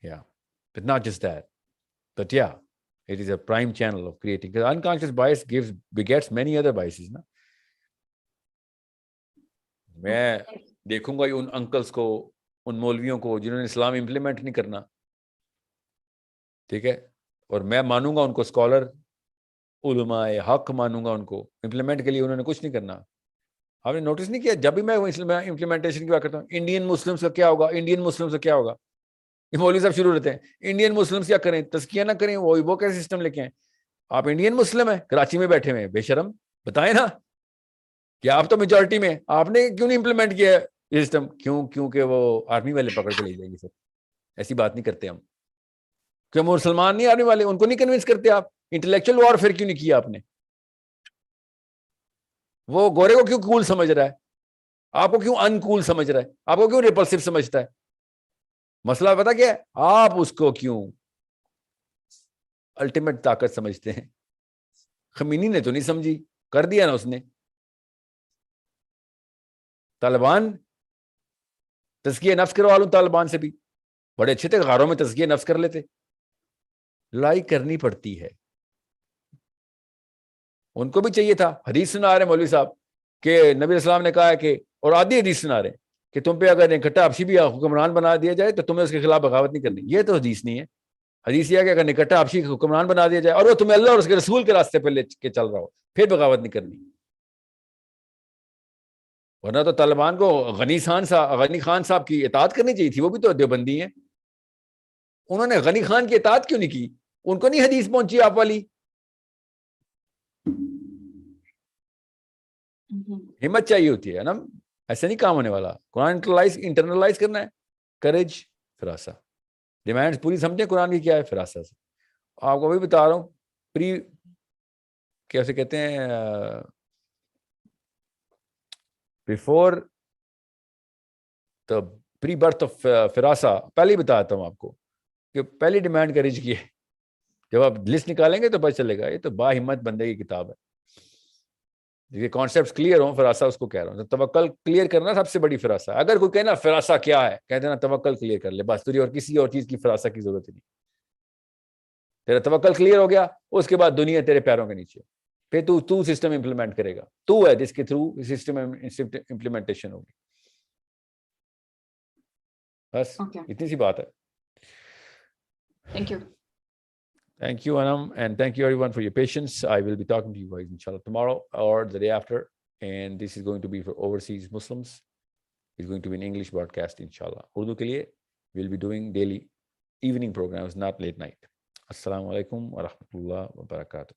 Yeah, but not just that. But yeah, it is a prime channel of creating. Because unconscious bias begets many other biases. Na? میں دیکھوں گا ان uncles کو, ان مولویوں کو جنہوں نے اسلام implement نہیں کرنا, ٹھیک ہے, اور میں مانوں گا ان کو اسکالر, علماء حق مانوں گا ان کو, امپلیمنٹ کے لیے انہوں نے کچھ نہیں کرنا. آپ نے نوٹس نہیں کیا جب بھی میں امپلیمنٹیشن کی بات کرتا ہوں, انڈین مسلمس کا کیا ہوگا, انڈین مسلمس کا کیا ہوگا, یہ مولوی صاحب شروع رہتے ہیں انڈین مسلمس کیا کریں, تزکیہ نہ کریں, وہ کیسے سسٹم لے کے آئیں. آپ انڈین مسلم ہیں, کراچی میں بیٹھے ہوئے ہیں, بے شرم, بتائیں نا کہ آپ تو میجورٹی میں, آپ نے کیوں نہیں امپلیمنٹ کیا یہ سسٹم. کیونکہ وہ آرمی والے پکڑ کے لے جائیں گے. سر ایسی بات نہیں کرتے ہم, کہ مسلمان نہیں آرمی والے, ان کو نہیں کنونس کرتے آپ. انٹلیکچوئل وارفیئر کیوں نہیں کیا آپ نے؟ وہ گورے کو کیوں کول سمجھ رہا ہے, آپ کو کیوں انکول سمجھ رہا ہے, آپ کو کیوں ریپلسو سمجھتا ہے؟ مسئلہ پتا کیا ہے, آپ اس کو کیوں الٹیمیٹ طاقت سمجھتے ہیں. خمینی نے تو نہیں سمجھی, کر دیا نا اس نے. طالبان, تزکیہ نفس کروا لوں طالبان سے بھی, بڑے اچھے تھے, غاروں میں تزکیہ نفس کر لیتے. لڑائی کرنی پڑتی ہے. ان کو بھی چاہیے تھا. حدیث سنا رہے مولوی صاحب کہ نبی اسلام نے کہا ہے کہ, اور آدھی حدیث سنا رہے کہ تم پہ اگر نکٹا حبشی بھی حکمران بنا دیا جائے تو تمہیں اس کے خلاف بغاوت نہیں کرنی. یہ تو حدیث نہیں ہے. حدیث یہ ہے کہ اگر نکٹا حبشی حکمران بنا دیا جائے اور وہ تمہیں اللہ اور اس کے رسول کے راستے پہ لے کے چل رہا ہو, پھر بغاوت نہیں کرنی. ورنہ تو طالبان کو غنی خان صاحب کی اطاعت کرنی چاہیے تھی, وہ بھی تو دیوبندی ہیں. انہوں نے غنی خان کی اطاعت کیوں نہیں کی؟ ان کو نہیں حدیث پہنچی آپ والی. ہمت چاہیے ہوتی ہے نا, ایسے نہیں کام ہونے والا. قرآن انٹرنلائز کرنا ہے. کریج, فراسہ, ڈیمانڈ پوری سمجھیں قرآن کی کیا ہے, فراسہ سے. آپ کو بھی بتا رہا ہوں, کیسے کہتے ہیں, before the pre birth of فراسہ, پہلے ہی بتاتا ہوں آپ کو کہ پہلی ڈیمانڈ کریج کی ہے. جب آپ لسٹ نکالیں گے تو پتہ چلے گا. یہ تو با ہمت بندے کی کتاب ہے. یہ کانسیپٹس کلیئر ہوں, فراسہ اس کو کہہ رہا ہوں. توکل کلیئر کرنا سب سے بڑی فراسہ. اگر کوئی کہنا فراسہ کیا ہے, کہہ دینا توکل کلیئر کر لے بس, تجھے اور کسی اور چیز کی فراسہ کی ضرورت نہیں. تیرا توکل کلیئر ہو گیا, اس کے بعد دنیا تیرے پیروں کے نیچے, پھر تو سسٹم امپلیمنٹ کرے گا. تو ہے جس کے تھرو سسٹم امپلیمنٹیشن ہوگی. بس اتنی سی بات ہے. Thank you. Thank you, Anam, and thank you everyone for your patience. I will be talking to you guys inshallah tomorrow or the day after, and this is going to be for overseas Muslims. It's going to be an English broadcast inshallah. Urdu ke liye we'll be doing daily evening programs, not late night. Assalamu alaikum wa rahmatullah wa barakatuh.